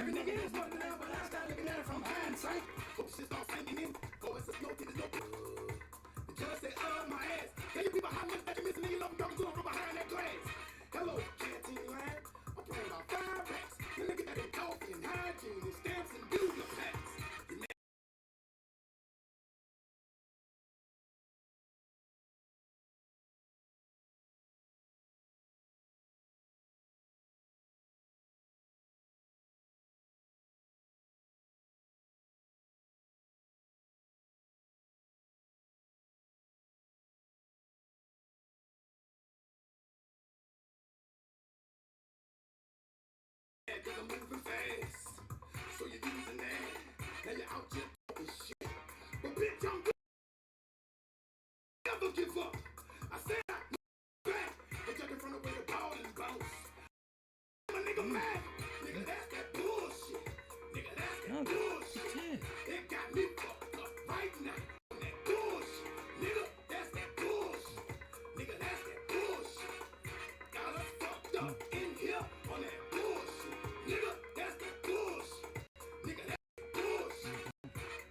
Every nigga is nothing now, but I start looking at it from hindsight. Hope shit start sinking in. Oh, it's a snow kid, it's no good. The judge said, my ass. Tell you people how much that you miss, nigga, love them talking to them from behind that glass. Hello, canteen line. I'm playing about 5 racks. The nigga that ain't coffee and hygiene and stamps and doodle packs. Cause I'm moving fast, so you're using that. Now you're out here talking shit, but bitch, I'm good. Never give up. I said I back, but judging from the way the ball is bounce. I'm a nigga mad, nigga, that's that bullshit. Nigga, that's that bullshit. It got me fucked up right now. That bullshit, nigga, that's that bullshit. Nigga, that's that bullshit. Got us fucked up in here on that bullshit. Nigga, that's that bullshit. Nigga, that's that bullshit.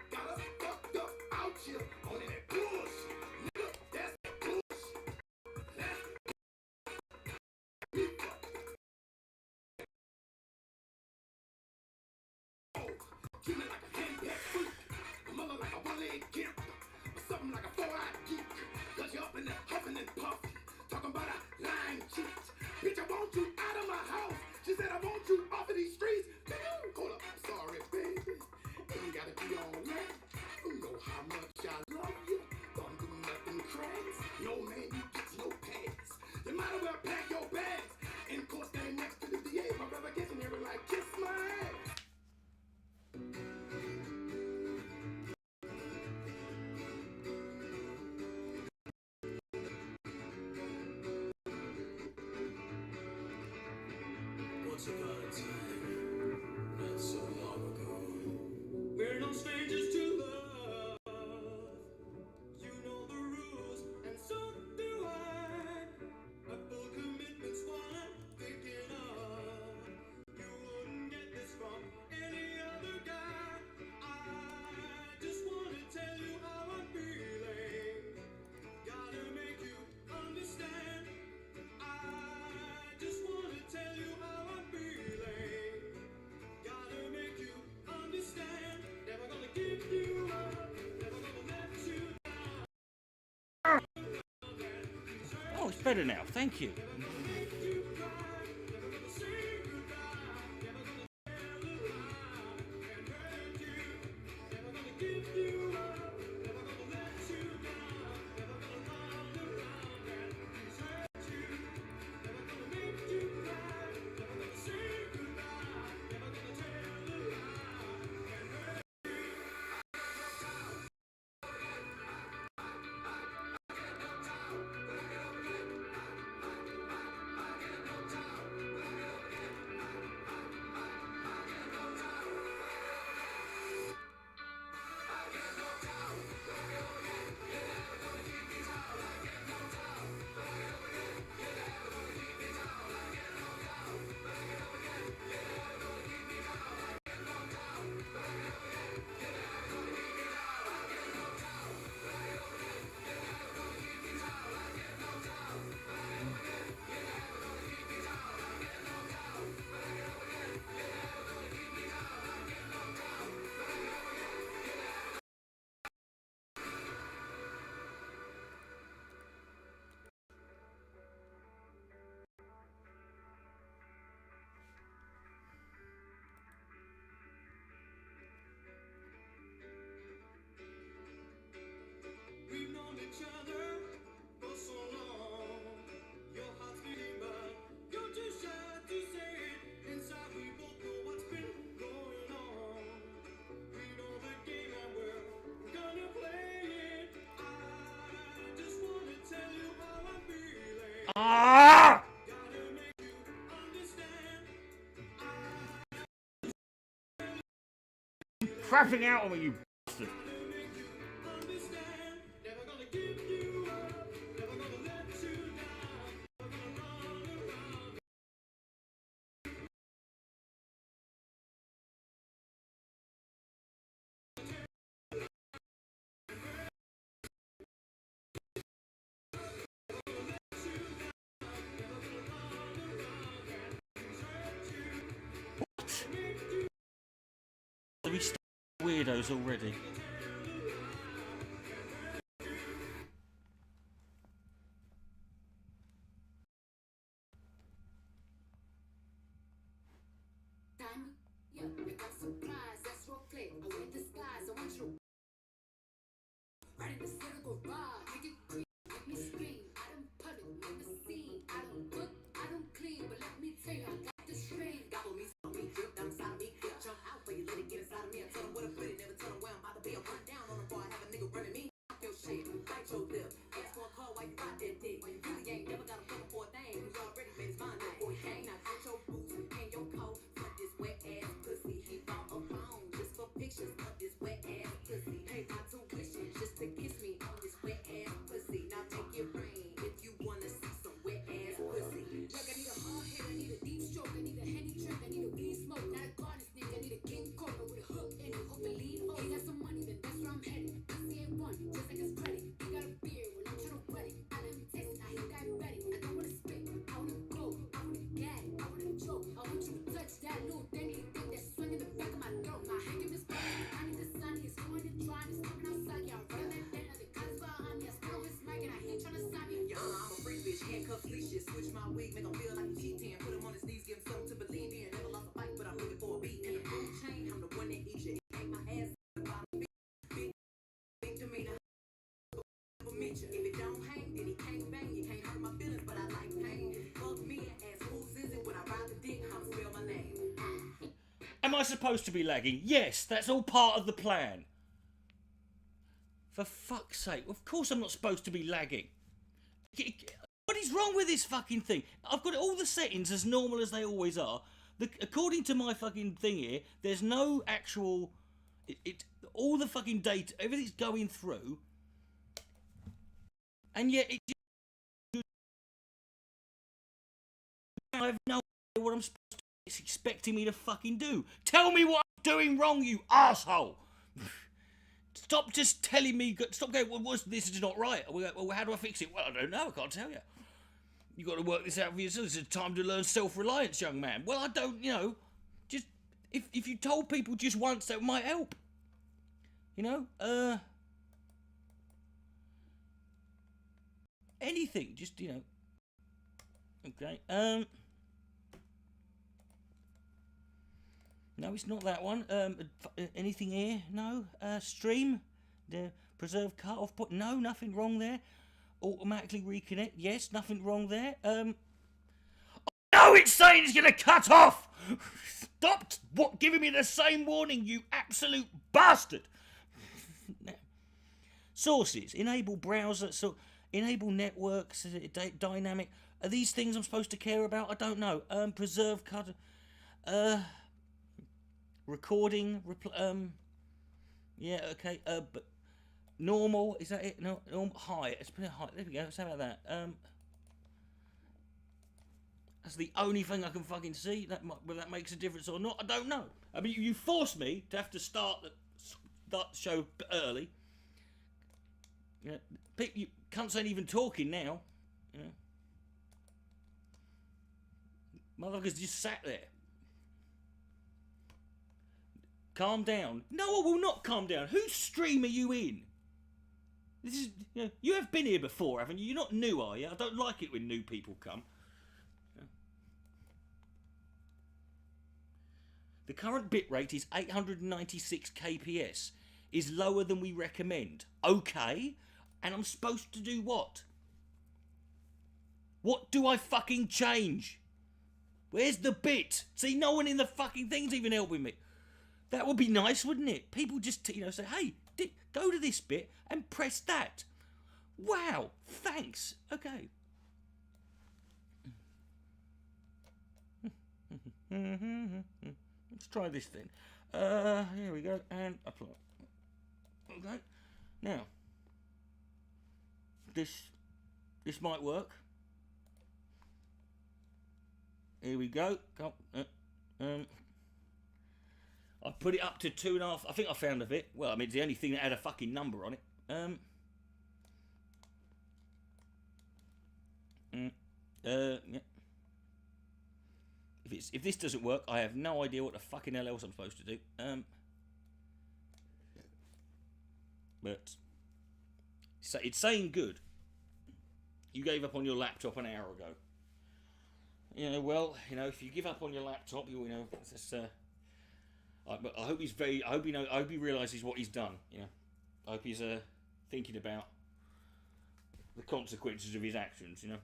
Got us fucked up out here on that bullshit. Nigga, that's that bullshit. That's me fucked up. Oh, treat me like a handbag freak. A mother like a one-leg gimp. Or something like a 4-eyed geek. Cause you're up in there huffing and puffing. Talking about a lying cheat. Bitch, I want you out of my house. She said I want you off of these streets. Hold up, I'm sorry, baby. Ain't gotta be all that. You know how much I love you. Don't do nothing crazy. No man, you get no pass. You might as well pack your bags. And of course, stand next to the DA. My brother kissing her like, kiss my ass. Once upon a time, not so long ago, we're no strangers to love. You know the rules, and so do I. A full commitment's what I'm thinking of. You wouldn't get this from any other guy. I just wanna tell you how I'm feeling. Gotta make you understand. I just wanna tell you how I'm feeling. Gotta make you understand. Never gonna give you up. Never gonna let you down. Oh, it's better now. Thank you. Never gonna make you cry. Never gonna say goodbye. Never gonna tell a lie and hurt you. Never gonna give you up. Never gonna let you down. Never gonna run around and desert you. Never gonna make you cry. Never gonna say goodbye. Never gonna tell a lie and hurt you. We've known each other for so long. Your heart's beating, but you're too shy to say it. Inside, we both know what's been going on. We know the game and we're gonna play it. I just wanna tell you how I'm feeling. Ah! Gotta make you understand. Crapping out on me, you bastard. We start weirdos already. Am I supposed to be lagging? Yes, that's all part of the plan. For fuck's sake, of course I'm not supposed to be lagging. What is wrong with this fucking thing? I've got all the settings as normal as they always are. According to my fucking thing here, there's no actual... all the fucking data, everything's going through. And yet it just... I have no idea what I'm supposed to... It's expecting me to fucking do. Tell me what I'm doing wrong, you arsehole! Stop just telling me... Stop going, well, this is not right. Well, how do I fix it? Well, I don't know, I can't tell you. You've got to work this out for yourself. It's time to learn self-reliance, young man. Well, I don't, just... If you told people just once, that might help. Anything, just, Okay, No, it's not that one. Anything here? No. Stream? The preserve cut-off point? No, nothing wrong there. Automatically reconnect? Yes, nothing wrong there. No, it's saying it's going to cut off! Stop giving me the same warning, you absolute bastard! Sources. Enable browser. So enable networks. Dynamic. Are these things I'm supposed to care about? I don't know. Preserve cut... Recording, yeah, okay, but normal, is that it? No, high, let's put it high, there we go, let's have that. That's the only thing I can fucking see, whether that makes a difference or not, I don't know. I mean, you forced me to have to start the show early. You cunts ain't even talking now, Motherfuckers just sat there. Calm down. No, I will not calm down. Whose stream are you in? This is, you have been here before, haven't you? You're not new, are you? I don't like it when new people come. The current bitrate is 896 kps. Is lower than we recommend. Okay. And I'm supposed to do what? What do I fucking change? Where's the bit? See, no one in the fucking thing's even helping me. That would be nice, wouldn't it? People just, say, hey, go to this bit and press that. Wow, thanks. Okay. Let's try this then. Here we go, and apply. Okay. Now, this might work. Here we go. I put it up to 2.5. I think I found a bit. Well, I mean, it's the only thing that had a fucking number on it. Yeah. If this doesn't work, I have no idea what the fucking hell else I'm supposed to do. But it's saying good. You gave up on your laptop an hour ago. You know, well, you know, if you give up on your laptop, you know, it's, I hope he's very. I hope he realises what he's done. You know, I hope he's thinking about the consequences of his actions. You know.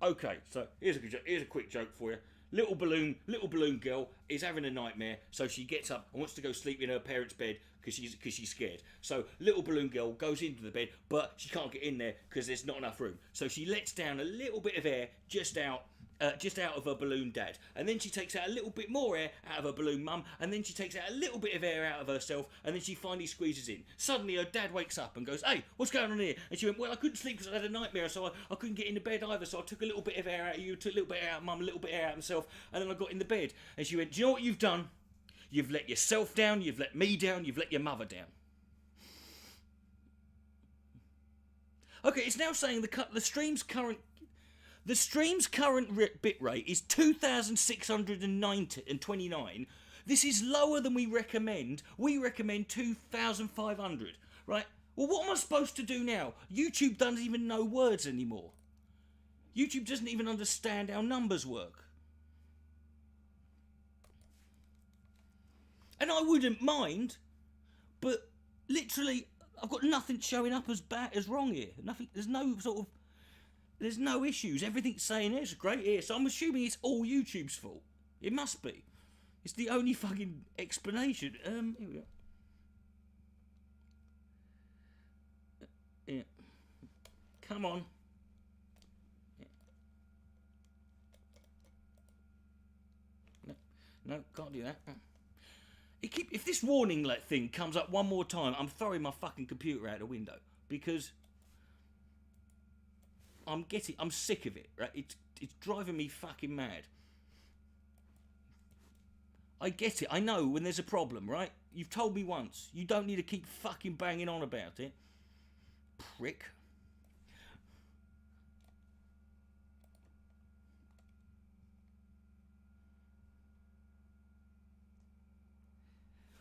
Okay, so here's a quick joke for you. Little balloon girl is having a nightmare, so she gets up and wants to go sleep in her parents' bed because she's scared. So little balloon girl goes into the bed, but she can't get in there because there's not enough room. So she lets down a little bit of air just out of her balloon dad, and then she takes out a little bit more air out of her balloon mum, and then she takes out a little bit of air out of herself, and then she finally squeezes in. Suddenly her dad wakes up and goes, "Hey, what's going on here?" And she went, "Well, I couldn't sleep because I had a nightmare, so I couldn't get into bed either, so I took a little bit of air out of you, took a little bit out of mum, a little bit out of myself, and then I got in the bed." And she went, "Do you know what you've done? You've let yourself down, you've let me down, you've let your mother down." Okay, it's now saying the stream's current bit rate is 2,629. This is lower than we recommend. We recommend 2,500, right? Well, what am I supposed to do now? YouTube doesn't even know words anymore. YouTube doesn't even understand how numbers work. And I wouldn't mind, but literally, I've got nothing showing up as wrong here. Nothing. There's no issues. Everything's saying it's great here. So I'm assuming it's all YouTube's fault. It must be. It's the only fucking explanation. Here we go. Yeah. Come on. Yeah. No, can't do that. If this warning thing comes up one more time, I'm throwing my fucking computer out the window because I'm sick of it. Right? It's driving me fucking mad. I get it. I know when there's a problem, right? You've told me once. You don't need to keep fucking banging on about it, prick.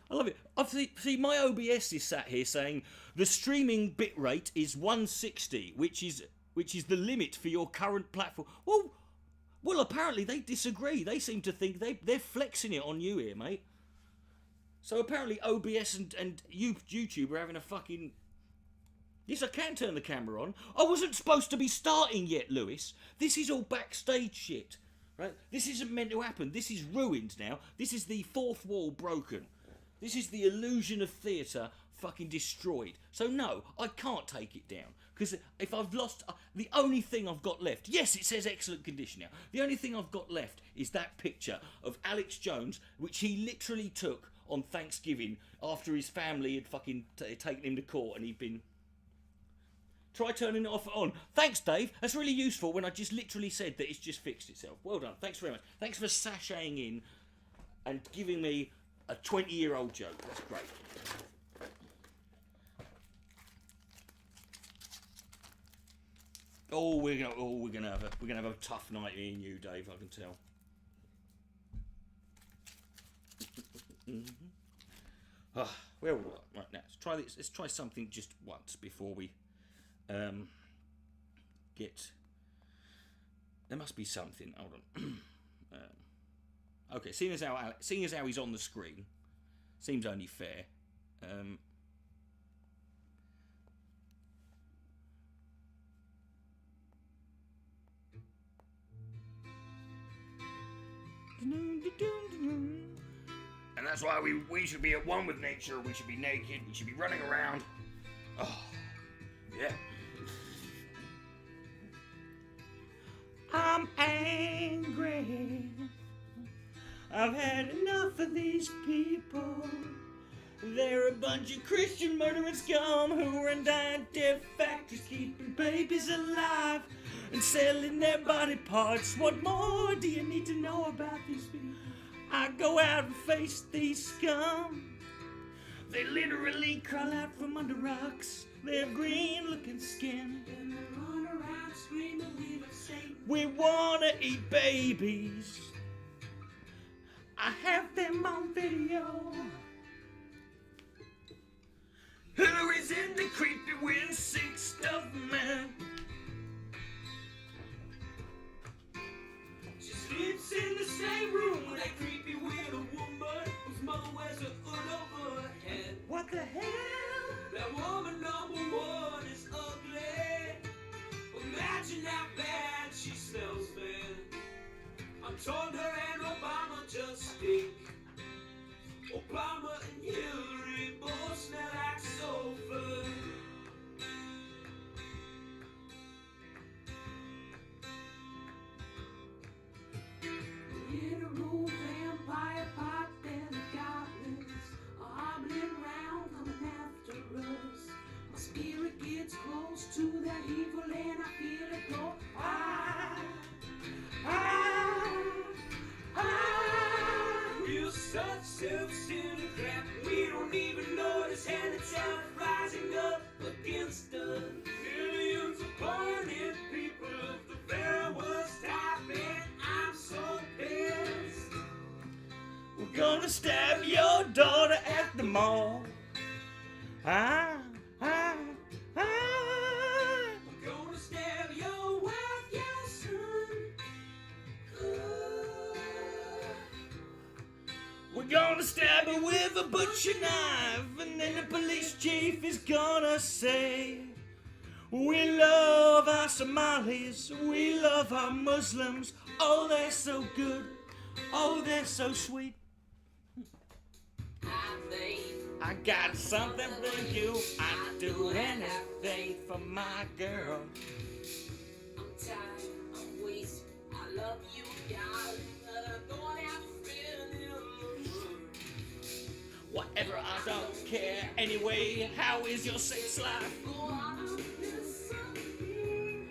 I love it. See, my OBS is sat here saying the streaming bitrate is 160, which is the limit for your current platform. Well, apparently they disagree. They seem to think they're flexing it on you here, mate. So apparently OBS and YouTube are having a fucking... Yes, I can turn the camera on. I wasn't supposed to be starting yet, Lewis. This is all backstage shit, right? This isn't meant to happen. This is ruined now. This is the fourth wall broken. This is the illusion of theatre fucking destroyed. So no, I can't take it down. Because if I've lost... the only thing I've got left... Yes, it says excellent condition now. The only thing I've got left is that picture of Alex Jones, which he literally took on Thanksgiving after his family had fucking taken him to court and he'd been... Try turning it off and on. Thanks, Dave. That's really useful when I just literally said that it's just fixed itself. Well done. Thanks very much. Thanks for sashaying in and giving me a 20-year-old joke. That's great. We're gonna have a tough night, me and you, Dave. I can tell. Where are we? Right now, let's try this. Let's try something just once before we get. There must be something. Hold on. Okay, seeing as how he's on the screen, seems only fair. And that's why we should be at one with nature. We should be naked. We should be running around. Oh, yeah. I'm angry. I've had enough of these people. They're a bunch of Christian murdering scum who are in dead factories keeping babies alive and selling their body parts. What more do you need to know about these people? I go out and face these scum. They literally crawl out from under rocks. They have green looking skin. And they run around screaming, "We love Satan. We wanna eat babies." I have them on video. Hillary's in the creepy wind sink stuff, man. She sleeps in the same room with that creepy widow woman whose mother wears a hood over her head. What the hell? That woman number one is ugly. Imagine how bad she smells, man. I told her and Obama just stink. Obama and Hillary both smell like sulfur. In a room, vampire pot and the goblins are hobbling round, coming after us. My spirit gets close to that evil and I feel it go. We're such self-centered crap, we don't even notice, and it's out rising up against us. Millions of burning people of the very worst type, and I'm so pissed. We're gonna stab your daughter at the mall. Ah, ah, ah. We're gonna stab your wife, your son. We're gonna stab her with a butcher knife, and then the police chief is gonna say, we love our Somalis, we love our Muslims, oh they're so good, oh they're so sweet. I got something for you, I'd do anything for my girl. I'm tired, I'm wasted, I love you, darling, but I don't have a friend in the world. Whatever, I don't care anyway, how is your sex life? Go on, listen to me.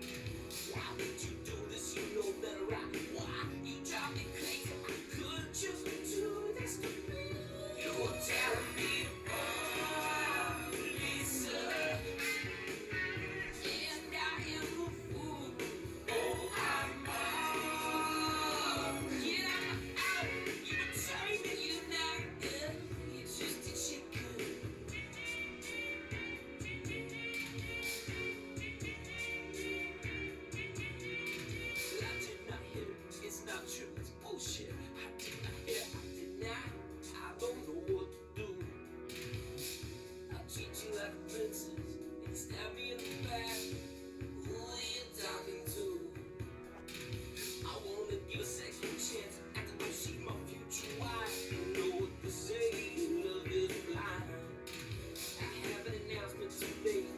Why would you do this? You know better, right? Why? You drive me crazy, I couldn't just do this to me. You're tearing me apart, Lisa. And I am a fool. Oh, I'm wrong. Get out, you betrayed me, you know. You just did shit good. I did not hear, it's not true, it's bullshit. I did not hear, I did not, I don't know what to do. I treat you like a princess, and you stab me in the back. Who are you talking to? I wanna give a second chance after I see my future wife. You know what they say, love is blind. I have an announcement to make.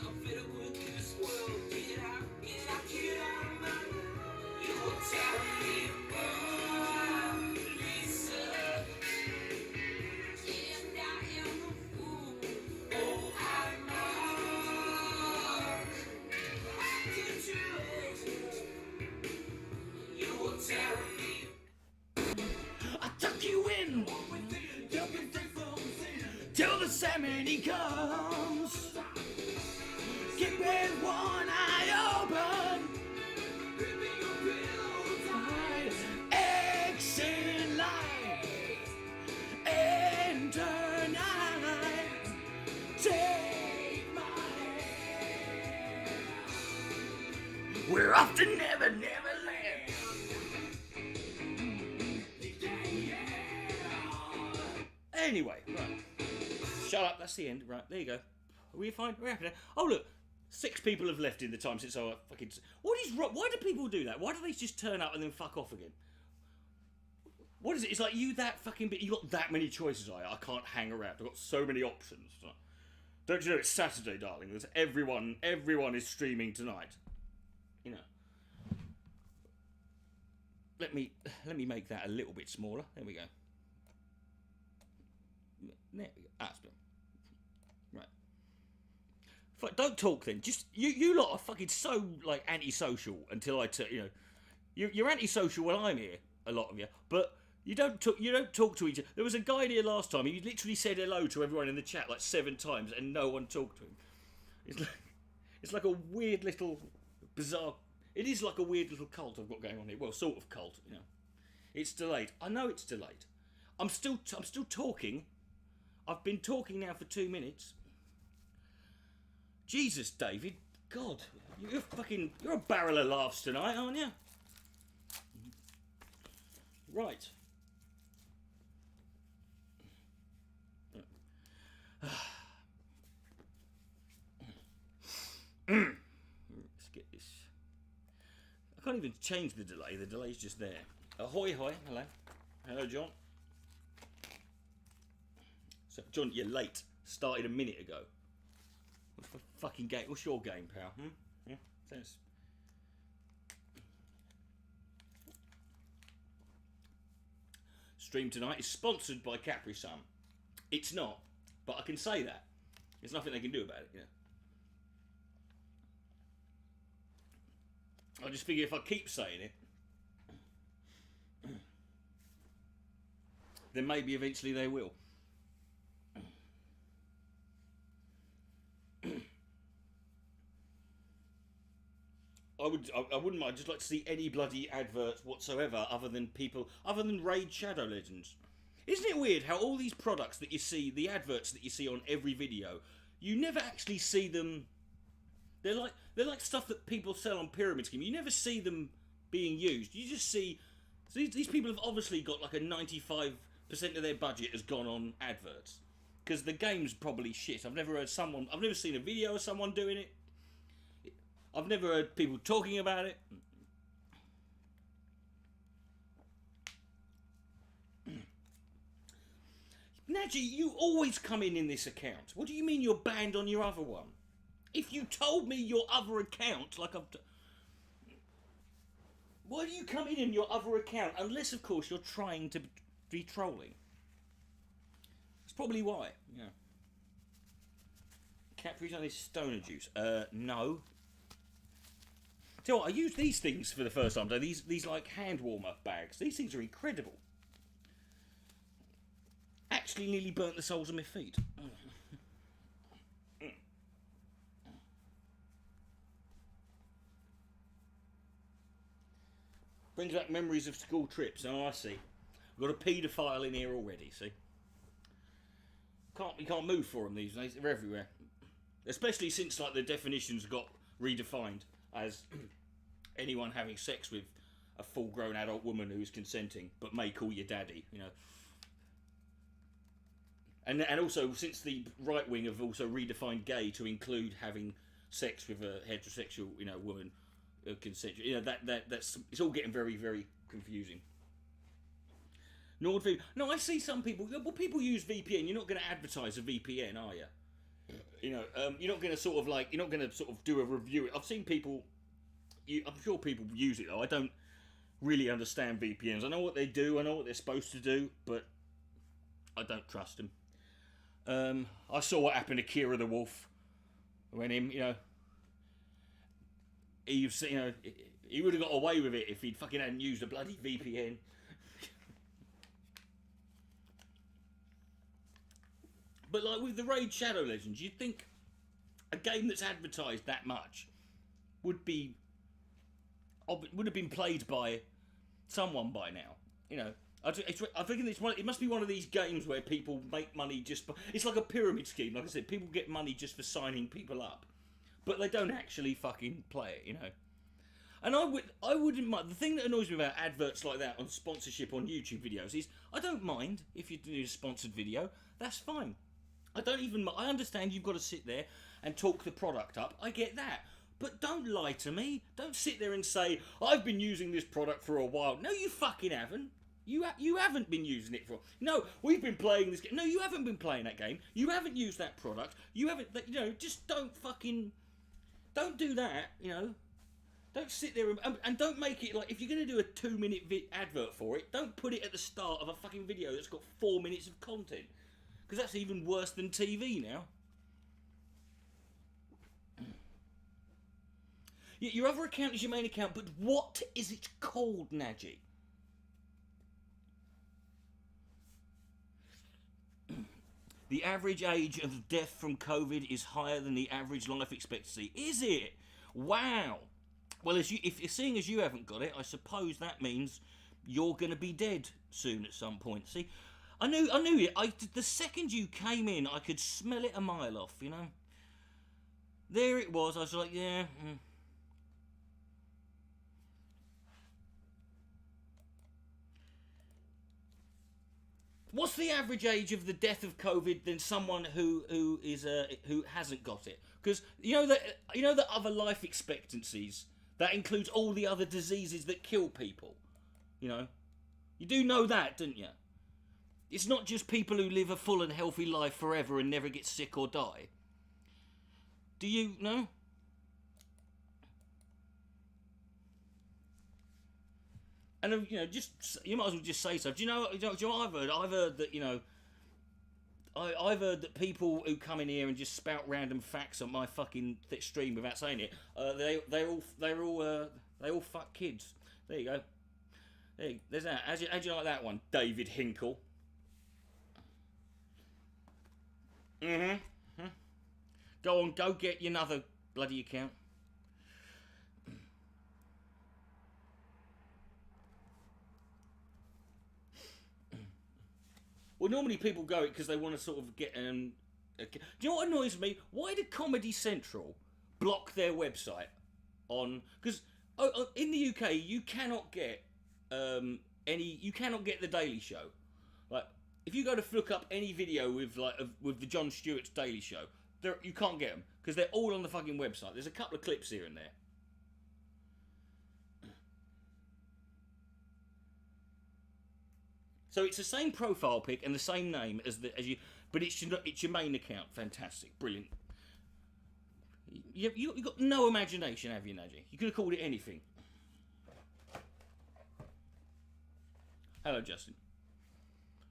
I'm fed up with this world. Get out, get out, get out of my life. You're tearing me apart, Lisa. And I am a fool. Oh, I'm wrong. Did you love me? You were tearing me. I tuck you in till the salmon he comes. Keep with one eye open. Exit light. Enter night. Take my hand. We're off to Never Never Land. Anyway, right. Shut up, that's the end. Right, there you go. Are we fine? We're happy now. Oh, look. 6 people have left in the time since I fucking... What is wrong? Why do people do that? Why do they just turn up and then fuck off again? What is it? It's like you that fucking bit... You got that many choices, I can't hang around. I've got so many options. Don't you know it's Saturday, darling? There's everyone is streaming tonight. You know. Let me make that a little bit smaller. There we go. There we go. That's better. Right. Don't talk then. Just you lot are fucking so like antisocial until you know. You're antisocial when I'm here, a lot of you, but you don't talk to each other. There was a guy here last time. He literally said hello to everyone in the chat like 7 times, and no one talked to him. It's like a weird little bizarre. It is like a weird little cult I've got going on here. Well, sort of cult, you know. It's delayed. I know it's delayed. I'm still talking. I've been talking now for 2 minutes. Jesus, David. God, you're a barrel of laughs tonight, aren't you? Right. Let's get this. I can't even change the delay. The delay's just there. Ahoy, hoy. Hello. Hello, John. So, John, you're late. Started a minute ago. What's the fucking game? What's your game, pal? Yeah? Thanks. Stream tonight is sponsored by Capri Sun. It's not, but I can say that. There's nothing they can do about it, you know. I just figure if I keep saying it, then maybe eventually they will. I wouldn't mind. I'd just like to see any bloody adverts whatsoever other than Raid Shadow Legends. Isn't it weird how all these products that you see, the adverts that you see on every video, you never actually see them. They're like stuff that people sell on Pyramid Scheme. You never see them being used. You just see. So these people have obviously got like a 95% of their budget has gone on adverts because the game's probably shit. I've never seen a video of someone doing it. I've never heard people talking about it. Nadji, you always come in this account. What do you mean you're banned on your other one? If you told me your other account, like I've... Why do you come in your other account? Unless, of course, you're trying to be trolling. That's probably why, yeah. Capri's on his stoner juice. No. Tell you what, I used these things for the first time today. These like hand warmer bags. These things are incredible. Actually nearly burnt the soles of my feet. Brings back memories of school trips. Oh, I see. We've got a paedophile in here already, see? You can't move for them these days. They're everywhere. Especially since like the definitions got redefined as anyone having sex with a full-grown adult woman who is consenting but may call you daddy, you know. And also, since the right wing have also redefined gay to include having sex with a heterosexual, you know, woman, consensual, you know, that's it's all getting very, very confusing. NordVPN. No, I see some people. Well, people use VPN. You're not going to advertise a VPN, are you? You know, you're not going to sort of do a review. I've seen people. I'm sure people use it though. I don't really understand VPNs. I know what they do. I know what they're supposed to do, but I don't trust them. I saw what happened to Kira the Wolf when he would have got away with it if he'd fucking hadn't used a bloody VPN. But like with the Raid Shadow Legends, you'd think a game that's advertised that much would have been played by someone by now. You know, I think it must be one of these games where people make money just. It's like a pyramid scheme. Like I said, people get money just for signing people up, but they don't actually fucking play it. You know. And I wouldn't mind. The thing that annoys me about adverts like that on sponsorship on YouTube videos is I don't mind if you do a sponsored video. That's fine. I understand you've got to sit there and talk the product up. I get that. But don't lie to me. Don't sit there and say, I've been using this product for a while. No, you fucking haven't. You haven't been using it for... No, we've been playing this game. No, you haven't been playing that game. You haven't used that product. You haven't... You know, just don't fucking... Don't do that, you know. Don't sit there and don't make it like... If you're going to do a 2-minute advert for it, don't put it at the start of a fucking video that's got 4 minutes of content. Because that's even worse than TV now. Your other account is your main account, but what is it called, Nadji? The average age of death from COVID is higher than the average life expectancy. Is it? Wow. Well, if you're seeing as you haven't got it, I suppose that means you're going to be dead soon at some point. See, I knew it. The second you came in, I could smell it a mile off, you know. there it was. I was like, yeah. What's the average age of the death of COVID than someone who hasn't got it? Because you know that other life expectancies that includes all the other diseases that kill people. You know, you do know that, don't you? It's not just people who live a full and healthy life forever and never get sick or die. Do you know? And you know, just you might as well just say so. Do you know what I've heard? I've heard that I've heard that people who come in here and just spout random facts on my fucking stream without saying it, they all fuck kids. There you go. There's that. How'd you like that one, David Hinkle? Go on, go get your another bloody account. Well, normally people go it because they want to sort of get do you know what annoys me? Why did Comedy Central block their website on? Because in the UK you cannot get you cannot get the Daily Show. Like if you go to look up any video with the Jon Stewart's Daily Show, you can't get them because they're all on the fucking website. There's a couple of clips here and there. So it's the same profile pic and the same name as you, but it's your main account. Fantastic, brilliant. You got no imagination, have you, Najee? You could have called it anything. Hello, Justin.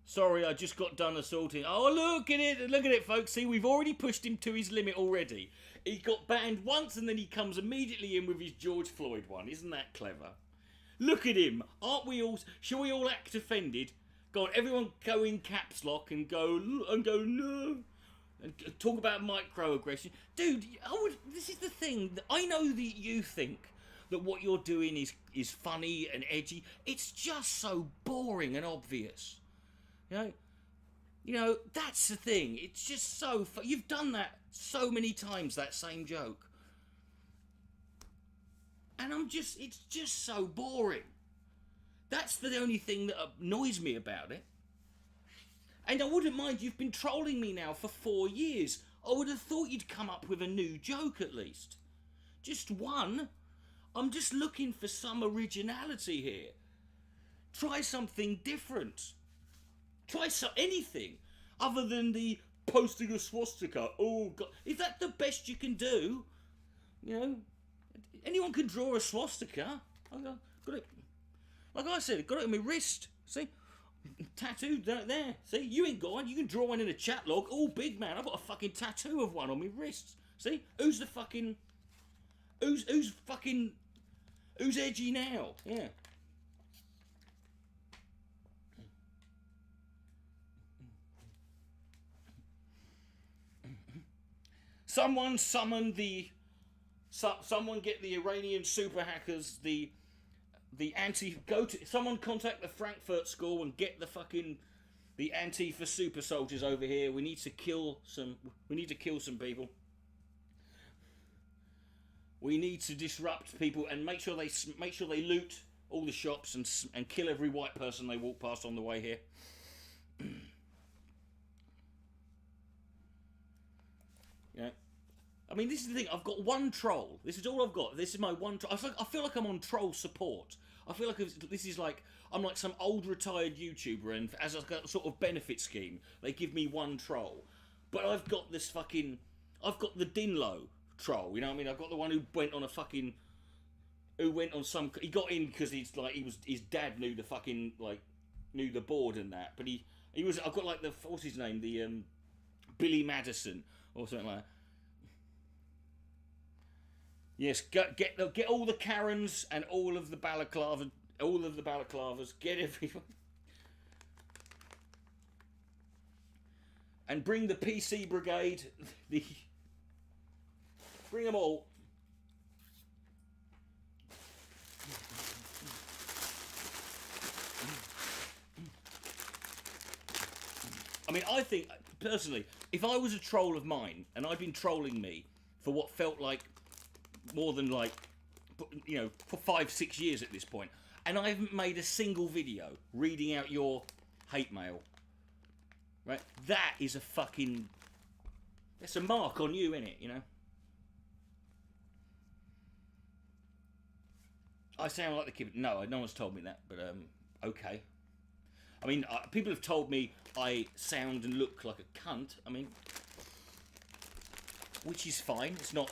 Sorry, I just got done assaulting. Oh, look at it, folks. See, we've already pushed him to his limit already. He got banned once, and then he comes immediately in with his George Floyd one. Isn't that clever? Look at him. Aren't we all? Shall we all act offended? Go on, everyone go in caps lock and go no, and talk about microaggression. Dude, this is the thing. I know that you think that what you're doing is funny and edgy. It's just so boring and obvious. You know, that's the thing. It's just so you've done that so many times, that same joke. And it's just so boring. That's the only thing that annoys me about it. And I wouldn't mind, you've been trolling me now for 4 years. I would have thought you'd come up with a new joke at least. Just one. I'm just looking for some originality here. Try something different. Try anything other than the posting a swastika. Oh God, is that the best you can do? You know, anyone can draw a swastika. Got it. Like I said, got it on my wrist. See, tattooed there. See, you ain't got one. You can draw one in a chat log. Oh, big man, I've got a fucking tattoo of one on my wrist. See, who's edgy now? Yeah. Someone summon someone get the Iranian super hackers, someone contact the Frankfurt school and get the Antifa super soldiers over here. We need to kill some people. We need to disrupt people and make sure they loot all the shops and kill every white person they walk past on the way here. Yeah. I mean, this is the thing. I've got one troll. This is all I've got. This is my one troll. I feel like I'm on troll support. I feel like this is like I'm like some old retired YouTuber, and as a sort of benefit scheme, they give me one troll. But I've got the Dinlo troll. You know what I mean? I've got the one who went on he got in because his dad knew knew the board and that. But I've got what's his name? The Billy Madison or something like that. Yes, get all the Karens and all of the balaclavas, get everyone. And bring the PC brigade, bring them all. I mean, I think, personally, if I was a troll of mine, and I've been trolling me for what felt like more than like, you know, for 5-6 years at this point, and I haven't made a single video reading out your hate mail. Right? That is a fucking... That's a mark on you, innit, you know? I sound like the kid. No, no one's told me that, but okay. I mean, people have told me I sound and look like a cunt. I mean, which is fine. It's not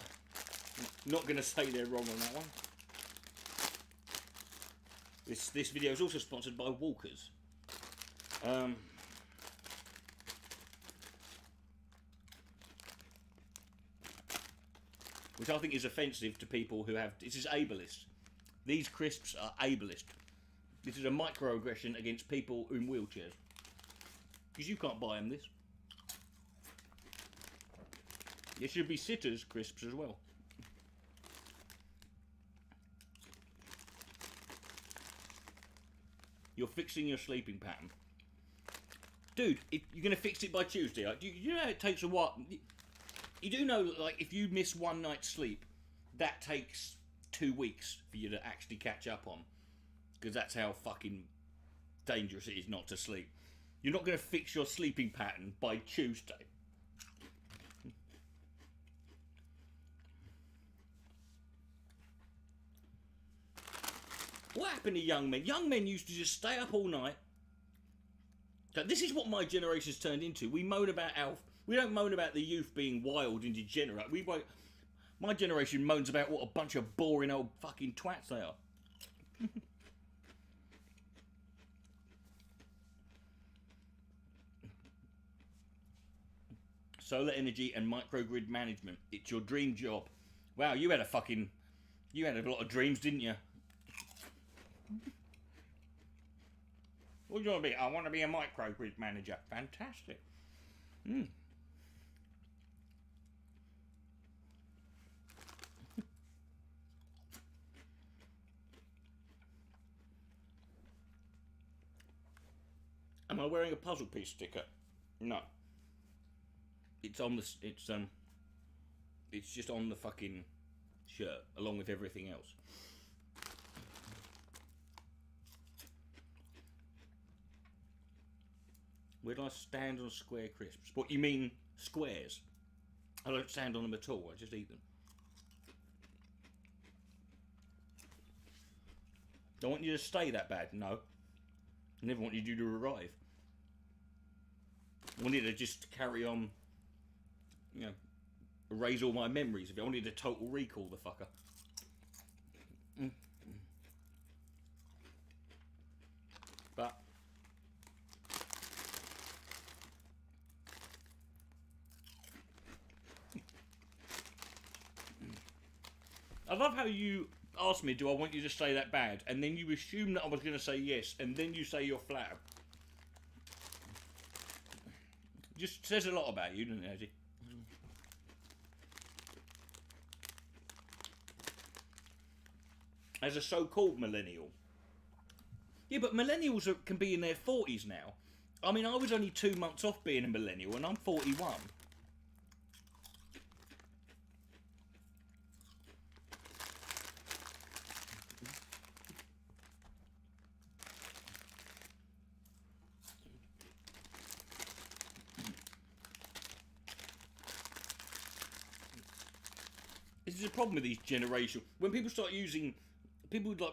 going to say they're wrong on that one. This video is also sponsored by Walkers. Which I think is offensive to people who have... This is ableist. These crisps are ableist. This is a microaggression against people in wheelchairs. Because you can't buy them this. There should be sitters crisps as well. You're fixing your sleeping pattern. Dude, if you're going to fix it by Tuesday. Like, you know it takes a while. You do know that, like, if you miss one night's sleep, that takes 2 weeks for you to actually catch up on. Because that's how fucking dangerous it is not to sleep. You're not going to fix your sleeping pattern by Tuesday. What happened to young men? Young men used to just stay up all night. So this is what my generation's turned into. We moan about we don't moan about the youth being wild and degenerate. My generation moans about what a bunch of boring old fucking twats they are. Solar energy and microgrid management. It's your dream job. Wow, you had a lot of dreams, didn't you? What do you want to be? I want to be a microgrid manager. Fantastic. Am I wearing a puzzle piece sticker? No. It's on the it's just on the fucking shirt along with everything else. Where do I stand on square crisps? What, you mean squares? I don't stand on them at all, I just eat them. Don't want you to stay that bad, no. I never wanted you to arrive. I wanted to just carry on, you know, erase all my memories. If I wanted to total recall the fucker. But I love how you asked me, do I want you to stay that bad? And then you assume that I was going to say yes, and then you say you're flat. Just says a lot about you, doesn't it, Eddie? As a so-called millennial. Yeah, but millennials can be in their 40s now. I mean, I was only 2 months off being a millennial, and I'm 41. This is a problem with these generations. When people start using,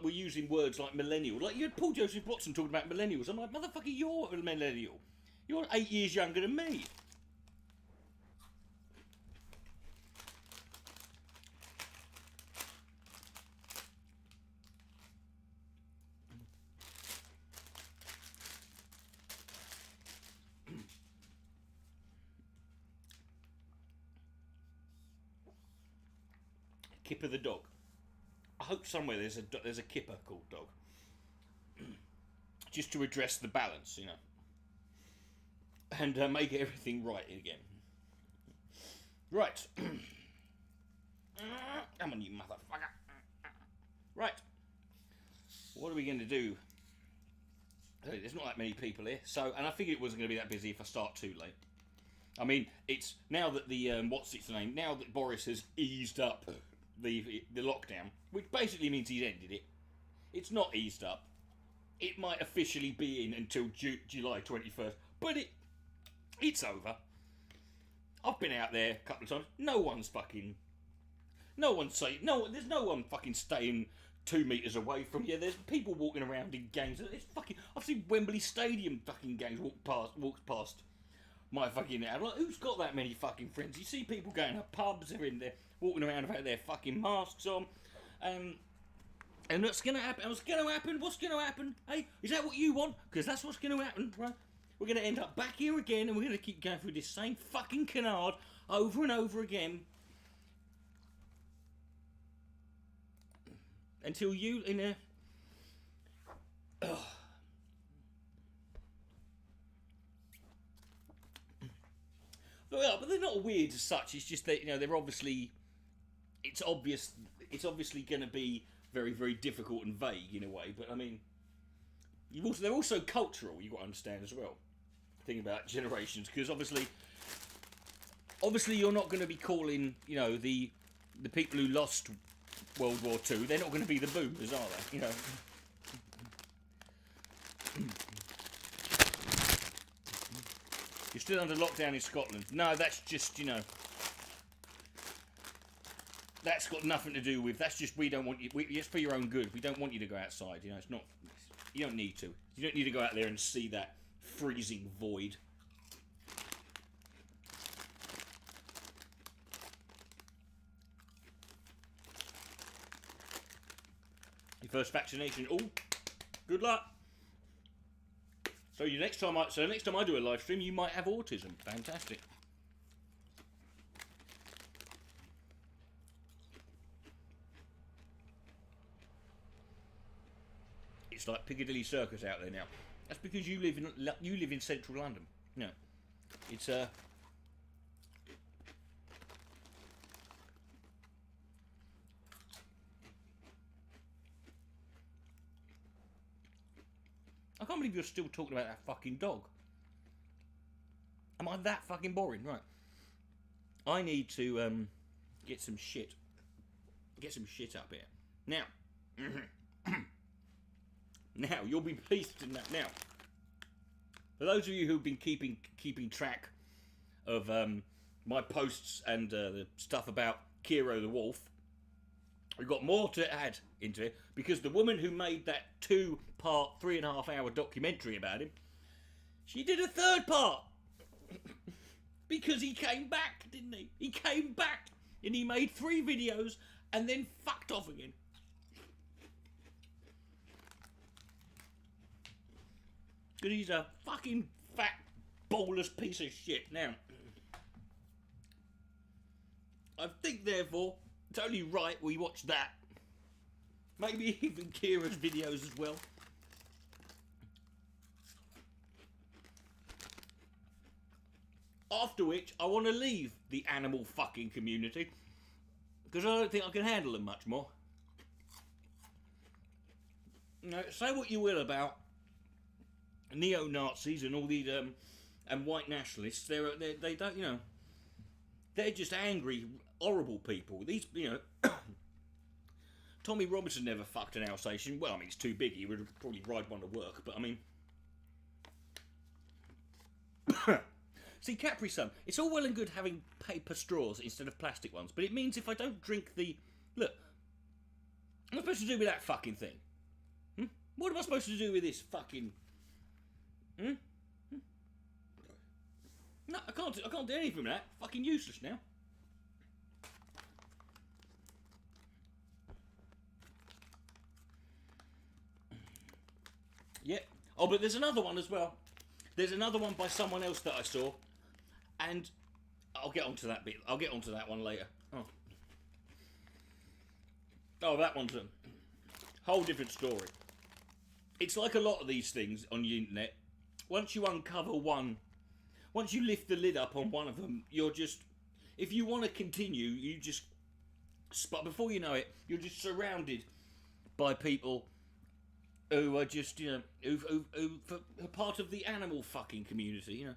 were using words like millennial. Like, you had Paul Joseph Watson talking about millennials. I'm like, motherfucker, you're a millennial. You're 8 years younger than me. Kipper the dog. I hope somewhere there's a Kipper called dog. Just to address the balance, you know. And make everything right again. Right. Come on, you motherfucker. Right. What are we going to do? There's not that many people here. So, and I figured it wasn't going to be that busy if I start too late. I mean, it's now that the what's its name? Now that Boris has eased up the lockdown, which basically means he's ended it. It's not eased up. It might officially be in until July 21st, but it's over. I've been out there a couple of times. There's no one fucking staying 2 metres away from you. There's people walking around in gangs. It's fucking. I've seen Wembley Stadium fucking gangs walk past my fucking house. Like, who's got that many fucking friends? You see people going to pubs, they're in there walking around without their fucking masks on. And what's going to happen? What's going to happen? Hey, is that what you want? Because that's what's going to happen, right? We're going to end up back here again, and we're going to keep going through this same fucking canard over and over again. Until you, in a... Well, but they're not weird as such. It's just that, you know, they're obviously... It's obviously going to be very, very difficult and vague in a way. But, I mean... they're also cultural, you've got to understand as well. Thing about generations. Because, obviously you're not going to be calling, you know, the people who lost World War II, they're not going to be the boomers, are they? You know... You're still under lockdown in Scotland. No, that's just, you know... That's got nothing to do with... That's just, we don't want you... It's for your own good. We don't want you to go outside, you know. It's not... You don't need to. You don't need to go out there and see that freezing void. Your first vaccination. Oh, good luck. So next time I do a live stream, you might have autism. Fantastic. It's like Piccadilly Circus out there now. That's because you live in central London. No, it's I can't believe you're still talking about that fucking dog. Am I that fucking boring? Right. I need to get some shit. Get some shit up here. Now. Now, you'll be pleased to know. Now, for those of you who've been keeping track of my posts and the stuff about Kiro the Wolf, we've got more to add into it, because the woman who made that 2-part, 3.5-hour documentary about him, she did a 3rd part. Because he came back, didn't he? He came back, and he made 3 videos, and then fucked off again. Because he's a fucking fat, ballless piece of shit. Now, I think, therefore, it's only right we watch that. Maybe even Kira's videos as well. After which, I want to leave the animal fucking community. Because I don't think I can handle them much more. Now, say what you will about neo-Nazis and all these and white nationalists. They don't, you know, they're just angry, horrible people. These, you know, Tommy Robinson never fucked an Alsatian. Well, I mean, it's too big. He would probably ride one to work. But I mean, see, Capri Sun. It's all well and good having paper straws instead of plastic ones, but it means if I don't drink the look, what am I supposed to do with that fucking thing? What am I supposed to do with this fucking? No, I can't do anything with that. Fucking useless now. Yeah. Oh, but there's another one as well. There's another one by someone else that I saw, and I'll get onto that bit. I'll get onto that one later. Oh, that one's a whole different story. It's like a lot of these things on the internet. Once you uncover one, once you lift the lid up on one of them, you're just, if you want to continue, you just, but before you know it, you're just surrounded by people who are just, you know, who are part of the animal fucking community, you know.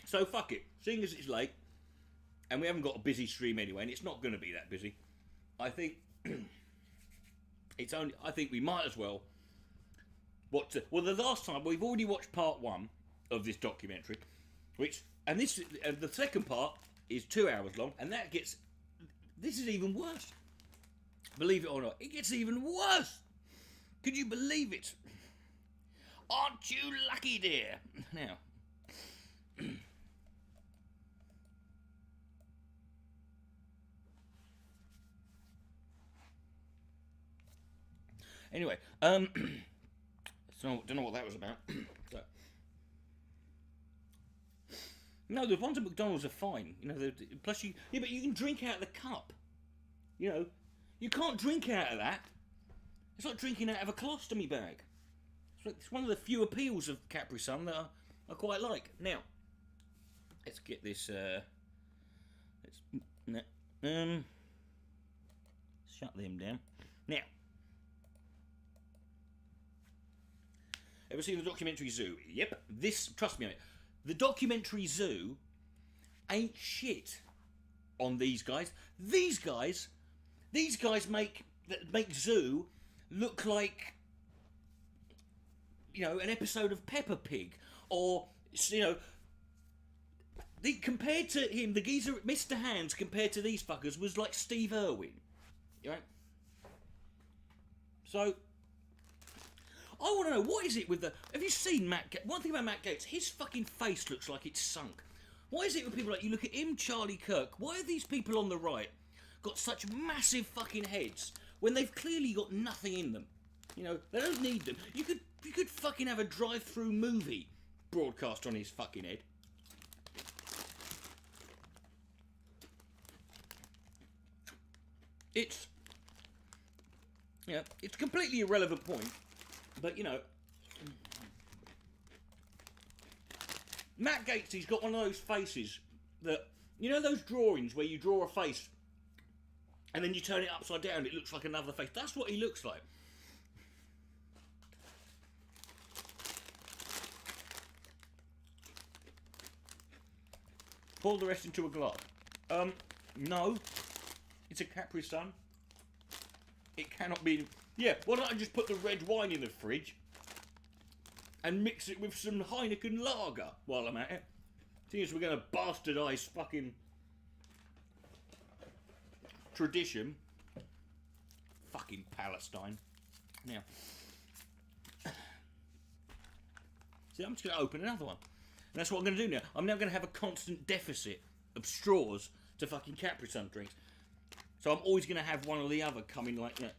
So fuck it. Seeing as it's late, and we haven't got a busy stream anyway, and it's not going to be that busy, I think I think we might as well watch. Well, the last time we've already watched part 1 of this documentary, and the second part is 2 hours long, and this is even worse. Believe it or not, it gets even worse. Could you believe it? Aren't you lucky, dear? Now. Anyway, so don't know what that was about. So, no, the ones at McDonald's are fine. You know, plus but you can drink out of the cup. You know, you can't drink out of that. It's like drinking out of a colostomy bag. It's one of the few appeals of Capri Sun that I quite like. Now, let's get this. Shut them down. Now. Ever seen the documentary Zoo? Yep. Trust me on it. The documentary Zoo ain't shit on these guys. These guys make Zoo look like, you know, an episode of Peppa Pig, or, you know, compared to him, the geezer, Mr. Hands, compared to these fuckers, was like Steve Irwin, right? So, I want to know, what is it with have you seen Matt Gates? One thing about Matt Gates, his fucking face looks like it's sunk. Why is it with people like, you look at him, Charlie Kirk, why are these people on the right got such massive fucking heads when they've clearly got nothing in them? You know, they don't need them. You could fucking have a drive-through movie broadcast on his fucking head. It's a completely irrelevant point. But, you know, Matt Gates, he's got one of those faces that, you know those drawings where you draw a face and then you turn it upside down, it looks like another face? That's what he looks like. Pour the rest into a glass. No. It's a Capri Sun. It cannot be... Yeah, why don't I just put the red wine in the fridge and mix it with some Heineken lager while I'm at it? Seeing as we're going to bastardise fucking tradition. Fucking Palestine. Now, see, I'm just going to open another one. And that's what I'm going to do now. I'm now going to have a constant deficit of straws to fucking Capri Sun drinks. So I'm always going to have one or the other coming like that.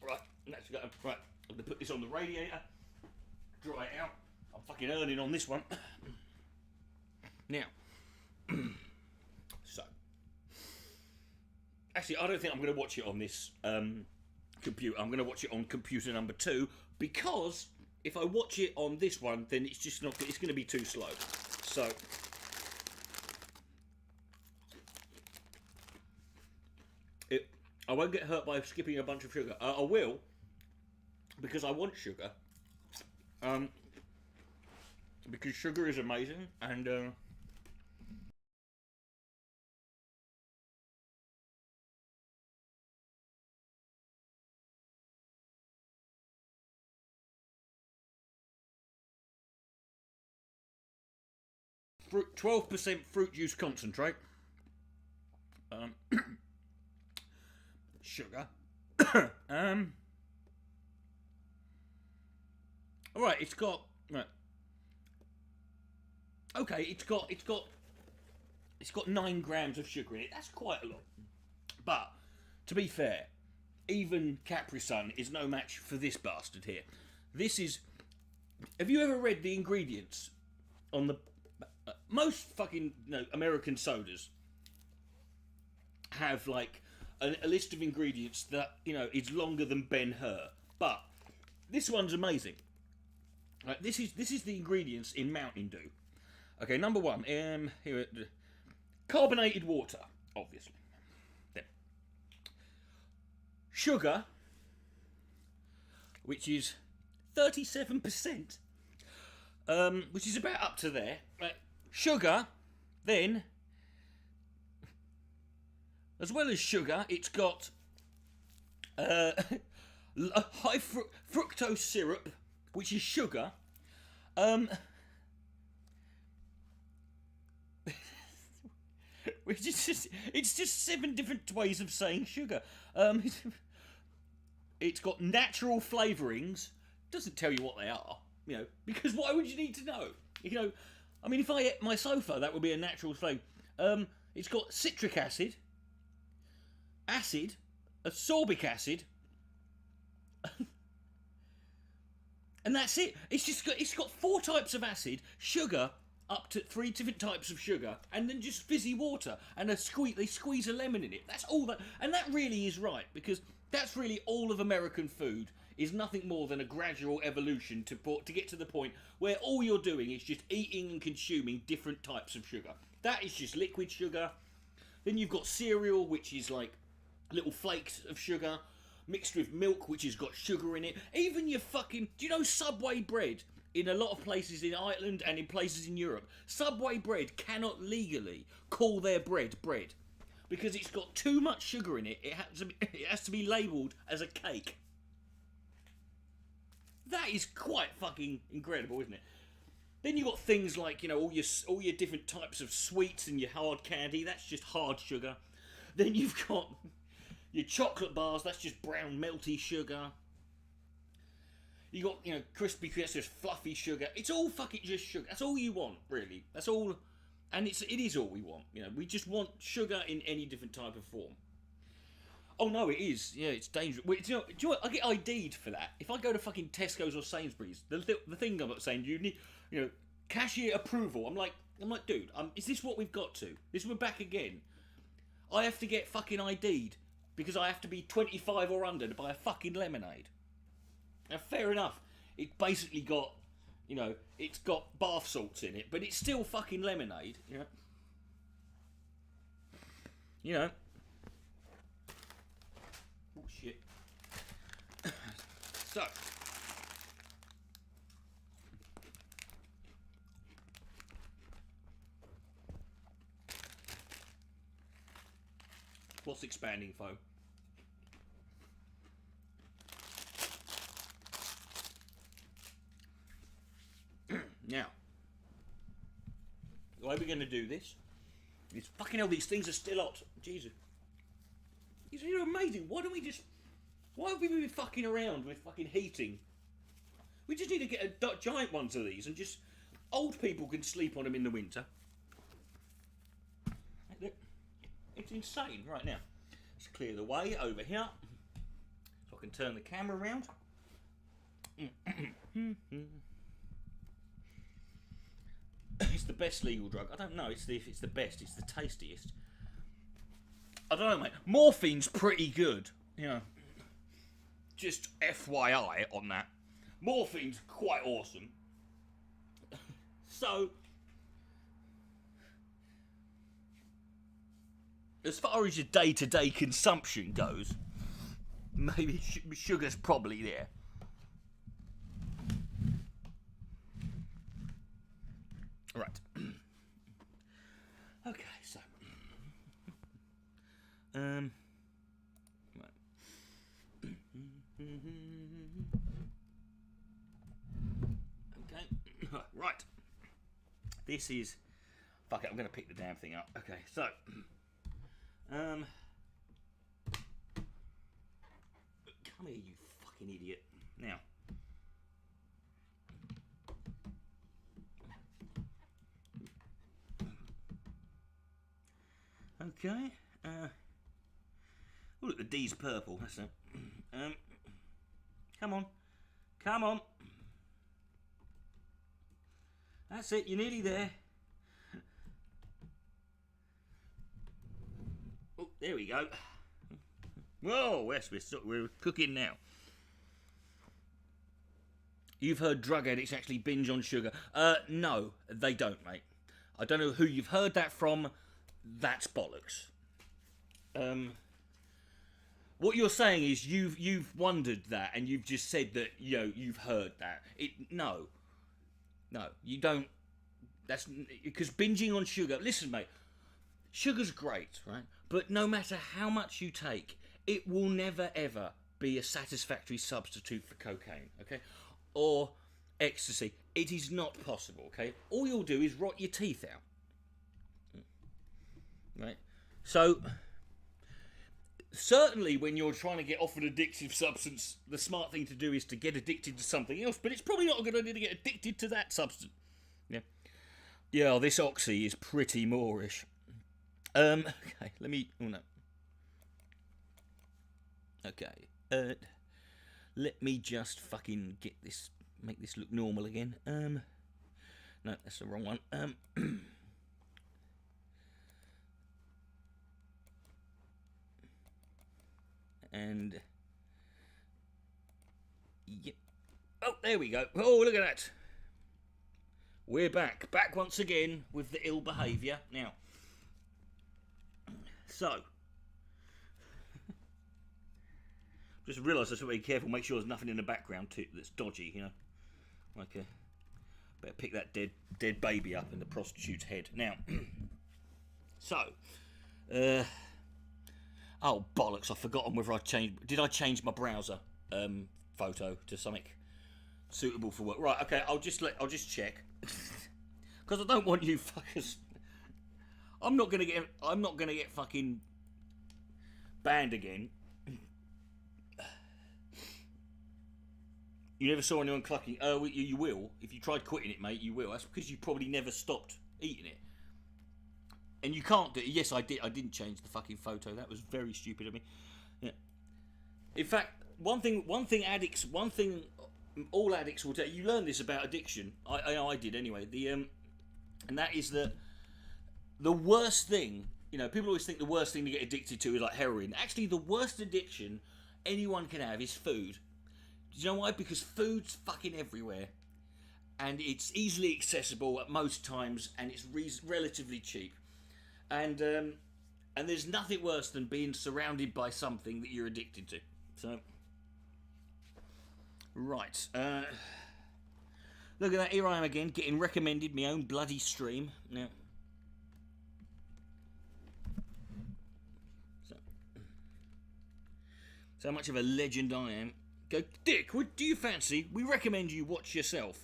Right, let's go. Right, I'm going to put this on the radiator, dry it out. I'm fucking earning on this one. Now, so. Actually, I don't think I'm going to watch it on this computer. I'm going to watch it on computer number 2, because if I watch it on this one, then it's just not, it's going to be too slow. So. I won't get hurt by skipping a bunch of sugar. I will, because I want sugar. Because sugar is amazing, and fruit, 12% fruit juice concentrate. Sugar. All right, it's got right. Okay, it's got 9 grams of sugar in it. That's quite a lot. But to be fair, even Capri Sun is no match for this bastard here. This is. Have you ever read the ingredients on the most fucking American sodas? Have like a list of ingredients that, you know, is longer than Ben-Hur, but this one's amazing. Right, this is the ingredients in Mountain Dew. Okay, number 1, here, carbonated water, obviously. Then sugar, which is 37%, which is about up to there. Sugar, then, as well as sugar, it's got high fructose syrup, which is sugar. Which is it's just 7 different ways of saying sugar. It's got natural flavourings. Doesn't tell you what they are, because why would you need to know? I mean, if I ate my sofa, that would be a natural flavour. It's got citric acid, ascorbic acid, and that's it. It's got 4 types of acid, sugar, up to 3 different types of sugar, and then just fizzy water, and they squeeze a lemon in it. That's all that, and that really is right, because that's really all of American food is nothing more than a gradual evolution to get to the point where all you're doing is just eating and consuming different types of sugar. That is just liquid sugar. Then you've got cereal, which is like little flakes of sugar, mixed with milk, which has got sugar in it. Even your do you know Subway bread? In a lot of places in Ireland and in places in Europe, Subway bread cannot legally call their bread because it's got too much sugar in it. It has to be labelled as a cake. That is quite fucking incredible, isn't it? Then you've got things like, all your different types of sweets and your hard candy. That's just hard sugar. Then you've got your chocolate bars. That's just brown melty sugar. You got, crispy, that's just fluffy sugar. It's all fucking just sugar. That's all you want, really. That's all, and it is all we want. We just want sugar in any different type of form. Oh no, it is. Yeah, it's dangerous. Wait, do you know what? I get ID'd for that. If I go to fucking Tesco's or Sainsbury's, the thing I'm saying, you need, cashier approval. I'm like, dude, is this what we've got to? We're back again. I have to get fucking ID'd because I have to be 25 or under to buy a fucking lemonade. Now, fair enough. It basically got, it's got bath salts in it, but it's still fucking lemonade. Oh shit. So. What's expanding foam? Now, the way we're going to do this is fucking hell, these things are still hot. Jesus. These are amazing. Why have we been fucking around with fucking heating? We just need to get a giant ones of these and just, old people can sleep on them in the winter. It's insane. Right now, let's clear the way over here so I can turn the camera around. It's the best legal drug. I don't know if it's the best. It's the tastiest. I don't know, mate. Morphine's pretty good. Just FYI on that. Morphine's quite awesome. So, as far as your day-to-day consumption goes, maybe sugar's probably there. Right. Okay, so. Right. Okay. Right. This is. Fuck it, I'm going to pick the damn thing up. Okay, so. Come here, you fucking idiot. Now. Okay. Oh, look, the D's purple. That's it. Come on. Come on. That's it. You're nearly there. Oh, there we go. Whoa, yes, we're cooking now. You've heard drug addicts actually binge on sugar. No, they don't, mate. I don't know who you've heard that from. That's bollocks. What you're saying is you've wondered that, and you've just said that you've heard that. No, you don't. That's because binging on sugar. Listen, mate, sugar's great, right? But no matter how much you take, it will never ever be a satisfactory substitute for cocaine, okay, or ecstasy. It is not possible, okay. All you'll do is rot your teeth out, right? So. Certainly when you're trying to get off an addictive substance, the smart thing to do is to get addicted to something else, but it's probably not a good idea to get addicted to that substance. Yeah, this oxy is pretty moorish. Okay, let me... Oh, no. Okay, let me just fucking get this... Make this look normal again. No, that's the wrong one. And yep. Oh, there we go. Oh, look at that. We're back once again with the ill behaviour. Now, so just realised I should be careful. Make sure there's nothing in the background too that's dodgy. Like better pick that dead baby up in the prostitute's head. Now, so. Oh bollocks! I've forgotten whether I changed. Did I change my browser photo to something suitable for work? Right. Okay. I'll just check because I don't want you fuckers. I'm not gonna get fucking banned again. You never saw anyone clucking. Oh, you will if you tried quitting it, mate. You will. That's because you probably never stopped eating it. And you can't do it. Yes, I did. I didn't change the fucking photo. That was very stupid of me. Yeah. In fact, one thing all addicts will tell you. You learn this about addiction. I did anyway. And that is that the worst thing. People always think the worst thing to get addicted to is like heroin. Actually, the worst addiction anyone can have is food. Do you know why? Because food's fucking everywhere, and it's easily accessible at most times, and it's relatively cheap. And there's nothing worse than being surrounded by something that you're addicted to. So, right. Look at that. Here I am again, getting recommended my own bloody stream. Now, so much of a legend I am. Go, Dick, what do you fancy? We recommend you watch yourself.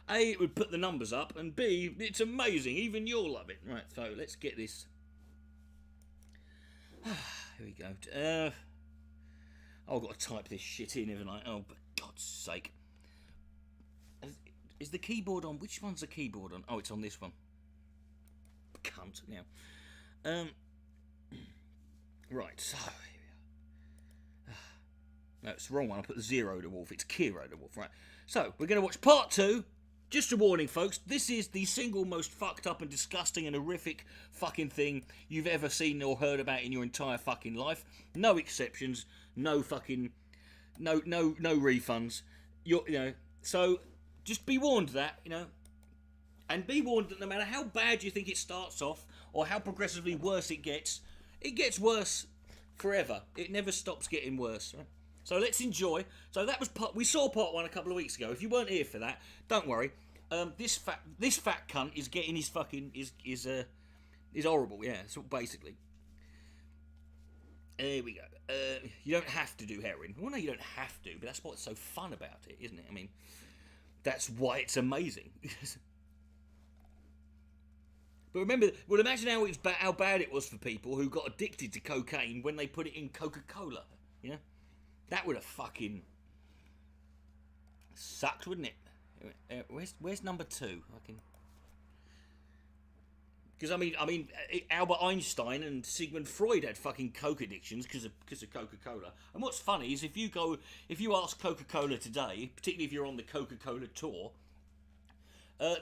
A, it would put the numbers up, and B, it's amazing. Even you'll love it. Right, so let's get this. Here we go. I've got to type this shit in, haven't I? Oh, for God's sake. Is the keyboard on? Which one's the keyboard on? Oh, it's on this one. Cunt, now. Right, so... No, it's the wrong one. I put Zero the Wolf. It's Kiro the Wolf, right? So, we're going to watch part 2. Just a warning, folks. This is the single most fucked up and disgusting and horrific fucking thing you've ever seen or heard about in your entire fucking life. No exceptions. No fucking... No refunds. So, just be warned that, And be warned that no matter how bad you think it starts off, or how progressively worse it gets worse forever. It never stops getting worse, right? So let's enjoy. So that was we saw part 1 a couple of weeks ago. If you weren't here for that, don't worry. This fat cunt is getting his fucking is horrible. Yeah, so basically. There we go. You don't have to do heroin. Well, no, you don't have to, but that's what's so fun about it, isn't it? I mean, that's why it's amazing. But remember, well, imagine how bad it was for people who got addicted to cocaine when they put it in Coca-Cola. That would have fucking sucked, wouldn't it? Where's number 2? Because I mean, Albert Einstein and Sigmund Freud had fucking coke addictions because of Coca-Cola. And what's funny is if you ask Coca-Cola today, particularly if you're on the Coca-Cola tour,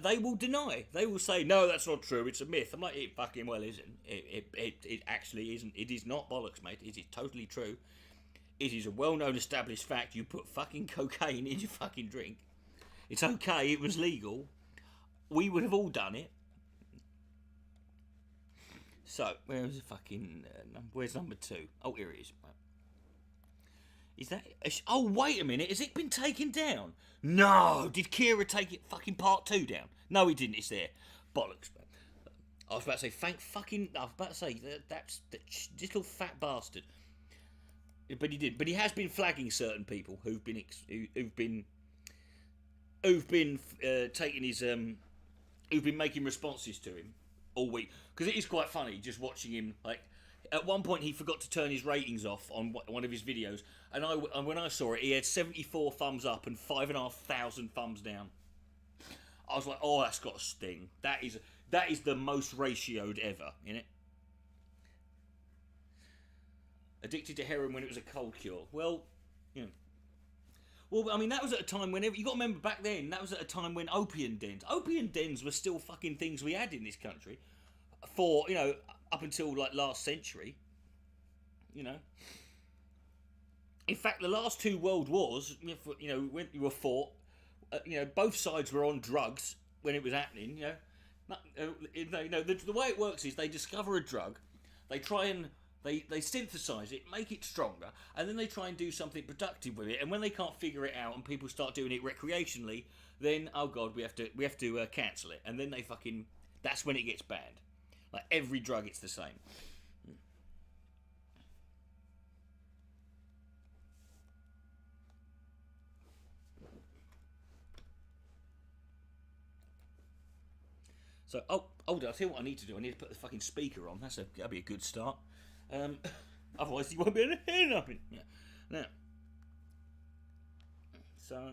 they will deny. They will say, no, that's not true. It's a myth. I'm like, it fucking well isn't. It actually isn't. It is not bollocks, mate. It is totally true. It is a well-known established fact. You put fucking cocaine in your fucking drink. It's okay. It was legal. We would have all done it. So, where's the fucking... where's number 2? Oh, here it is. Right. Is that... Oh, wait a minute. Has it been taken down? No. Did Kira take it fucking part 2 down? No, he didn't. It's there. Bollocks, man. I was about to say, that's this little fat bastard. But he did. But he has been flagging certain people who've been taking his who've been making responses to him all week, because it is quite funny just watching him. Like, at one point he forgot to turn his ratings off on one of his videos, and when I saw it, he had 74 thumbs up and 5,500 thumbs down. I was like, oh, that's got a sting. That is the most ratioed ever, innit? Addicted to heroin when it was a cold cure. Well, you know. Well, I mean, that was at a time whenever... You got to remember, back then, that was at a time when opium dens were still fucking things we had in this country. For, you know, up until, like, last century. You know. In fact, the last 2 world wars, you know, when you were fought, you know, both sides were on drugs when it was happening, you know. The way it works is they discover a drug, they try and... They synthesize it, make it stronger, and then they try and do something productive with it. And when they can't figure it out, and people start doing it recreationally, then oh god, we have to cancel it. And then they fucking... That's when it gets banned. Like every drug, it's the same. So I'll tell you what I need to do. I need to put the fucking speaker on. That'll be a good start. Otherwise, you won't be able to hear nothing. Yeah. Now, so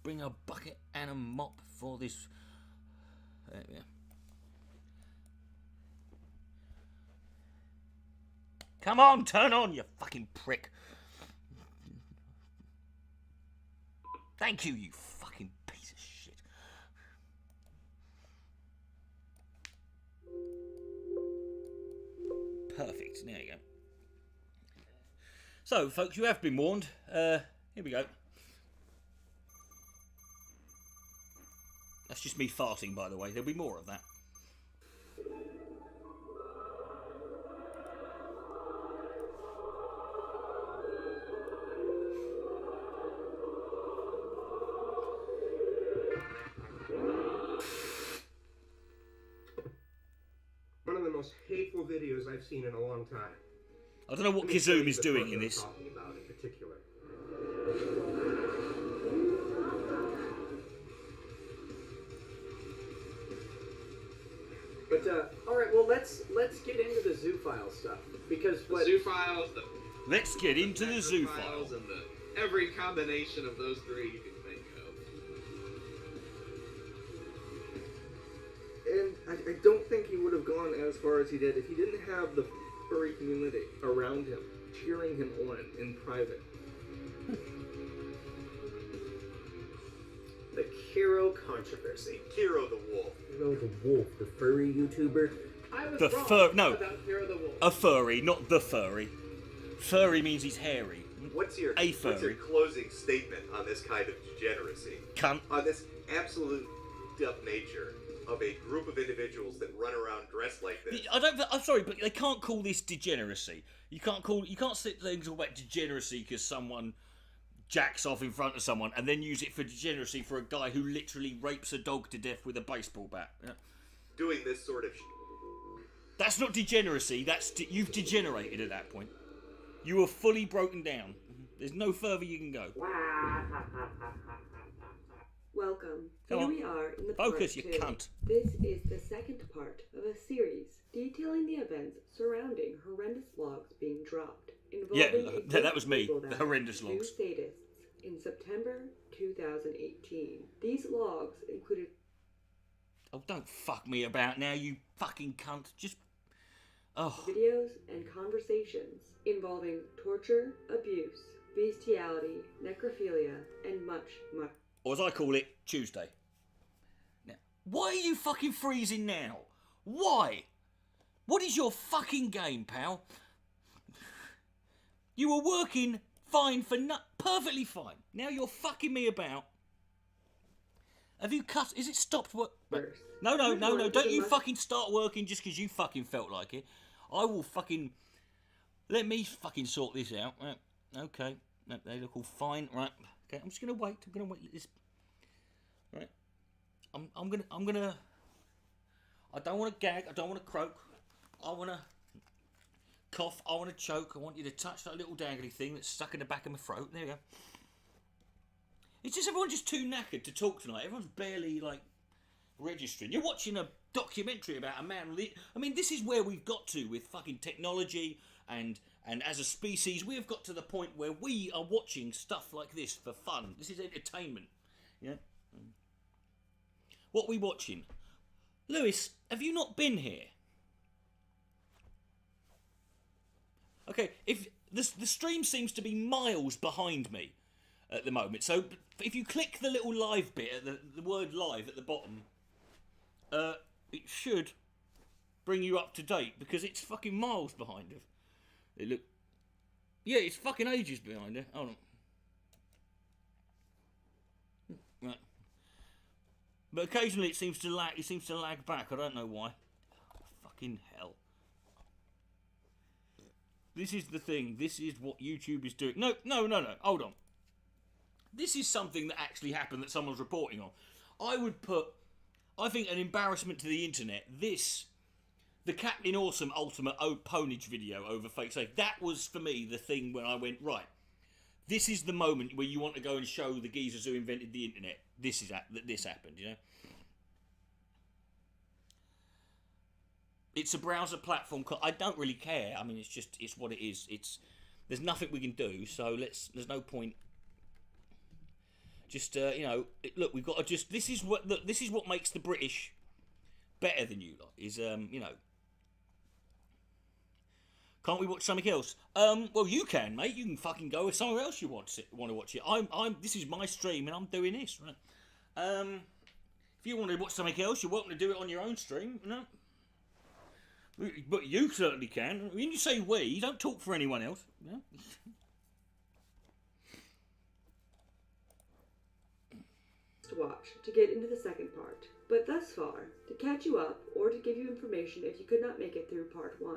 bring a bucket and a mop for this. Yeah. Come on, turn on, you fucking prick. Thank you, you fucking piece of shit. Perfect. There you go. So, folks, you have been warned. Here we go. That's just me farting, by the way. There'll be more of that. One of the most hateful videos I've seen in a long time. I don't know what Kizum is doing in this. Talking about in particular. But all right, well let's get into the zoophile stuff, because what Zoophiles, the Let's get into the zoophile. and every combination of those 3 you can think of. And I don't think he would have gone as far as he did if he didn't have the furry community around him, cheering him on in private. The Kiro controversy. Hero the Wolf. Hero the Wolf, the furry YouTuber. I was The wrong no. about Hero the Wolf. A furry, not the furry. Furry means he's hairy. What's your furry. closing statement on this kind of degeneracy? Cunt. On this absolute up nature of a group of individuals that run around dressed like this? I'm sorry, but they can't call this degeneracy. You can't sit there and talk about degeneracy because someone jacks off in front of someone and then use it for degeneracy for a guy who literally rapes a dog to death with a baseball bat. Yeah. Doing this sort of That's not degeneracy. You've degenerated at that point. You are fully broken down. There's no further you can go. Welcome. Come Here on. we are in the Focus, part you 2. cunt. This is the second part of a series detailing the events surrounding horrendous logs being dropped involving Yeah, a group that was of me, people the that horrendous two logs. sadists in September 2018. These logs included Oh, don't fuck me about now, you fucking cunt. Just... Oh. videos and conversations involving torture, abuse, bestiality, necrophilia, and much, much. Or as I call it, Tuesday. Now, why are you fucking freezing now? Why? What is your fucking game, pal? You were working fine for perfectly fine. Now you're fucking me about. Have you cut? Is it stopped work? Worse. No. Which one is Don't a you must- fucking start working just because you fucking felt like it. I will fucking... Let me fucking sort this out. Right. Okay. No, they look all fine. Right. Okay. I'm just going to wait. I'm going to wait this... Right. I'm gonna... I don't want to gag. I don't want to croak. I want to cough. I want to choke. I want you to touch that little dangly thing that's stuck in the back of my throat. There you go. It's just everyone's just too knackered to talk tonight. Everyone's barely, like, registering. You're watching a documentary about a man... I mean, this is where we've got to with fucking technology and as a species. We have got to the point where we are watching stuff like this for fun. This is entertainment. Yeah? What are we watching? Lewis, have you not been here? Okay, if the stream seems to be miles behind me at the moment, so if you click the little live bit at the word live at the bottom, it should bring you up to date because it's fucking miles behind us. Yeah, it's fucking ages behind it. Hold on. Right. But occasionally it seems to lag. It seems to lag back. I don't know why. Fucking hell. This is the thing. This is what YouTube is doing. No. Hold on. This is something that actually happened that someone's reporting on. I think an embarrassment to the internet. The Captain Awesome Ultimate Ponage video over fake safe. That was for me the thing when I went, right, this is the moment where you want to go and show the geezers who invented the internet. This happened, you know. It's a browser platform. I don't really care. I mean, it's what it is. There's nothing we can do. So there's no point. Just look, we've got to just. This is what makes the British better than you lot. Is Can't we watch something else? Well, you can, mate. You can fucking go with somewhere else you want to watch it. This is my stream and I'm doing this, right? If you want to watch something else, you're welcome to do it on your own stream, you know? But you certainly can. When you say we, you don't talk for anyone else, you know? To watch to get into the second part. But thus far, to catch you up or to give you information if you could not make it through part 1.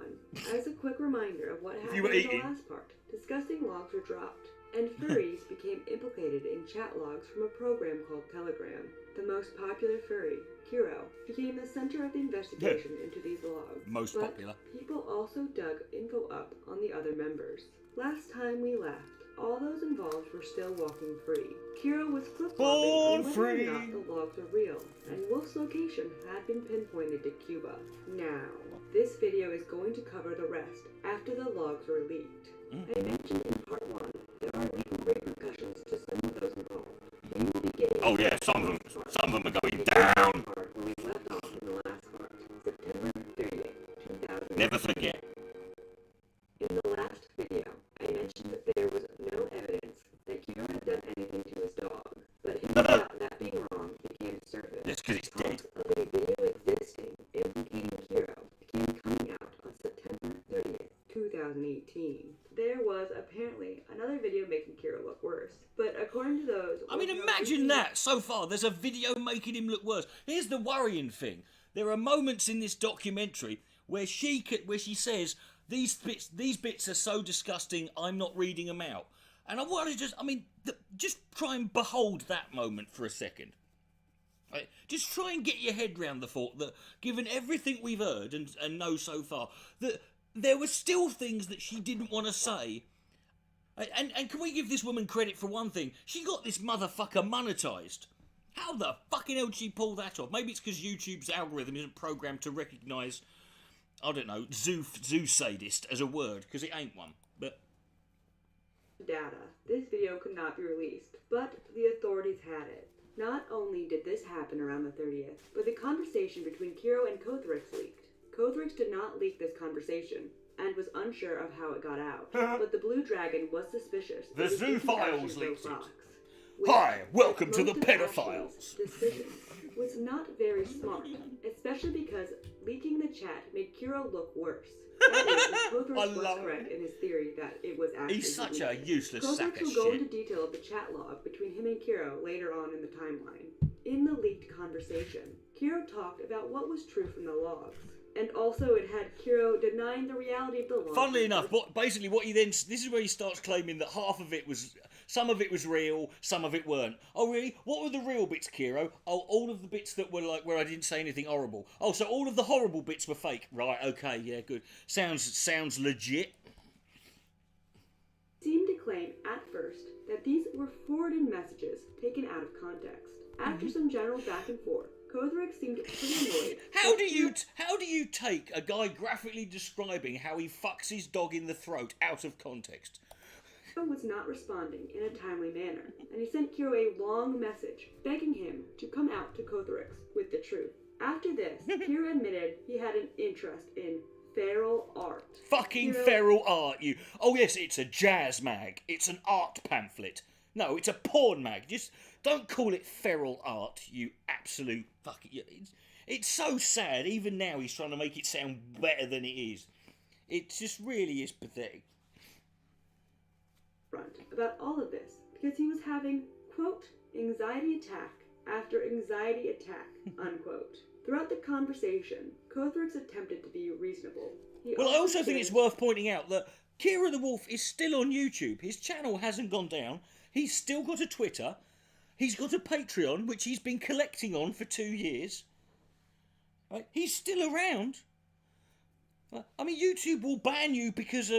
As a quick reminder of what happened in the last part, disgusting logs were dropped, and furries became implicated in chat logs from a program called Telegram. The most popular furry, Kiro, became the center of the investigation into these logs. Most but popular. People also dug info up on the other members. Last time we left, all those involved were still walking free. Kiro was flip-flopping on whether or not the logs were real, and Wolf's location had been pinpointed to Cuba. Now, this video is going to cover the rest after the logs were leaked. I mentioned in part 1 there are legal repercussions to some of those involved. We will be getting Some of them are going down. where we left off in the last part, September 30th, 2000. Never forget. In the last video, I mentioned that there was no evidence that Kiro had done anything to his dog, but his about that being wrong began to surface. That's because it's dead. Talks of a video existing implicating Kiro began coming out on September 30th, 2018. There was apparently another video making Kiro look worse, but according to those... I mean, imagine that. So far, there's a video making him look worse. Here's the worrying thing. There are moments in this documentary where she says, these bits are so disgusting, I'm not reading them out. And I want to just try and behold that moment for a second. Right? Just try and get your head round the thought that, given everything we've heard and know so far, that there were still things that she didn't want to say. And can we give this woman credit for one thing? She got this motherfucker monetised. How the fucking hell did she pull that off? Maybe it's because YouTube's algorithm isn't programmed to recognise, I don't know, zoo sadist as a word, because it ain't one. But data. This video could not be released, but the authorities had it. Not only did this happen around the 30th, but the conversation between Kiro and Kothrix leaked. Kothrix did not leak this conversation, and was unsure of how it got out. But the Blue Dragon was suspicious. The Zoo Files leaked it. Hi, welcome to the pedophiles. Decision was not very smart, especially because leaking the chat made Kiro look worse. That is, Kothrix was correct in his theory that it was actually he's such a leaked. useless sack Kothrix of will go shit. into detail of the chat log between him and Kiro later on in the timeline. In the leaked conversation, Kiro talked about what was true from the logs. And also it had Kiro denying the reality of the logs. Funnily enough, what he then... This is where he starts claiming that half of it was... Some of it was real, some of it weren't. Oh, really? What were the real bits, Kiro? Oh, all of the bits that were like where I didn't say anything horrible. Oh, so all of the horrible bits were fake. Right, okay, yeah, good. Sounds legit. Seemed to claim at first that these were forwarded messages taken out of context. After some general back and forth, Kothorek seemed pretty annoyed. How do you take a guy graphically describing how he fucks his dog in the throat out of context? Was not responding in a timely manner, and he sent Kiro a long message begging him to come out to Kothorek with the truth. After this, Kiro admitted he had an interest in feral art. Fucking feral art, you. Oh yes, it's a jazz mag. It's an art pamphlet. No, it's a porn mag. Just don't call it feral art, you absolute fucking... It's so sad. Even now he's trying to make it sound better than it is. It just really is pathetic. About all of this, because he was having, quote, anxiety attack after anxiety attack, unquote. Throughout the conversation, Kothorek attempted to be reasonable. I also think it's worth pointing out that Kira the Wolf is still on YouTube. His channel hasn't gone down. He's still got a Twitter. He's got a Patreon, which he's been collecting on for 2 years. Right? He's still around. I mean, YouTube will ban you because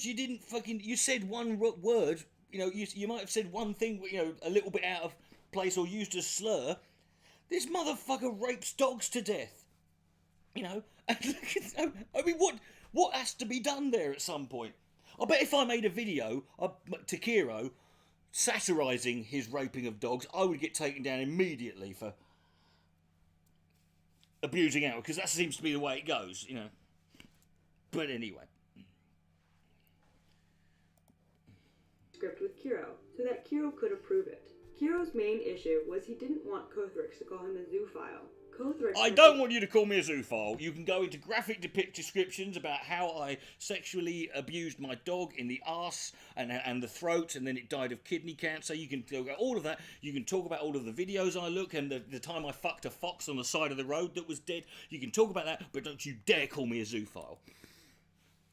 you didn't you said one word, you might have said one thing, a little bit out of place or used a slur. This motherfucker rapes dogs to death. I mean, what has to be done there at some point? I bet if I made a video to Kiro satirising his raping of dogs, I would get taken down immediately for abusing animals, because that seems to be the way it goes, But anyway. Script with Kiro, so that Kiro could approve it. Kiro's main issue was he didn't want Kothorek to call him a zoophile. I don't want you to call me a zoophile. You can go into graphic descriptions about how I sexually abused my dog in the arse and the throat, and then it died of kidney cancer. You can talk about all of that. You can talk about all of the videos I look, and the time I fucked a fox on the side of the road that was dead. You can talk about that, but don't you dare call me a zoophile.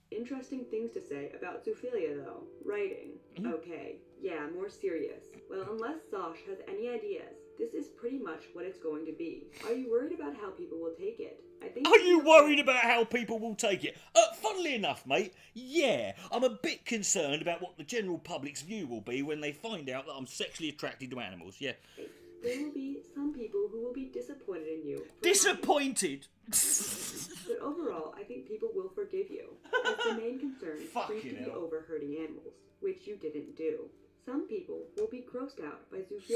Interesting things to say about zoophilia, though. Writing. Okay. Yeah, more serious. Well, unless Zosh has any ideas, this is pretty much what it's going to be. Are you worried about how people will take it? Are you worried about how people will take it? Funnily enough, mate, yeah. I'm a bit concerned about what the general public's view will be when they find out that I'm sexually attracted to animals, yeah. There will be some people who will be disappointed in you. Disappointed? But overall, I think people will forgive you. As the main concern seems to be over hurting animals, which you didn't do. Some people will be grossed out by zoophilia.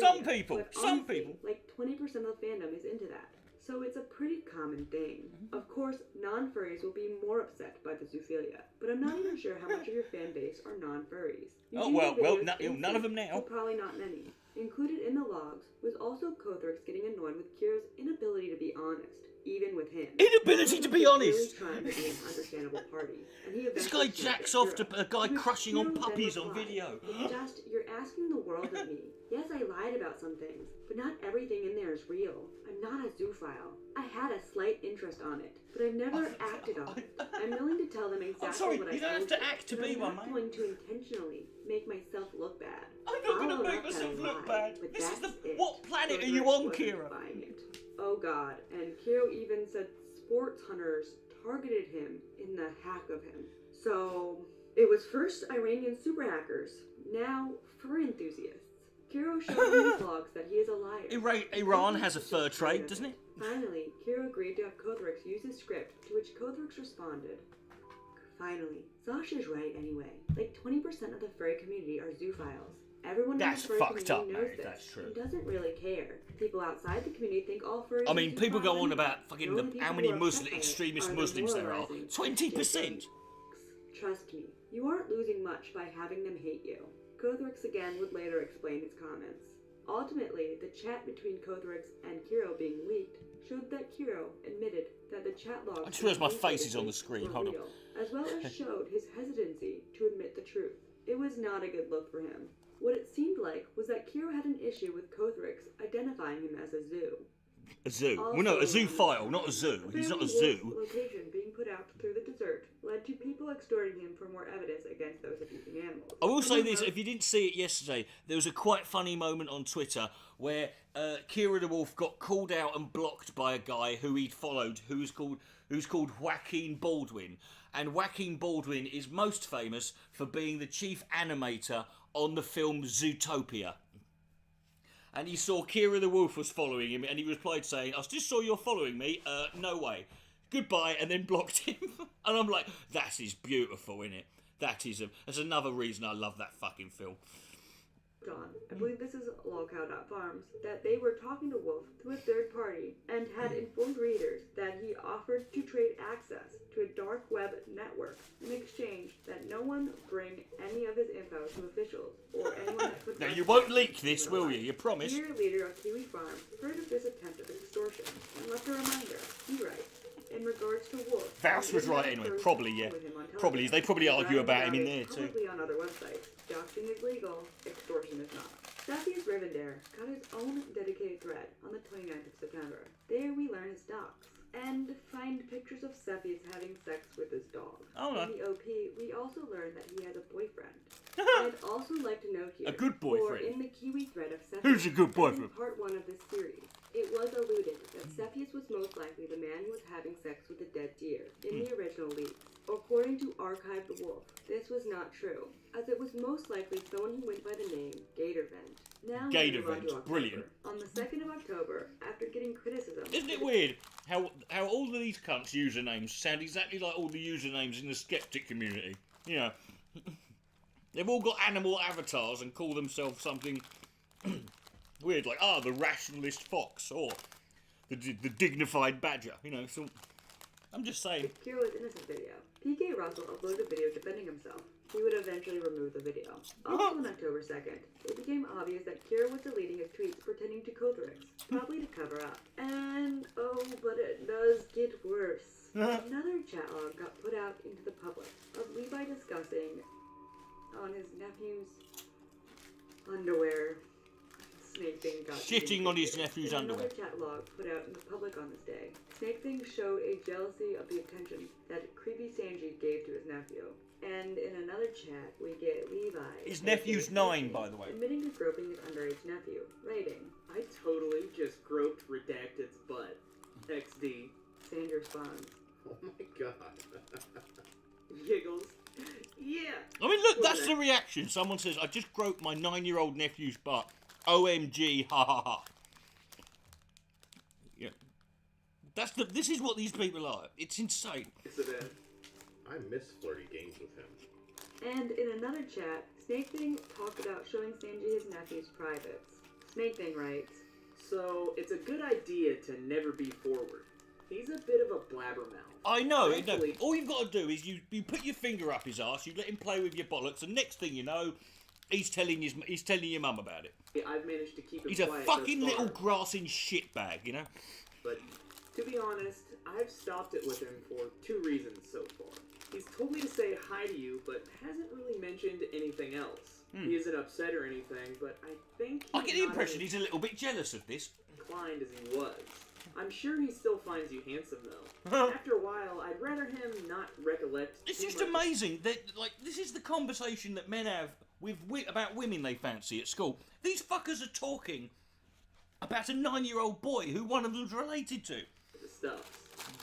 Some people. Like 20% of the fandom is into that. So it's a pretty common thing. Of course, non-furries will be more upset by the zoophilia, but I'm not even sure how much of your fan base are non-furries. None of them now. So probably not many. Included in the logs was also Kothorek getting annoyed with Kira's inability to be honest, even with him. Inability to be honest? Really trying to be an understandable party, and he this guy jacks off to a guy crushing on puppies on video. It's just, you're asking the world of me. Yes, I lied about some things, but not everything in there is real. I'm not a zoophile. I had a slight interest on it, but I've never acted on it. I'm willing to tell them exactly what I you don't have to act to be one, mate. I'm not going to intentionally make myself look bad. I'm not going to make myself look bad. This is what planet are you on, Kira? Oh god, and Kiro even said sports hunters targeted him in the hack of him. So, it was first Iranian super hackers, now fur enthusiasts. Kiro showed in his logs that he is a liar. Iran has a fur trade, doesn't it? Finally, Kiro agreed to have Kothorek use his script, to which Kothorek responded. Finally, Zosh is right anyway. Like 20% of the furry community are zoophiles. Everyone in the furry community knows this. That's true. And doesn't really care. People outside the community think all furries I mean, people go on about fucking how many extremist Muslims there are. 20%! Trust me, you aren't losing much by having them hate you. Kothorek again would later explain his comments. Ultimately, the chat between Kothorek and Kiro being leaked showed that Kiro admitted that the chat logs... I just realised my face is on the screen, hold on. As well as showed his hesitancy to admit the truth. It was not a good look for him. What it seemed like was that Kiro had an issue with Kothrix identifying him as a zoo. A zoo. Well, no, a zoophile, not a zoo. He's not a zoo. Location being put out through the desert led to people extorting him for more evidence against those abusing animals. I will say this, if you didn't see it yesterday, there was a quite funny moment on Twitter where Kira the Wolf got called out and blocked by a guy who he'd followed, who's called Joaquin Baldwin. And Joaquin Baldwin is most famous for being the chief animator on the film Zootopia. And he saw Kira the Wolf was following him, and he replied saying, "I just saw you're following me, no way. Goodbye," and then blocked him. And I'm like, that is beautiful, innit? That's another reason I love that fucking film. John, I believe this is Lolcow.Farms, that they were talking to Wolf through a third party and had informed readers that he offered to trade access to a dark web network in exchange that no one bring any of his info to officials or anyone that could... Now you won't leak this, will you? You promise? Senior leader of Kiwi Farms heard of this attempt at extortion and left a reminder. He writes, in regards to Wolf... Faust was right anyway, probably, yeah. Probably, they probably argue about him in there too. Probably on other websites. Doxing is legal, extortion is not. Cepheus Rivendare got his own dedicated thread on the 29th of September. There we learn his docs and find pictures of Cepheus having sex with his dog. Oh, no. In the OP, we also learn that he has a boyfriend. I'd also like to note here, A good boyfriend. For in the Kiwi thread of Cepheus, Who's a good boyfriend? in part 1 of this series, it was alluded that Cepheus was most likely the man who was having sex with a dead deer in the original leaks. According to Archive the Wolf, this was not true, as it was most likely someone who went by the name Gatorvent. Now we move on to October. Brilliant. On the 2nd of October, after getting criticism... Isn't it weird how all of these cunts' usernames sound exactly like all the usernames in the skeptic community? You know, they've all got animal avatars and call themselves something weird, like, the rationalist fox, or the dignified badger, you know, so... I'm just saying. Kiro's innocent video. PK Russell uploaded a video defending himself. He would eventually remove the video. Also on October 2nd, it became obvious that Kiro was deleting his tweets pertaining to Kothrix, probably to cover up. And, oh, but it does get worse. Another chat log got put out into the public of Levi discussing on his nephew's underwear. Snake Thing got shitting on his nephew's underwear. Another chat log put out in the public on this day. Snake Thing showed a jealousy of the attention that creepy Sanji gave to his nephew. And in another chat, we get Levi. His nephew's 9, by the way. Admitting to groping his underage nephew. Rating. I totally just groped Redacted's butt. XD. Sanji responds. Oh my god. Giggles. Yeah. I mean, look, that's the reaction. Someone says, "I just groped my 9-year-old nephew's butt. OMG, ha ha ha." Yeah. This is what these people are. It's insane. It's a bad. I miss flirty games with him. And in another chat, Snake Thing talked about showing Sanji his nephew's privates. Snake Thing writes, So, it's a good idea to never be forward. He's a bit of a blabbermouth. I know. Thankfully- All you've got to do is you put your finger up his arse, you let him play with your bollocks, and next thing you know, he's telling your mum about it. I've managed to keep him He's a quiet fucking thus far, little grassing shitbag, you know? But to be honest, I've stopped it with him for 2 reasons so far. He's told me to say hi to you, but hasn't really mentioned anything else. He isn't upset or anything, but I think I get the not impression as he's a little bit jealous of this. inclined as he was. I'm sure he still finds you handsome, though. After a while, I'd rather him not recollect. It's too just much. amazing that, like, this is the conversation that men have about women they fancy at school. These fuckers are talking about a 9-year-old boy who one of them's related to. The stuff.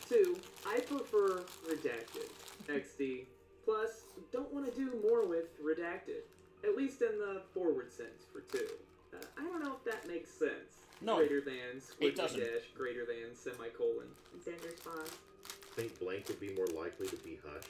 2, I prefer Redacted. XD. Plus, don't want to do more with Redacted. At least in the forward sense for 2. I don't know if that makes sense. No, Greater than, squiggly doesn't. dash, greater than, semicolon. and Sanji responds, Think blank would be more likely to be hush.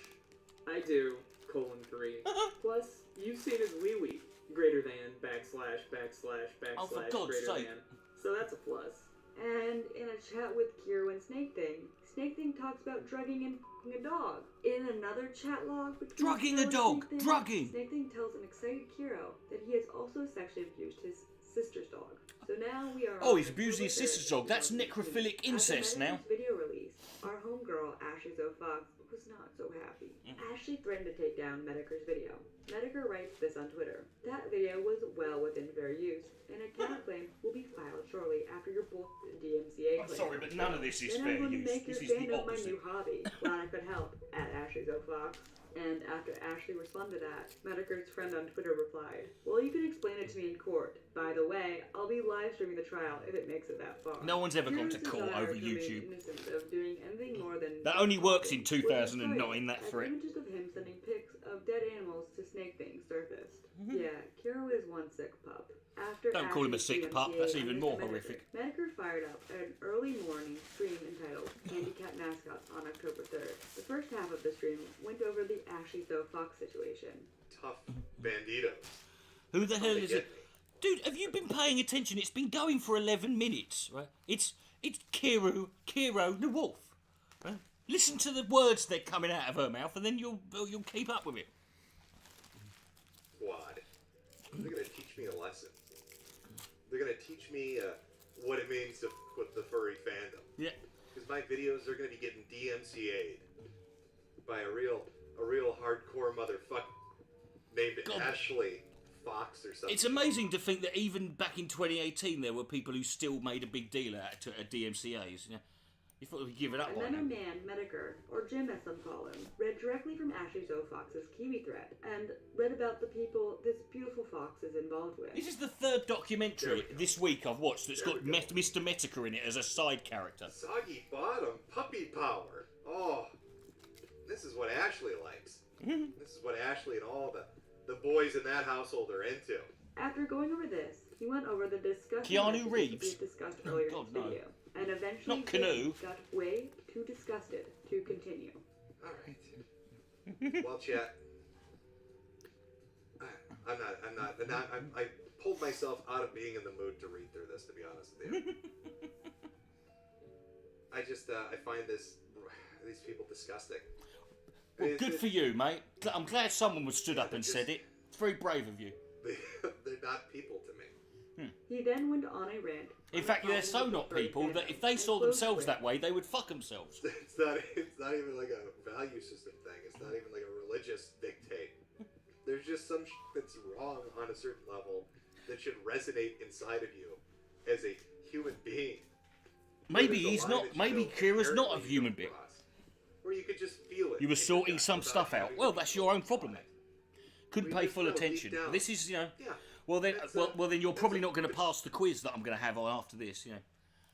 I do, colon 3. Plus, you've seen his wee-wee. Greater than, backslash, backslash, Oh, for backslash, God's greater sake. than. So that's a plus. And in a chat with Kiro and Snake Thing talks about drugging and f***ing a dog. In another chat log between Drugging Kiro a and dog! Snake Thing, Drugging! Snake Thing tells an excited Kiro that he has also sexually abused his sister's dog. So now we are. Oh, on he's abusing his October sister's dog. That's 3rd, necrophilic At the incest now. Netflix video release, our homegirl Ashley Zo Fox was not so happy. Ashley threatened to take down down Medicare's video. Medicare writes this on Twitter. That video was well within fair use, and a counterclaim will be filed shortly after your bullshit DMCA claim. I'm sorry, but none of this is Then fair I'm going use. to make This you a is fan the of my opposite. new hobby. Glad I could help. At Ashley's Fox. And after Ashley responded to that, Medicare's friend on Twitter replied, well, you can explain it to me in court. By the way, I'll be live streaming the trial if it makes it that far. No one's ever gone to Here's court desire over to remain YouTube. innocent of doing anything more than That only works in was destroyed 2009, that as threat. Images of him sending pics of dead animals to snake things surfaced. Yeah, Kiro is one sick pup. After Don't call him a Ashley's sick pup, DMCA that's even on more Mr. horrific. Medicare fired up an early morning stream entitled Handicap Mascots on October 3rd. The first half of the stream went over the Ashley Fox situation. Tough banditos. Who the hell is Get it? Dude, have you been paying attention? It's been going for 11 minutes, right? It's Kiro the wolf. Right? Listen to the words that are coming out of her mouth, and then you'll keep up with it. Squad. They're gonna teach me a lesson. They're gonna teach me what it means to with the furry fandom. Yeah. Because my videos are gonna be getting DMCA'd by a real hardcore motherfucker named God. Ashley Fox or something. It's amazing to think that even back in 2018 there were people who still made a big deal out of DMCA's. You know? You thought we'd give it up by Another now. man, Medicare, or Jim as some call him, read directly from Ashley Fox's Kiwi thread and read about the people this beautiful fox is involved with. This is the third documentary this week I've watched that's got Mr. Metaker in it as a side character. Soggy bottom, puppy power. Oh, this is what Ashley likes. This is what Ashley and all the boys in that household are into. After going over this, he went over the discussion Keanu messages Reeves? we had discussed earlier God, in this no. video, and eventually Not Canoe. Jim got way too disgusted to continue. All right. Well, chat. I pulled myself out of being in the mood to read through this, to be honest with you. I just, I find these people disgusting. Well, good for you, mate. I'm glad someone was stood up and said it. It's very brave of you. They're not people to me. He then went on a rant. In on fact, the they're so problems not with people furry that fandom if they and saw closed themselves with, that way, they would fuck themselves. It's not even like a value system thing. It's not even like a religious dictate. There's just some that's wrong on a certain level that should resonate inside of you as a human being. Maybe There's a he's line not. that you Maybe don't Kira's not a inherently human come being. across, where you could just feel it. You were in your sorting gut some without stuff out. having Well, to that's be your own told problem, on mate. it. Couldn't We pay just full know deep attention. down. This is, Yeah. Well then, That's well then, you're that's probably a- not going to pass the quiz that I'm going to have after this. You know.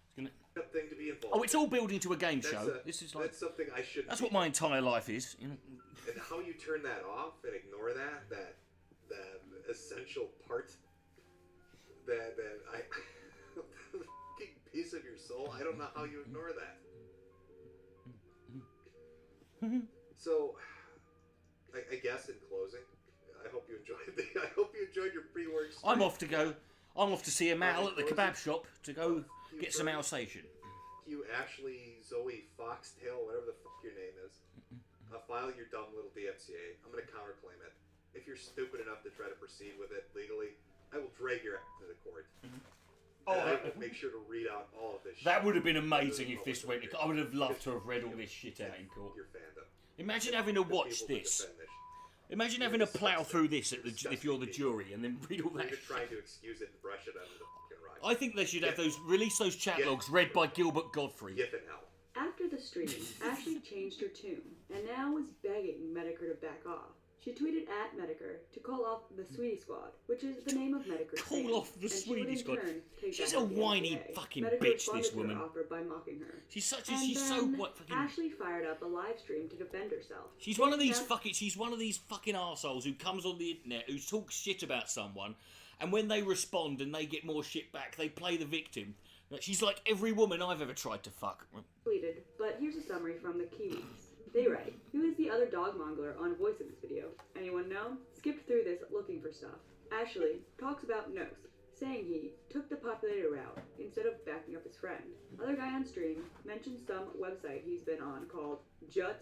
It's gonna... Good thing to be involved. Oh, it's all building to a game That's show. a- This is like. that's something I should. That's what my entire life is. You know. And how you turn that off and ignore that essential part, that I fucking piece of your soul. I don't know how you ignore that. So, I guess in closing, I hope you enjoyed your pre-work. I'm off to go. I'm off to see a Mal at the kebab shop to go get some Alsatian. You Ashley, Zoe, Foxtail, whatever the fuck your name is, file your dumb little DMCA. I'm gonna counterclaim it. If you're stupid enough to try to proceed with it legally, I will drag your ass to the court. And I will make sure to read out all of this shit. That would have been amazing if this went. I would have loved to have read all this shit out in court. Your fandom. Imagine having to watch People who this. defend this. Imagine having to plough through this if you're the jury and then read all that You're shit. trying to excuse it and brush it under the fucking rug. I think they should have release those chat logs read by Gilbert Godfrey. Yip and hell. After the stream, Ashley changed her tune and now is begging Medicare to back off. She tweeted at Medicare to call off the Sweetie Squad, which is the name of Medicare's Call fan, off the and she Sweetie would in Squad. turn take She's back a the whiny NCA. fucking Medicare bitch, responded this to her woman. offer by mocking her. She's such a And she's so then what fucking. Ashley fired up a live stream to defend herself. She's one of these Now- fucking. She's one of these fucking arseholes who comes on the internet who talks shit about someone, and when they respond and they get more shit back, they play the victim. She's like every woman I've ever tried to fuck. Deleted, but here's a summary from the Kiwis. They write, who is the other dog mongler on voice in this video? Anyone know? Skipped through this looking for stuff. Ashley talks about Nos, saying he took the populated route instead of backing up his friend. Other guy on stream mentioned some website he's been on called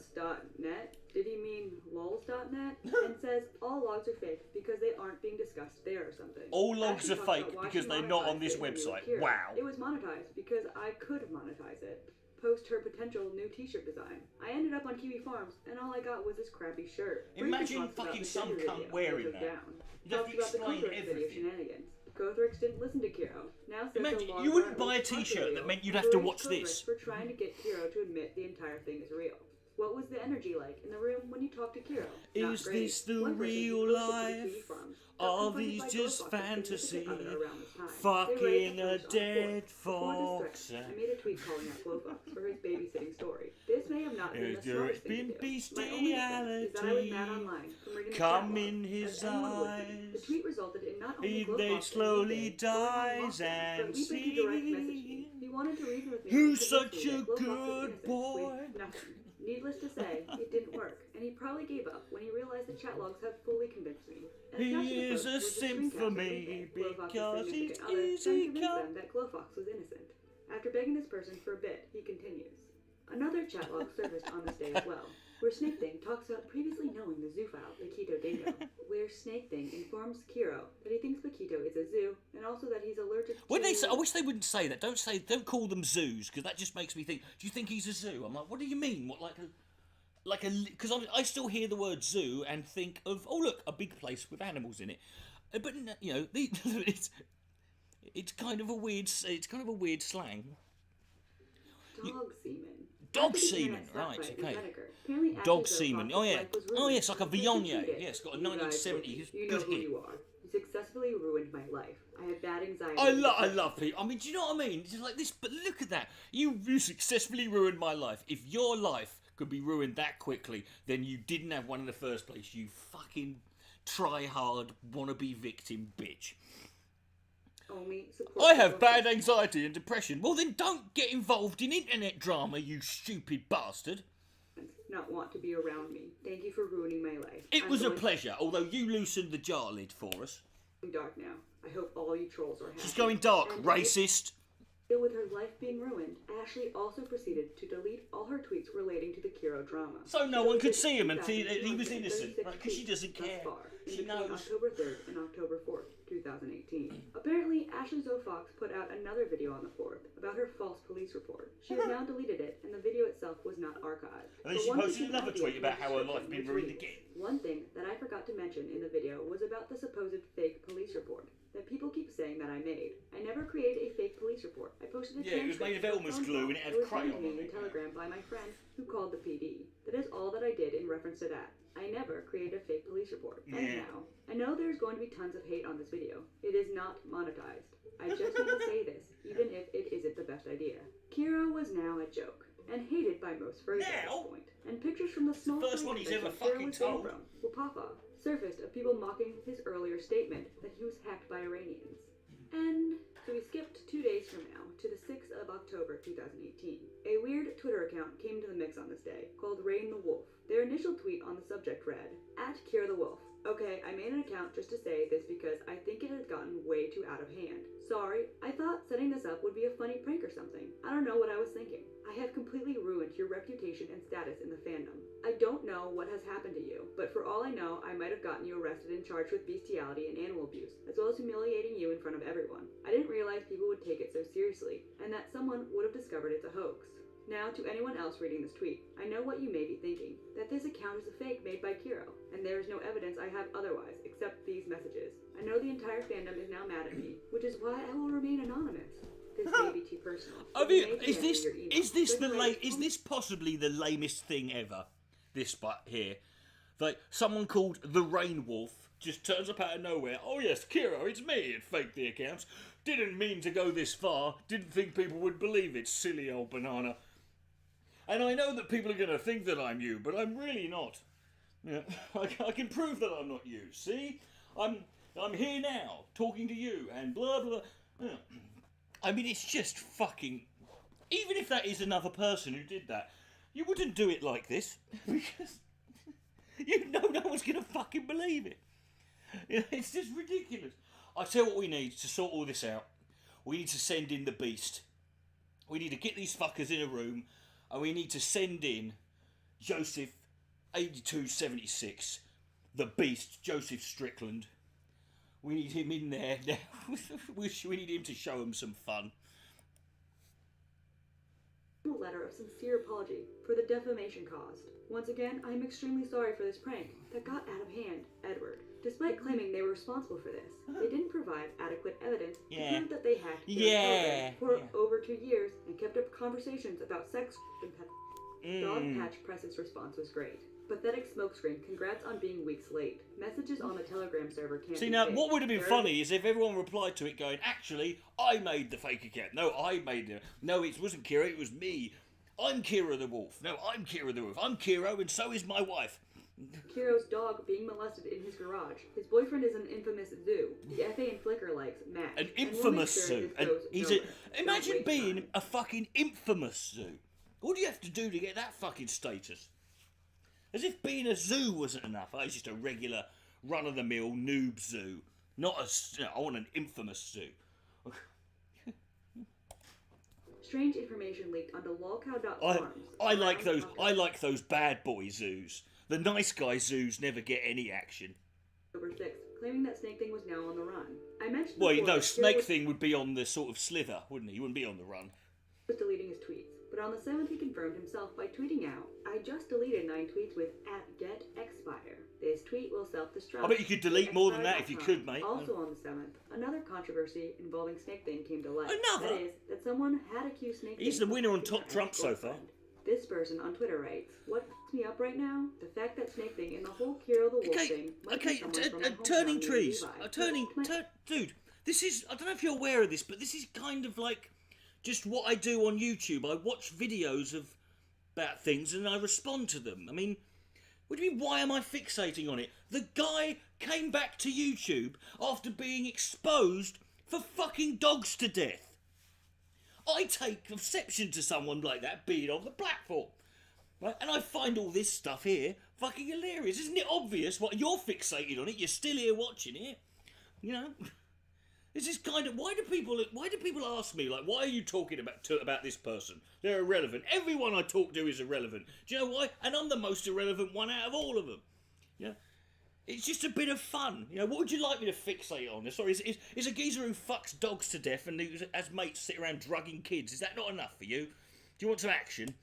juts.net. Did he mean lols.net? And says all logs are fake because they aren't being discussed there or something. All logs Ashley are talks about fake why because she they're not on monetized this it in website. Kira. Wow. It was monetized because I could monetize it. post her potential new t-shirt design. I ended up on Kiwi Farms, and all I got was this crappy shirt. Imagine Briefly talks about fucking the some gender cunt video wearing took that. down. You'd have to Talks about the explain Kothrix video everything. shenanigans. Kothrix didn't listen to Kiro. Now says Imagine, the you wouldn't law buy a is t-shirt real that meant you'd and have to berates watch Kothrix this. for trying to get Kiro to admit the entire thing is real. What was the energy like in the room when you talked to Kiro? Not Is great. this the One person real who posted to the life? Kiwi Farms got Are confronted these by just Glow Fox's fantasy? significant other around this time. They Fucking raised a the first on dead fourth. Upon his fox. threat, I made a tweet calling out Glow Fox for his babysitting story. This may have not been the It's smartest thing been to do. My only defense is that I was mad bestiality. online from reading the Come chat in log, his as anyone would be. The eyes. tweet resulted in not only He Glow they Fox and slowly Ethan going on dies lockdown, and but Ethan direct messaged me. see He wanted to reason with me. who's and such convince me a that Glow Fox was good innocent boy. with nothing. Needless to say, it didn't work, and he probably gave up when he realized the chat logs had fully convinced me. And He attached to the is post a was simp screencast for of me Glow Fox's because he's significant other easy trying to convince come. them that Glow Fox was innocent. After begging this person for a bit, he continues. Another chat log surfaced on this day as well, where Snake Thing talks about previously knowing the zoophile, Paquito Dingo, where Snake Thing informs Kiro that he thinks Paquito is a zoo, and also that he's allergic to... When they say, I wish they wouldn't say that. Don't call them zoos, because that just makes me think. Do you think he's a zoo? I'm like, what do you mean? What because I still hear the word zoo and think of, oh look, a big place with animals in it. But you know, it's kind of a weird slang. Dog semen. Dog After the semen, internet right? stopped by Okay. Vinegar, apparently Dog Ashley semen. Fox's Oh yeah. life was Oh ruined. yes, like a He Viognier. tweeted, Yes, got a "You guys 1970s You know good who hit. you are. You successfully ruined my life. I have bad anxiety. I and depression." love people. I mean, do you know what I mean? It's just like this, but look at that. You successfully ruined my life. If your life could be ruined that quickly, then you didn't have one in the first place. You fucking try-hard, wannabe victim bitch. Only support I have for bad anxiety and depression. Well, then don't get involved in internet drama, you stupid bastard. not want to be around me. Thank you for ruining my life. It I'm was a going pleasure, although you loosened the jar lid for us. dark now. I hope all you trolls are happy. She's going dark, And racist. with her life being ruined, Ashley also proceeded to delete all her tweets relating to the Kiro drama. So no She one could deleted see him and he was 2,236 innocent, right? Because she doesn't thus care. far, in She between knows. October 3rd and October 4th, 2018. Apparently, Ashley Zoe Fox put out another video on the 4th about her false police report. She has now deleted it, and the video itself was not archived. And then But she one posted thing another obvious tweet in about the how her description life been was ruined tweets. again. One thing that I forgot to mention in the video was about the supposed fake police report that people keep saying that I made. I never created a fake police report. I posted a Yeah, it was made of transcript Elmer's a phone glue call and it had that was crayon sent to me on in it. Telegram by my friend who called the PD. That is all that I did in reference to that. I never created a fake police report. Yeah. Anyhow, I know there's going to be tons of hate on this video. It is not monetized. I just need to say this, even if it isn't the best idea. Kiro was now a joke, and hated by most furries at Now? this point. And pictures from the small first furry one he's convention ever fucking Kiro was banned told. from, Wapafa, surfaced of people mocking his earlier statement that he was hacked by Iranians. And so we skipped 2 days from now to the 6th of October 2018. A weird Twitter account came to the mix on this day, called Rain the Wolf. Their initial tweet on the subject read, @Kira the Wolf. Okay, I made an account just to say this because I think it had gotten way too out of hand. Sorry, I thought setting this up would be a funny prank or something. I don't know what I was thinking. I have completely ruined your reputation and status in the fandom. I don't know what has happened to you, but for all I know, I might have gotten you arrested and charged with bestiality and animal abuse, as well as humiliating you in front of everyone. I didn't realize people would take it so seriously, and that someone would have discovered it's a hoax. Now, to anyone else reading this tweet, I know what you may be thinking, that this account is a fake made by Kiro, and there is no evidence I have otherwise, except these messages. I know the entire fandom is now mad at me, which is why I will remain anonymous. This may be too personal. I so mean, you may is DM this me your email. is this possibly the lamest thing ever? This spot here, like someone called the Rain Wolf just turns up out of nowhere. Oh yes, Kiro, it's me. It faked the accounts. Didn't mean to go this far. Didn't think people would believe it. Silly old banana. And I know that people are going to think that I'm you, but I'm really not. Yeah, I can prove that I'm not you. See, I'm here now talking to you and blah blah. Yeah. I mean, it's just fucking. Even if that is another person who did that, you wouldn't do it like this because you know no one's gonna fucking believe it. It's just ridiculous. I tell you what we need to sort all this out. We need to send in the beast. We need to get these fuckers in a room, and we need to send in Joseph 8276, the beast, Joseph Strickland. We need him in there now. We need him to show him some fun. letter of sincere apology for the defamation caused. Once again, I am extremely sorry for this prank that got out of hand, Edward. Despite claiming they were responsible for this, they didn't provide adequate evidence to prove that they hacked their program for over 2 years and kept up conversations about sex and pet. Dog Patch Press's response was great. Pathetic smokescreen, congrats on being weeks late. Messages on the Telegram server can't See, be now, faked. what would have been funny is if everyone replied to it going, actually, I made the fake account. No, I made it. No, it wasn't Kira, it was me. I'm Kira the Wolf. No, I'm Kira the Wolf. I'm Kira, and so is my wife. Kiro's dog being molested in his garage. His boyfriend is an infamous zoo. The FA and Flickr likes match. An infamous zoo. And imagine being a fucking infamous zoo. What do you have to do to get that fucking status? As if being a zoo wasn't enough. It's just a regular, run-of-the-mill noob zoo. Not I want an infamous zoo. Strange information leaked onto lolcow.farms. I like those bad boy zoos. The nice guy zoos never get any action. October 6th, claiming that Snake Thing was now on the run. I mentioned Well, before no, that Snake Thing would be on the sort of slither, wouldn't he? He wouldn't be on the run. Was deleting his tweets, but on the 7th he confirmed himself by tweeting out, I just deleted 9 tweets with @getexpire. This tweet will self-destruct. I bet you could delete more than that if you could, mate. Also on the 7th, another controversy involving Snake Thing came to light. Another? That is, that someone had accused Snake Thing. He's the of winner on fucking Top his Trump so far. girlfriend. This person on Twitter writes, what f***s me up right now? The fact that Snake Thing and the whole Kiro the Wolf thing might be someone from my hometown turning named trees. Levi. Dude, this is, I don't know if you're aware of this, but this is kind of like just what I do on YouTube. I watch videos about things and I respond to them. I mean, what do you mean, why am I fixating on it? The guy came back to YouTube after being exposed for fucking dogs to death. I take exception to someone like that being on the platform. Right? And I find all this stuff here fucking hilarious. Isn't it obvious what you're fixated on it? You're still here watching it. You know? This is kind of, why do people ask me, like, why are you talking about this person? They're irrelevant. Everyone I talk to is irrelevant. Do you know why? And I'm the most irrelevant one out of all of them. You know? It's just a bit of fun. You know, what would you like me to fixate on? Sorry, is a geezer who fucks dogs to death and who has mates sit around drugging kids, is that not enough for you? Do you want some action?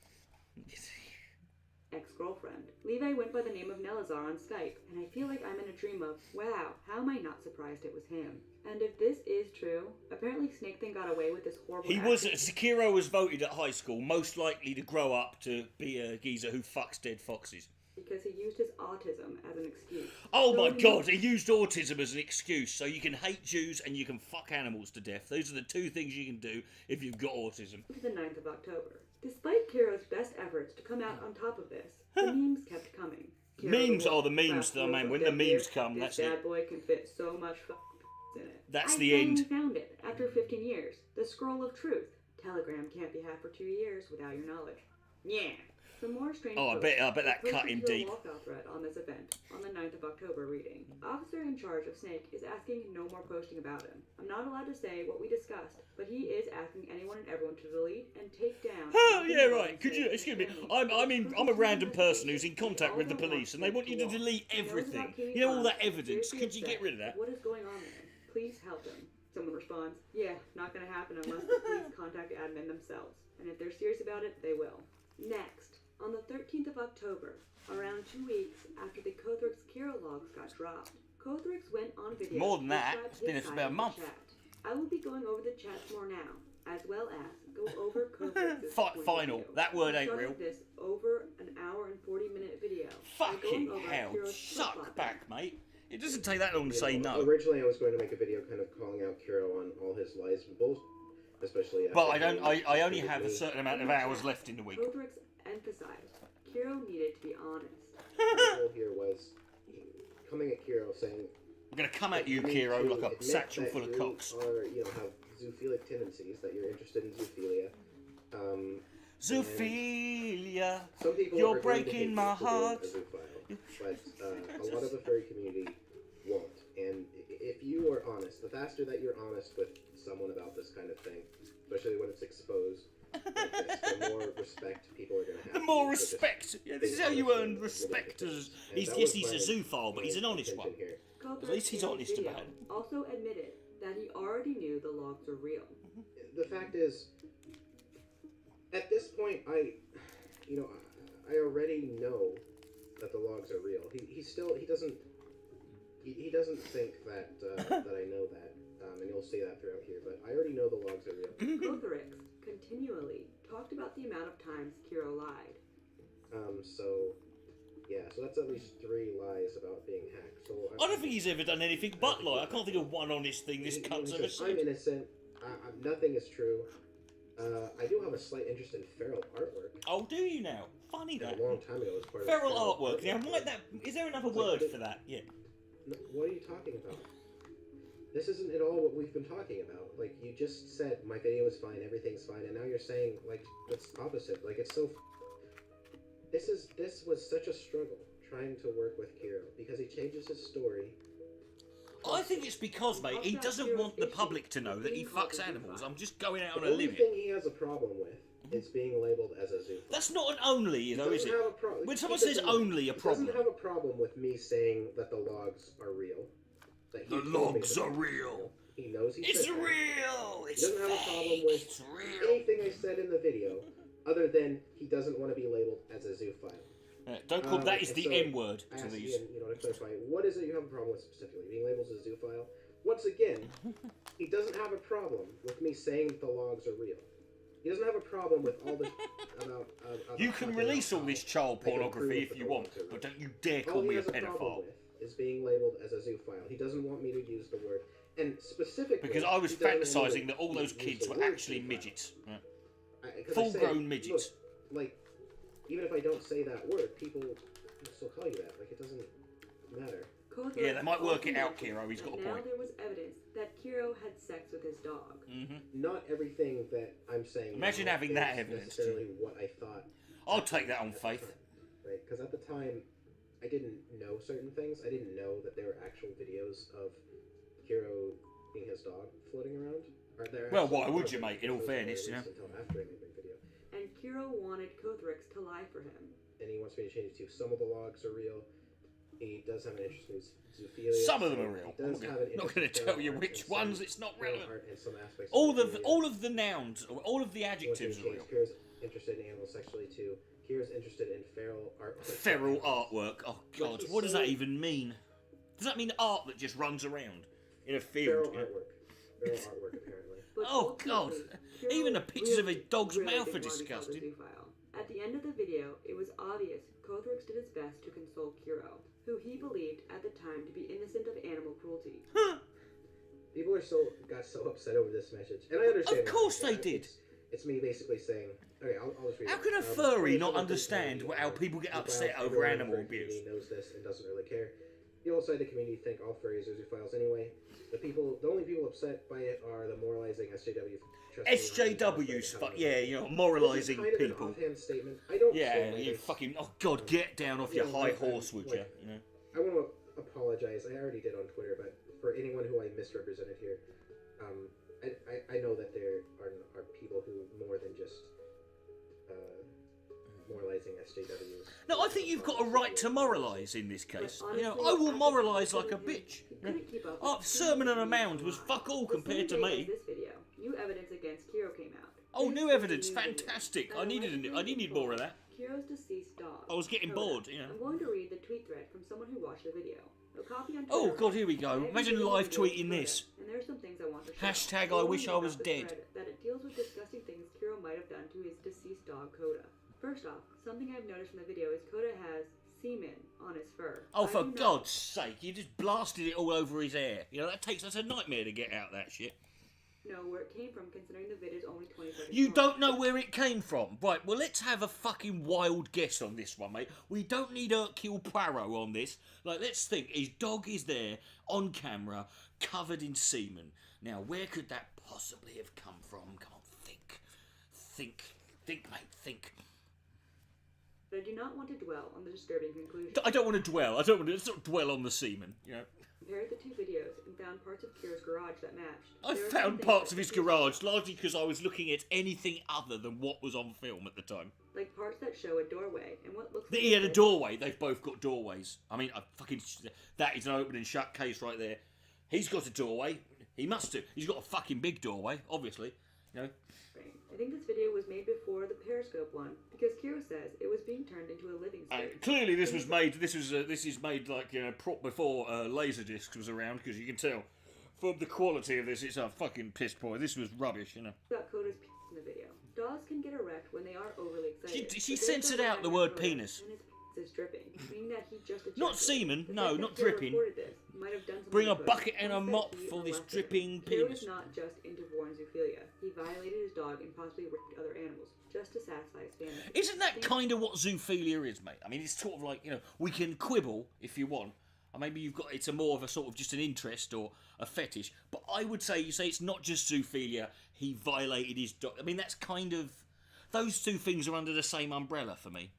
Ex-girlfriend. Levi went by the name of Nelazar on Skype, and I feel like I'm in a dream of, wow, how am I not surprised it was him? And if this is true, apparently Snake Thing got away with this horrible Sekiro was voted at high school most likely to grow up to be a geezer who fucks dead foxes. Because he used his autism as an excuse. Oh my god, he used autism as an excuse, so you can hate Jews and you can fuck animals to death. Those are the two things you can do if you've got autism. To the 9th of October. Despite Kiro's best efforts to come out on top of this, the memes kept coming. Memes are the memes, though, man. When the memes come, that's it. This bad boy can fit so much in it. That's the end. I finally found it after 15 years. The Scroll of Truth. Telegram can't be had for 2 years without your knowledge. Yeah. Some more strange I bet that cut him deep. Walkout thread on this event on the 9th of October reading. Officer in charge of Snake is asking no more posting about him. I'm not allowed to say what we discussed, but he is asking anyone and everyone to delete and take down. Oh yeah, right. Could you excuse me? I'm a random person who's in contact with the police, and they want you to delete everything. You know all that evidence. Could you get rid of that? What is going on there? Please help him. Someone responds, yeah, not gonna happen unless the police contact admin themselves. And if they're serious about it, they will. Next. On the 13th of October, around 2 weeks after the Kothrix Kiro logs got dropped, Kothrix went on video. More than that, it's been about a month. I will be going over the chats more now, as well as go over Kothrix's final. That word ain't real. This over an hour and 40-minute video. Fucking hell! Suck back, mate. It doesn't take that long to say no. Originally, I was going to make a video kind of calling out Kiro on all his lies and bullshit, especially. But I don't. I only have a certain amount of hours left in the week. Kothrix emphasized Kiro needed to be honest. The goal here was coming at Kiro saying, "I'm gonna come at you, Kiro, like a satchel full of cocks." Or have zoophilic tendencies, that you're interested in zoophilia. Zoophilia. Some people You're are going to breaking hate my you for heart. being a zoophile, but a lot of the furry community won't. And if you are honest, the faster that you're honest with someone about this kind of thing, especially when it's exposed, like this, the more respect people are going to have. The more respect. Yeah, this is how you earn respect. As he's a zoophile, but he's an honest one. At least he's honest about it. Also admitted that he already knew the logs were real. The fact is, At this point, I already know that the logs are real. He doesn't think that that I know that, and you'll see that throughout here. But I already know the logs are real. Kothrix continually talked about the amount of times Kiro lied. So that's at least 3 lies about being hacked. So I don't think he's ever done anything but lie. I can't think of one honest thing this cunt's ever I'm said. innocent. Nothing is true. I do have a slight interest in feral artwork. Oh, do you now? Funny that. A long time ago, as part Feral of artwork. Now, might that? Is there another word for that? Yeah. What are you talking about? This isn't at all what we've been talking about. Like, you just said my video is fine, everything's fine, and now you're saying like it's opposite. Like, it's so. This was such a struggle trying to work with Kiro because he changes his story. I think it's because, mate, he doesn't want the public to know that he fucks animals. I'm just going out on a The only limit. thing he has a problem with is being labeled as a zoophile. That's not an only, you know, is it? When someone says only a He problem. doesn't have a problem with me saying that the logs are real. That he The told me logs that are they're real. He knows he It's said that. real. He It's doesn't have a problem with It's real. anything I said in the video, other than he doesn't want to be labeled as a zoophile. Don't call that is And the so N word I to asked these. Ian, to clarify, what is it you have a problem with specifically? Being labeled as a zoophile? Once again, he doesn't have a problem with me saying the logs are real. He doesn't have a problem with all this about. You can release all this child I can pornography prove if that you the want, logs are real. but don't you dare All call he me a has a problem pedophile. with is being labeled as a zoophile. He doesn't want me to use the word, and specifically Because I was he doesn't want me fantasizing to that all those use kids the were word actually zoophile. midgets. Yeah. 'Cause I say, Full-grown midgets. Look, like, even if I don't say that word, people will still call you that. Like, it doesn't matter. Yeah, they might work it out, also Kiro. He's got a mentioned that point. Now there was evidence that Kiro had sex with his dog. Not everything that I'm saying. Imagine now having is that evidence, necessarily what I thought. I'll take that on faith. Right? Because at the time, I didn't know certain things. I didn't know that there were actual videos of Kiro being his dog floating around. Well, why would you, mate? In all fairness, you know. Until after I made my video. And Kiro wanted Kothrix to lie for him. And he wants me to change it to some of the logs are real. He does have an interest in zoophilia. Some of them are real. He does have an I'm not interest going in to feral tell you art which and some ones. It's not feral relevant. art and some aspects All of zoophilia. of the nouns, all of the adjectives are real. Kira's interested in animals sexually too. Kira's interested in feral art. Feral artwork. Oh God, what does that even mean? Does that mean art that just runs around in a field? Feral artwork. Feral artwork, apparently. But Oh God, ultimately, Kiro even the pictures of a really, dog's really mouth are didn't want to be called a disgusting. zoophile. At the end of the video, it was obvious Kothrix did his best to console Kiro, who he believed at the time to be innocent of animal cruelty. People got so upset over this message, and I understand. Of course why. they did. It's me basically saying, okay, I'll just read How it. can a furry Everyone not in the understand community, how people get zoophiles, upset over everyone in the animal furry community abuse? knows this and doesn't really care. People outside the community think all furries are zoophiles anyway. The only people upset by it are the moralizing SJW. SJWs, yeah, you know, moralising This is kind people. of an offhand statement. I don't. Yeah, stand by you this. fucking. Oh God, get down off your high horse, would you? You know. I want to apologize. I already did on Twitter, but for anyone who I misrepresented here, I know that there are people who more than just moralizing SJWs. No, I think you've got a right to moralise in this case. But You know, honestly, I will after moralise like a visiting him, bitch. he couldn't keep up Oh, with Sermon on a Kiro's Mound was lie. fuck all The compared to same day me. as this video, new evidence against Kiro came out. Oh, This new was a evidence, new video fantastic. that I needed more of that. Kiro's deceased dog. I was getting Coda. bored, you know. I'm going to read the tweet thread from someone who watched the video. A copy on Oh Twitter. God, here we go. I Imagine edited the live video tweeting Coda, this. And there's some things I want to show. Hashtag The I wish I thing was about this dead. thread, that it deals with disgusting things Kiro might have done to his deceased dog Coda. First off, something I've noticed from the video is Coda has semen on his fur. Oh, I for do not God's sake, you just blasted it all over his hair. You know, that's a nightmare to get out that shit. know where it came from, considering the vid is only 20 seconds You long. don't know where it came from. Right, well, let's have a fucking wild guess on this one, mate. We don't need Hercule Poirot on this. Like, let's think. His dog is there, on camera, covered in semen. Now, where could that possibly have come from? Come on, think. Think, mate, think. But I do not want to dwell on the disturbing conclusion. I don't want to dwell. Let's not dwell on the semen, you know. Compared the two videos and found parts of Kira's garage that matched. I There are some found things parts that of his confuse me, garage, largely because I was looking at anything other than what was on film at the time. like parts that show a doorway and what looks like He had a bed. doorway. They've both got doorways. I mean, that is an open and shut case right there. He's got a doorway. He must do. He's got a fucking big doorway, obviously. You know? I think this video was made before the Periscope one because Kira says it was being turned into a living space. Clearly, this was made. This is made like before Laserdiscs was around, because you can tell from the quality of this, it's a fucking piss poor. This was rubbish, you know. Got Coda's penis in the video. Dogs can get erect when they are overly excited. She censored out the word penis. And his penis is dripping, meaning that he just ejected. Not semen, The no, fact that not Kira dripping. reported this might have done something Bring a good. bucket and a Instead, mop he for this unlocked it. dripping Kira penis. was not just into Dawwwn zoophilia. He violated his dog and possibly raped other animals just to satisfy his family. Isn't that kind of what zoophilia is, mate? I mean, it's sort of like, we can quibble if you want. Or maybe it's a more of a sort of just an interest or a fetish. But I would say, you say it's not just zoophilia, he violated his dog. I mean, that's kind of... Those two things are under the same umbrella for me.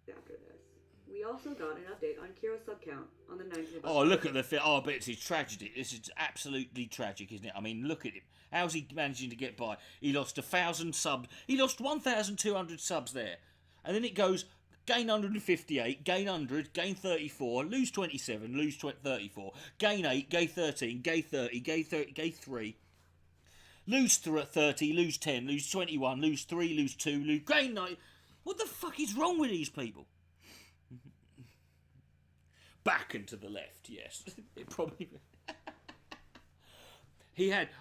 After this, we also got an update on Kira's sub count on the 19th of Oh, look at the film. Oh, but it's tragedy. This is absolutely tragic, isn't it? I mean, look at him. How's he managing to get by? He lost 1,000 subs. He lost 1,200 subs there. And then it goes, gain 158, gain 100, gain 34, lose 27, lose 34, gain 8, gain 13, gain 30, gain 30, gain 3. Lose 30, lose 10, lose 21, lose 3, lose 2, lose... Gain 9... What the fuck is wrong with these people? Back and to the left, yes. It probably...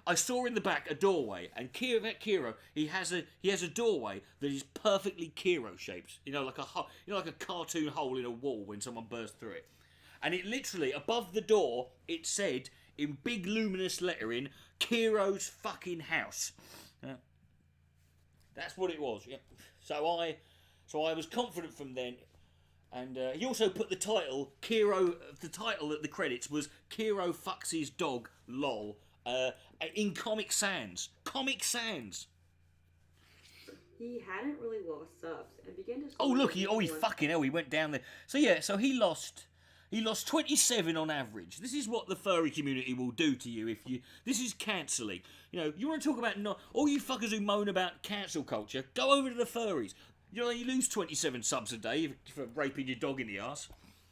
I saw in the back a doorway, and Kiro, he has a doorway that is perfectly Kiro shaped. Like a cartoon hole in a wall when someone bursts through it. And it literally, above the door, it said, in big luminous lettering, Kiro's fucking house. That's what it was. Yep. So I was confident from then, and he also put the title The title at the credits was Kiro fucks his dog. Lol. In Comic Sans. Comic Sans. He hadn't really lost subs and began to... Oh look, he fucking hell, he went down there. So yeah, so he lost 27 on average. This is what the furry community will do to you if you... This is cancelling. You want to talk about... all you fuckers who moan about cancel culture, go over to the furries. You lose 27 subs a day for raping your dog in the arse.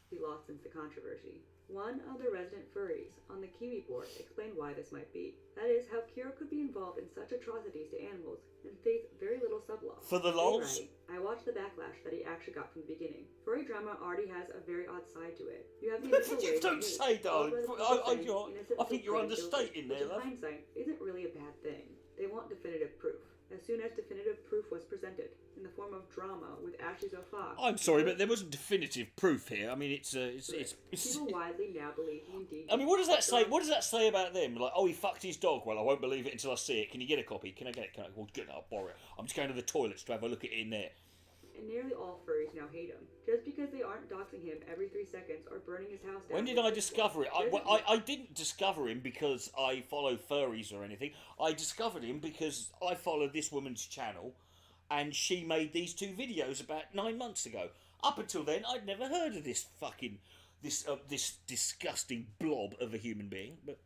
He lost since the controversy. One of the resident furries on the Kiwi board explained why this might be. That is, how Kiro could be involved in such atrocities to animals and face very little sub-loss. For the lols? I watched the backlash that he actually got from the beginning. Furry drama already has a very odd side to it. You have the initial wave Don't of hate, say, darling. innocent I think you're little understating there, which love. in hindsight isn't really a bad thing. They want definitive proof. As soon as definitive proof was presented, in the form of drama with Ashley Fox. I'm sorry, but there wasn't definitive proof here. I mean, it's People widely now believe he indeed... I mean, what does that say? What does that say about them? Like, oh, he fucked his dog. Well, I won't believe it until I see it. Can you get a copy? Can I get it? Well, good, I'll borrow it. I'm just going to the toilets to have a look at it in there. And nearly all furries now hate him, just because they aren't doxing him every 3 seconds or burning his house down. When did I discover it? I didn't discover him because I follow furries or anything. I discovered him because I followed this woman's channel, and she made these 2 videos about 9 months ago. Up until then, I'd never heard of this fucking this disgusting blob of a human being. But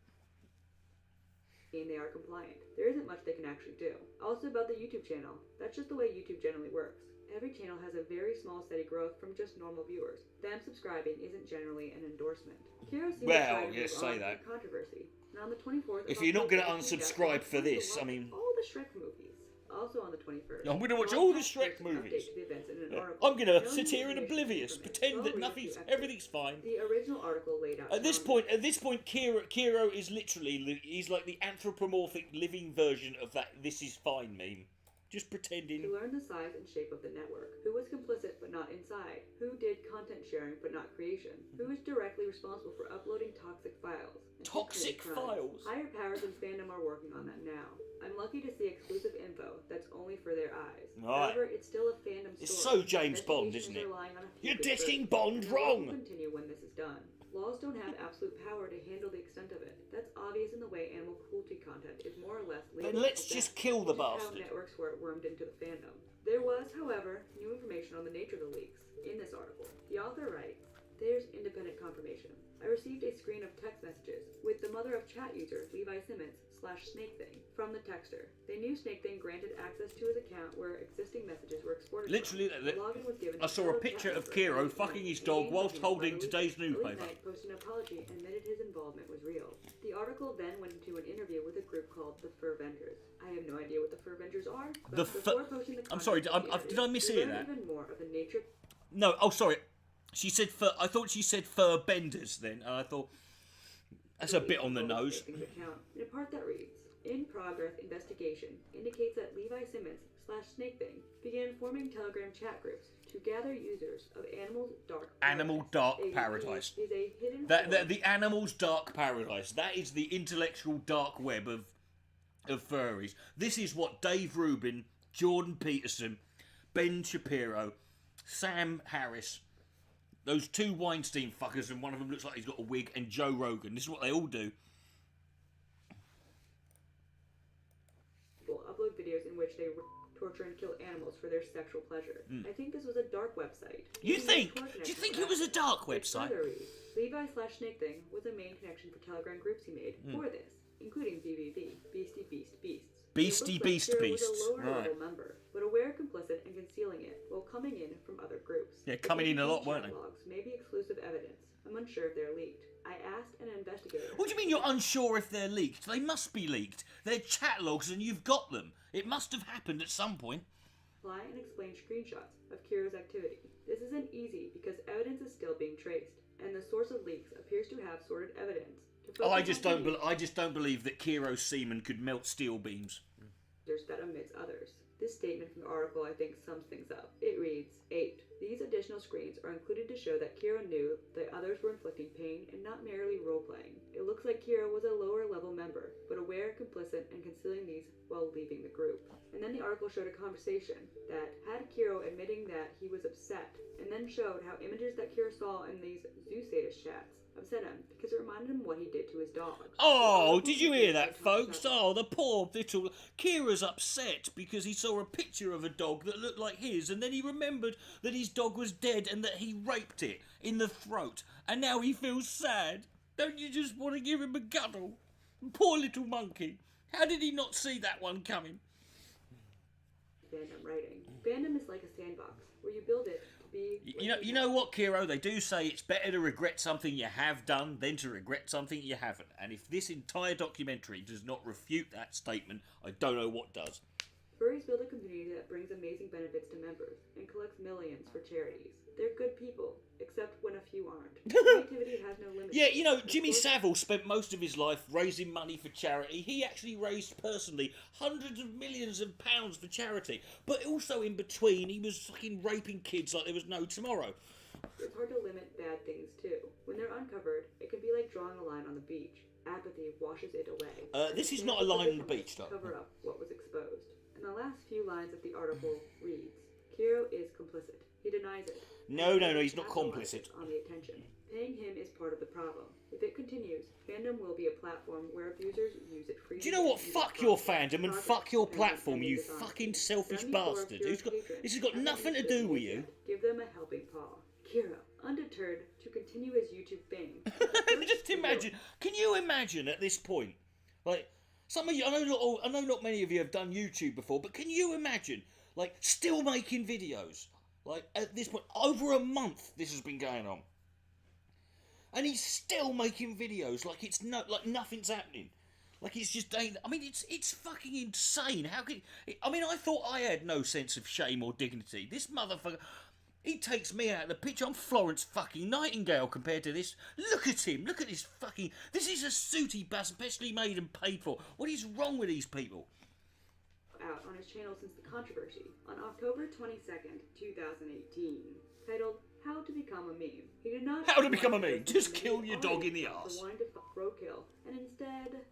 and they are compliant. There isn't much they can actually do. Also about the YouTube channel, that's just the way YouTube generally works. Every channel has a very small steady growth from just normal viewers. Them subscribing isn't generally an endorsement. Kiro seems to try to move on from controversy. Now on the 24th, if you're not going to unsubscribe for this, I mean, all the Shrek movies. Also on the 21st, I'm going to watch all the Shrek movies. I'm going to sit here in oblivious, pretend that everything's fine. The original article laid out. At this point, Kiro is literally, he's like the anthropomorphic living version of that "this is fine" meme. Just pretending. To learn the size and shape of the network. Who was complicit but not inside? Who did content sharing but not creation? Who is directly responsible for uploading toxic files? Toxic files? Higher powers in fandom are working on that now. I'm lucky to see exclusive info that's only for their eyes. Right. However, it's still a fandom story. It's so James Bond, isn't it? You're getting Bond wrong! Continue when this is done. Laws don't have absolute power to handle the extent of it. That's obvious in the way animal cruelty content is more or less legal. Then let's just kill the bastard. How networks were wormed into the fandom. There was, however, new information on the nature of the leaks in this article. The author writes, "There's independent confirmation. I received a screen of text messages with the mother of chat user Levi Simmons Snakething from the texter. They knew Snakething granted access to his account where existing messages were exported. Literally, Login was given I saw a picture of Kiro fucking his dog whilst holding today's newspaper. Posted an apology and admitted his involvement was real. The article then went into an interview with a group called the Fur Vengers. I have no idea what the Fur Vengers are. But before posting the I'm sorry, content did I mishear that? Even more of the nature. No, oh sorry. She said fur. I thought she said fur benders then, and I thought that's a bit on the nose. Account. In a part that reads, "In progress investigation indicates that Levi Simmons / Snakething began forming Telegram chat groups to gather users of Animal Dark Paradise. Is a hidden The Animal's Dark Paradise. That is the intellectual dark web of furries. This is what Dave Rubin, Jordan Peterson, Ben Shapiro, Sam Harris, those two Weinstein fuckers, and one of them looks like he's got a wig, and Joe Rogan. This is what they all do. People upload videos in which they torture and kill animals for their sexual pleasure. I think this was a dark website. You think? Do you think it was a dark website? Levi / Snakething was a main connection for Telegram groups he made for this, including BBB, Beastie Beast Beasts. Beastie Beast Beasts. Was a lower Right. level member, but aware, complicit, and concealing it while coming in from other groups. Yeah, coming in a lot, weren't they? Logs may be exclusive evidence. I'm unsure if they're leaked. I asked an investigator. What do you mean you're unsure if they're leaked? They must be leaked. They're chat logs and you've got them. It must have happened at some point. Apply and explain screenshots of Kiro's activity. This isn't easy because evidence is still being traced, and the source of leaks appears to have sorted evidence. I just don't believe that Kiro's semen could melt steel beams. That omits others. This statement from the article, I think, sums things up. It reads, 8. These additional screens are included to show that Kiro knew that others were inflicting pain and not merely role-playing. It looks like Kiro was a lower-level member, but aware, complicit, and concealing these while leaving the group. And then the article showed a conversation that had Kiro admitting that he was upset, and then showed how images that Kiro saw in these Zoo-Sadist chats upset him because it reminded him what he did to his dog. Oh, did you hear that, folks? Oh, the poor little... Kira's upset because he saw a picture of a dog that looked like his, and then he remembered that his dog was dead and that he raped it in the throat, and now he feels sad. Don't you just want to give him a cuddle? Poor little monkey. How did he not see that one coming? Fandom writing. Fandom is like a sandbox, where you build it to be... You know what, Kiro? They do say it's better to regret something you have done than to regret something you haven't. And if this entire documentary does not refute that statement, I don't know what does. Furries build a community that brings amazing benefits to members and collects millions for charities. They're good people, except when a few aren't. Creativity has no limits. Yeah, you know, Jimmy Savile spent most of his life raising money for charity. He actually raised, personally, hundreds of millions of pounds for charity. But also in between, he was fucking raping kids like there was no tomorrow. It's hard to limit bad things, too. When they're uncovered, it can be like drawing a line on the beach. Apathy washes it away. This is not a line on the beach, though. Cover up what was exposed. And the last few lines of the article reads, Kiro is complicit. He denies it. No, he's not complicit. On the attention. Paying him is part of the problem. If it continues, fandom will be a platform where abusers use it freely. Do you know what? Fuck your fandom and fuck your platform, you fucking selfish bastard. This has got nothing to do with you. Give them a helping paw. Kiro, undeterred to continue his YouTube fame. Just imagine. Can you imagine at this point? Like, some of you, I know not many of you have done YouTube before, but can you imagine, like, still making videos? Like, at this point, over a month this has been going on. And he's still making videos like like nothing's happening. Like it's just, I mean, it's fucking insane. How can, I thought I had no sense of shame or dignity. This motherfucker, he takes me out of the picture. I'm Florence fucking Nightingale compared to this. Look at him. Look at this fucking, this is a suit he specially made and paid for. What is wrong with these people? Out on his channel since the controversy on October 22nd, 2018, titled How to Become a Meme. He did not How to become a meme? Just kill your dog in the arse. The wine to roadkill, and instead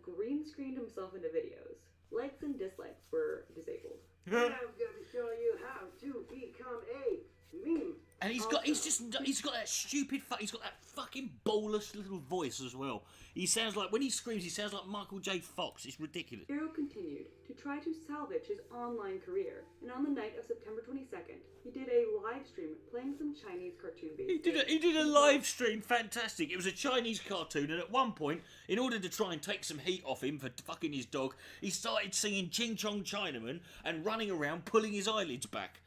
green screened himself into videos. Likes and dislikes were disabled. I'm gonna show you how to become a meme. And he's he's got that stupid he's got that fucking bolus little voice as well. He sounds like, when he screams, he sounds like Michael J. Fox. It's ridiculous. Neuro continued to try to salvage his online career, and on the night of September 22nd, he did a live stream playing some Chinese cartoon-based He did a live stream, fantastic. It was a Chinese cartoon, and at one point, in order to try and take some heat off him for fucking his dog, he started singing Ching Chong Chinaman and running around pulling his eyelids back.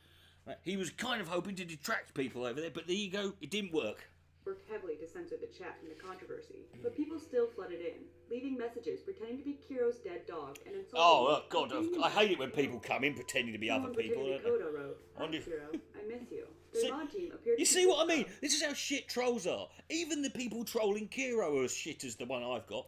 He was kind of hoping to detract people over there, but there you go, it didn't work. Worked heavily to censor the chat from the controversy, but people still flooded in, leaving messages pretending to be Kiro's dead dog and insulting Oh, him. God, I hate it when people come in pretending to be other Someone people. pretending Don't to they? Kodo wrote, "Hi, Kiro, I miss you." See- The mod team appeared You to see be what I mean? pissed off. This is how shit trolls are. Even the people trolling Kiro are as shit as the one I've got.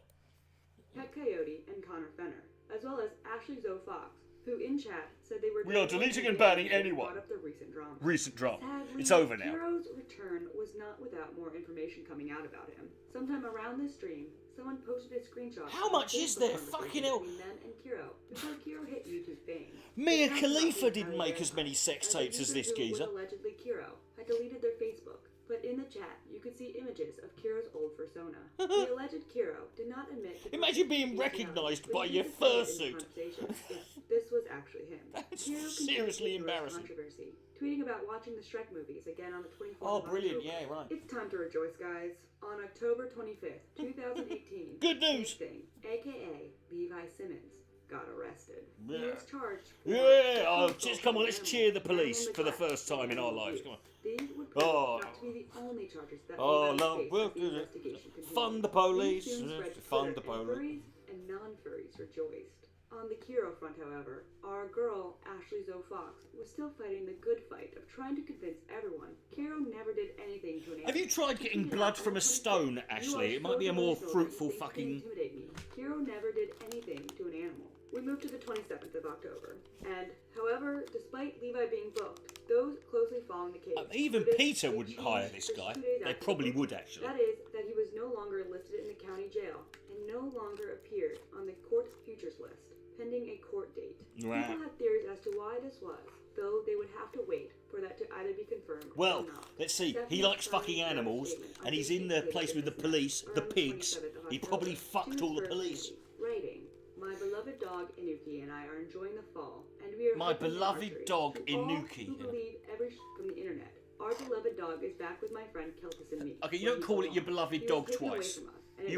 Pet Coyote and Connor Fenner, as well as Ashley Zoe Fox, who in chat said they were We are deleting and banning anyone. brought up the recent drama. Recent drama. Sadly, It's over now. Kiro's return was not without more information coming out about him. Sometime around this stream, someone posted a screenshot. How of much a is Facebook there? conversation Fucking hell. between them and Kiro before Kiro hit YouTube fame. Mia It turns out Khalifa the didn't entire make as many sex as the tapes as user this who was geezer. allegedly Kiro had deleted their Facebook, but in the chat you could see images of Kiro's old persona. The alleged Kiro did not admit to Imagine being being recognised but by he your did say it in fursuit. conversation if this was actually him. That's Kiro continued seriously to gross embarrassing. Controversy, tweeting about watching the Shrek movies again on the 24th Oh, of brilliant, October. yeah, right. It's time to rejoice, guys. On October 25th, 2018, Good news. Snake Thing, aka Levi Simmons, got arrested. He Yeah. was charged for Yeah, oh, sexual just come on, let's assault cheer the of an police animal for the neglect first time in our lives. Come on. These would prove Oh. not to be the only charges that Oh, Levi love, faced well, as the investigation continued. fund the police, These soon spread to fund the Twitter, and police. furries and non-furries rejoiced. On the Kiro front, however, our girl, Ashley Zoe Fox, was still fighting the good fight of trying to convince everyone Kiro never did anything to an animal. Have you tried getting She tweeted blood out from on a the 26th, stone, "You Ashley? are It might be a so more children, fruitful they fucking... intimidate me. Kiro never did anything to an animal." We moved to the 27th of October, and, however, despite Levi being booked, those closely following the case... Even noticed Peter a wouldn't change hire this just guy. 2 days They after the probably booking. would, actually. That is, that he was no longer listed in the county jail, and no longer appeared on the court futures list, pending a court date. Right. People had theories as to why this was, though they would have to wait for that to either be confirmed Well, or not. let's see. He Stephanie likes signed fucking her animals, statement on and he's in the Facebook place with the Business police, Net the around pigs. 27th of He October probably to fucked his all the first police. lady, writing, "My beloved dog Inuki and I are enjoying the fall, and we are My hoping the beloved archery. dog To Inuki." all who believe every from the internet. Our beloved dog is back with my friend Keltis and me. Okay, you where don't he call it your belongs. beloved He was dog taken away twice. from us, and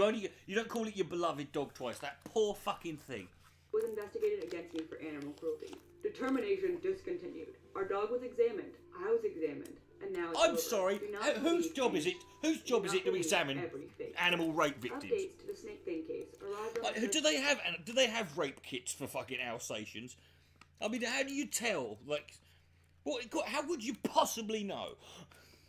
You don't call it your beloved dog twice. That poor fucking thing. was investigated against me for animal cruelty. Determination discontinued. Our dog was examined. I was examined. And now it's I'm over. sorry. Do not Whose believe job is it? things. Whose Do job is not it to believe examine every fake. animal rape victims? Updates to the Snake Thing case arrived on Do they have rape kits for fucking Alsatians? I mean, how do you tell? Like, how would you possibly know?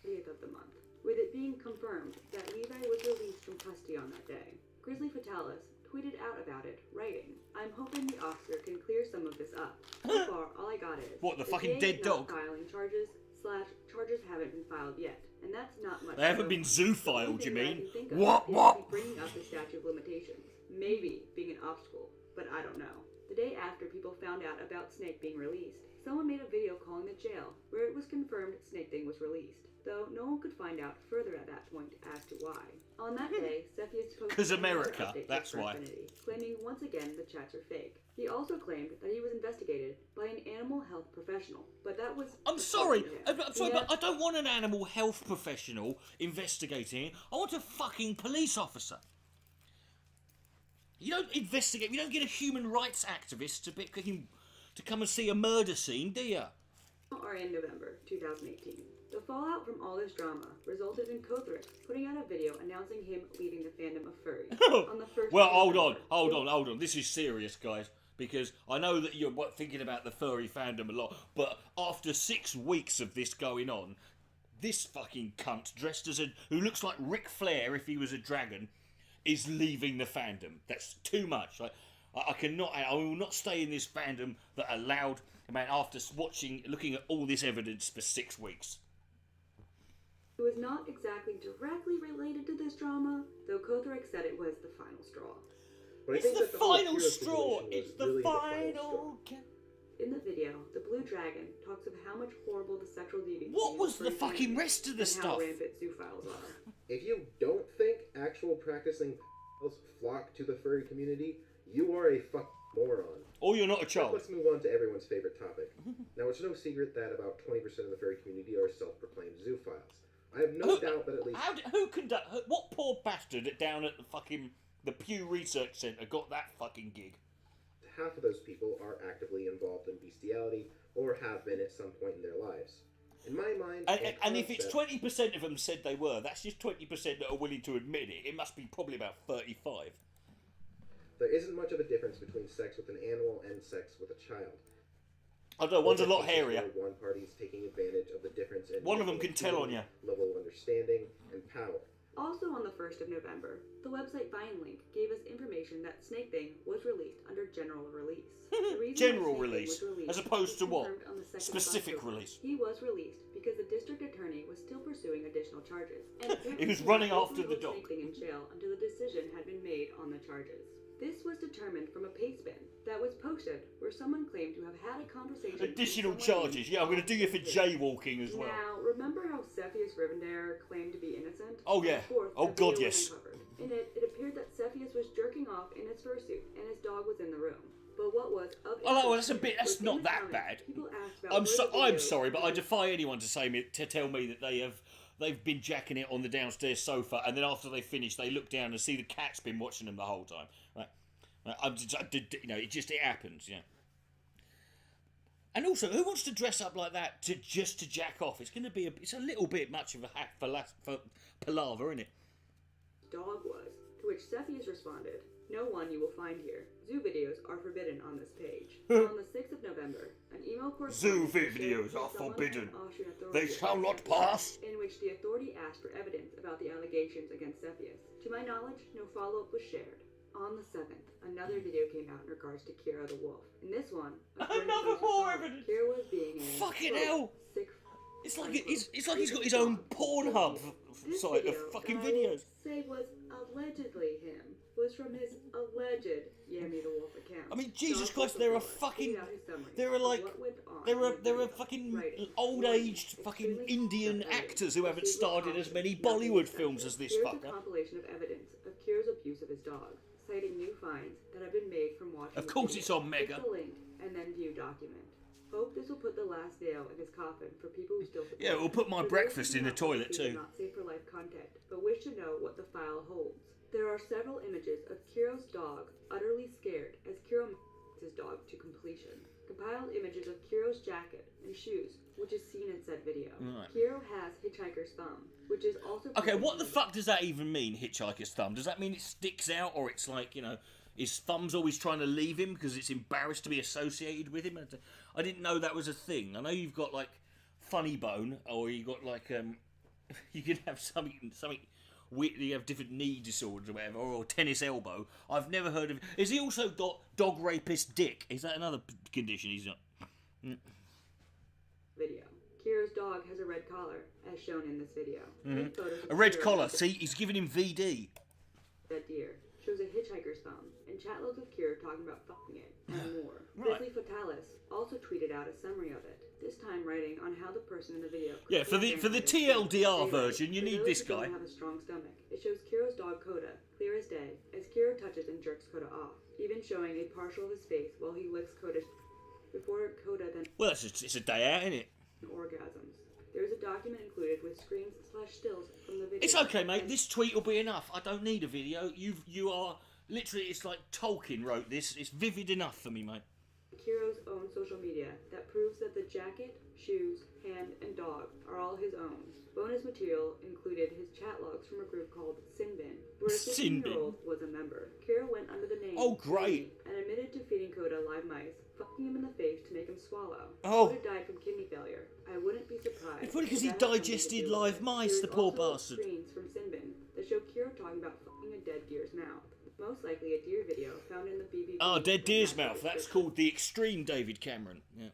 30th of the month, with it being confirmed that Levi was released from custody on that day. Grizzly Fatalis tweeted out about it, writing, "I'm hoping the officer can clear some of this up. So far, all I got is What, the fucking DA dead is not dog? filing charges / charges haven't been filed yet, and that's not much. They haven't so been far. zoo The filed, only you thing that I mean? can think of What, is what? bringing up the statute of limitations, maybe being an obstacle, but I don't know." The day after people found out about Snake being released, someone made a video calling the jail, where it was confirmed Snake Thing was released, though no one could find out further at that point as to why. On that day, Cepheus posted 'Cause another America, update to that's why. Xfinity, claiming once again the chats are fake. He also claimed that he was investigated by an animal health professional, but that was... I'm sorry, Yeah. but I don't want an animal health professional investigating it. I want a fucking police officer. You don't investigate. You don't get a human rights activist to come and see a murder scene, do you? Are in November 2018. The fallout from all this drama resulted in Kothrick putting out a video announcing him leaving the fandom of furry. On the first Well, of hold November. on. This is serious, guys. Because I know that you're thinking about the furry fandom a lot, but after 6 weeks of this going on, this fucking cunt dressed as who looks like Ric Flair if he was a dragon, is leaving the fandom. That's too much. I will not stay in this fandom that allowed, after looking at all this evidence for 6 weeks. It was not exactly directly related to this drama, though Kothrick said it was the final straw. But I It's think the that the whole final Kira straw. situation It's was the really final. In the video, the blue dragon talks of how much horrible the sexual deviancy What of was the furry fucking community rest of the and stuff? how rampant zoophiles are. If you don't think actual practicing pedophiles flock to the furry community, you are a moron. Or you're not a Now child. let's move on to everyone's favorite topic. Now, it's no secret that about 20% of the furry community are self-proclaimed zoophiles. I have no doubt that at least... What poor bastard down at the Pew Research Centre got that fucking gig? half of those people are actively involved in bestiality or have been at some point in their lives. In my mind... And if it's 20% of them said they were, that's just 20% that are willing to admit it. It must be probably about 35. There isn't much of a difference between sex with an animal and sex with a child. I don't know, one's a lot hairier. One party's taking advantage of the difference in... One of them can tell on you. ...level of understanding and power. Also on the 1st of November, the website VineLink gave us information that Snake Thing was released under general release. General release, as opposed to what? Specific release. He was released because the district attorney was still pursuing additional charges. And He was running after the dog. Snake Thing in jail until the decision had been made on the charges. This was determined from a pastebin that was posted where someone claimed to have had a conversation. Additional charges. Yeah, I'm going to do you for jaywalking as well. Now, remember how Cepheus Rivendare claimed to be innocent? Oh, yeah. Oh, God, yes. In it, it appeared that Cepheus was jerking off in his fursuit and his dog was in the room. But what was of well, that's not that bad. I'm sorry, but I defy anyone to tell me that they've been jacking it on the downstairs sofa, and then after they finish, they look down and see the cat's been watching them the whole time. Right? It happens, yeah. And also, who wants to dress up like that to jack off? It's it's a little bit much of a hack for palaver, isn't it? Dog was, to which Cepheus responded, "No one you will find here. Zoo videos are forbidden on this page." On the 6th of November, an email Zoo videos are forbidden. They shall not pass. In which the authority asked for evidence about the allegations against Cepheus. To my knowledge, no follow-up was shared. On the 7th, another video came out in regards to Kira the wolf. In this one, another more evidence. Kira was being a fucking hell. Sick. It's like he's got his own Pornhub site of fucking videos. Say was allegedly him. Was from his alleged Yami the Wolf account. I mean, Jesus Christ, there are fucking fucking old-aged fucking Indian actors who haven't starred in as many Bollywood films as this fucker. Here's a compilation of evidence of Kira's abuse of his dog, citing new finds that have been made from watching. Of course, it's on Mega. Click the link and then view document. Hope this will put the last nail in his coffin for people who still support. Yeah, we'll put my breakfast in the toilet too. Not safe for life content, but wish to know what the file holds. There are several images of Kiro's dog utterly scared as Kiro makes his dog to completion. Compiled images of Kiro's jacket and shoes, which is seen in said video. Right. Kiro has hitchhiker's thumb, which is also... Okay, what the fuck does that even mean, hitchhiker's thumb? Does that mean it sticks out, or it's like, his thumb's always trying to leave him because it's embarrassed to be associated with him? I didn't know that was a thing. I know you've got, like, funny bone, or you got, like, you can have something... You have different knee disorders or whatever, or tennis elbow. I've never heard of... Has he also got dog rapist dick? Is that another condition he's got? Video. Kira's dog has a red collar, as shown in this video. A red collar. See, he's giving him VD. That deer shows a hitchhiker's thumb, and chat logs of Kira talking about fucking it, and more. Right. Grizzly Fatalis also tweeted out a summary of it, this time writing on how the person in the video... Yeah, for the TLDR version, you need this guy. Have a strong stomach. It shows Kira's dog Coda, clear as day, as Kira touches and jerks Coda off, even showing a partial of his face while he licks Coda's before Coda then... Well, it's a day out, isn't it? Orgasms. There is a document included with screens/stills from the video. It's okay, mate. This tweet will be enough. I don't need a video. You are literally. It's like Tolkien wrote this. It's vivid enough for me, mate. Kiro's own social media that proves that the jacket, shoes, hand, and dog are all his own. Bonus material included his chat logs from a group called Sinbin, where a 15-year-old was a member. Kiro went under the name great, and admitted to feeding Coda live mice, fucking him in the face to make him swallow. Oh. Coda died from kidney failure. I wouldn't be surprised. It's probably because he digested live mice, the poor bastard. Screens from Sinbin that show Kiro talking about fucking a dead deer's mouth. Most likely a deer video found in the BBB. Oh, dead deer's mouth. That's called the extreme David Cameron. Yeah.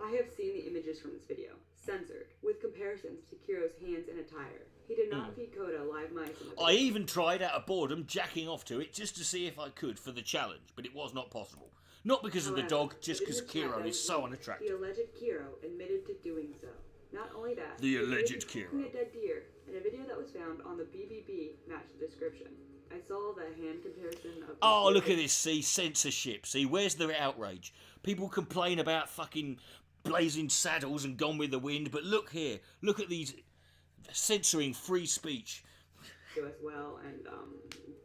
I have seen the images from this video, censored, with comparisons to Kiro's hands and attire. He did not feed Coda live mice in the video. I even tried out of boredom jacking off to it just to see if I could for the challenge, but it was not possible. Not because of the However, dog, just within because the chat Kiro that is was so leaked, unattractive. The alleged Kiro admitted to doing so. Not only that, The he admitted alleged to cooking Kiro. a dead deer, and a video that was found on the BBB matched the description. I saw the hand comparison of... Oh, look at this. See, censorship. See, where's the outrage? People complain about fucking Blazing Saddles and Gone with the Wind, but look here. Look at these censoring free speech. As well, and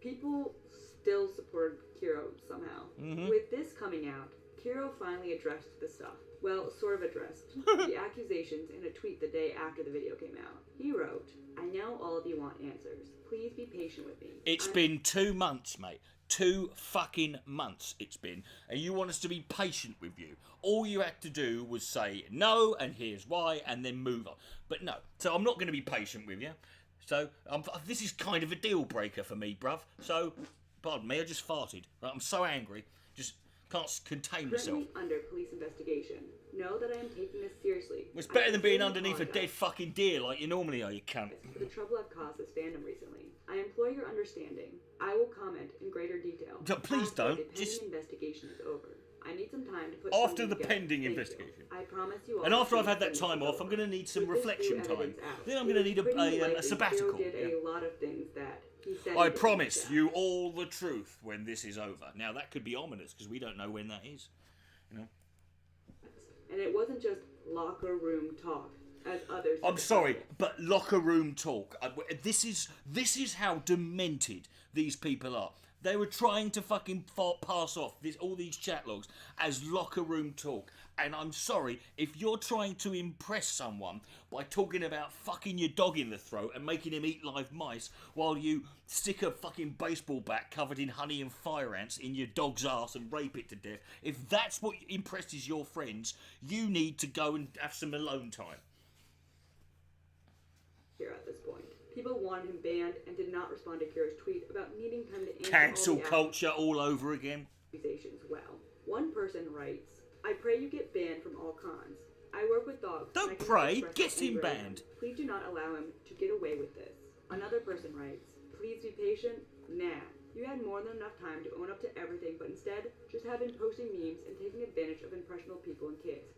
people still support Kiro somehow. Mm-hmm. With this coming out, Kiro finally addressed the stuff. Well, sort of addressed the accusations in a tweet the day after the video came out. He wrote, "I know all of you want answers. Please be patient with me. It's been 2 months, mate. 2 fucking months it's been. And you want us to be patient with you. All you had to do was say no, and here's why, and then move on. But no. So I'm not going to be patient with you. So this is kind of a deal breaker for me, bruv. So, pardon me, I just farted. I'm so angry. Just can't contain myself. Currently under police investigation. Know that I am taking this seriously. It's better than being sincerely underneath a apologize dead fucking deer like you normally are, you cunt. for the trouble I've caused this fandom recently. I implore your understanding. I will comment in greater detail. No, please after don't. The pending Just investigation is over. I need some time to put after something the together. pending Thank you. investigation. I promise you all. And after I've that had that this time is off, I'm over. going to need some With this new reflection time. evidence out, Then I'm it going to is need pretty a likely sabbatical. Kiro did Yeah. a lot of things that he said. I he did. promise Yeah. you all the truth when this is over. Now that could be ominous because we don't know when that is. You know. And it wasn't just locker room talk, as others. I'm have sorry, decided. but locker room talk. This is how demented these people are. They were trying to fucking pass off all these chat logs as locker room talk. And I'm sorry, if you're trying to impress someone by talking about fucking your dog in the throat and making him eat live mice while you stick a fucking baseball bat covered in honey and fire ants in your dog's ass and rape it to death, if that's what impresses your friends, you need to go and have some alone time. Here at this point, people wanted him banned and did not respond to Kiro's tweet about needing time to answer Cancel all the culture all over again. accusations well. One person writes, "I pray you get banned from all cons. I work with dogs. Don't and I cannot pray, express get how him angry I am. banned." Please do not allow him to get away with this." Another person writes, "Please be patient. Nah. You had more than enough time to own up to everything, but instead just have been posting memes and taking advantage of impressionable people and kids."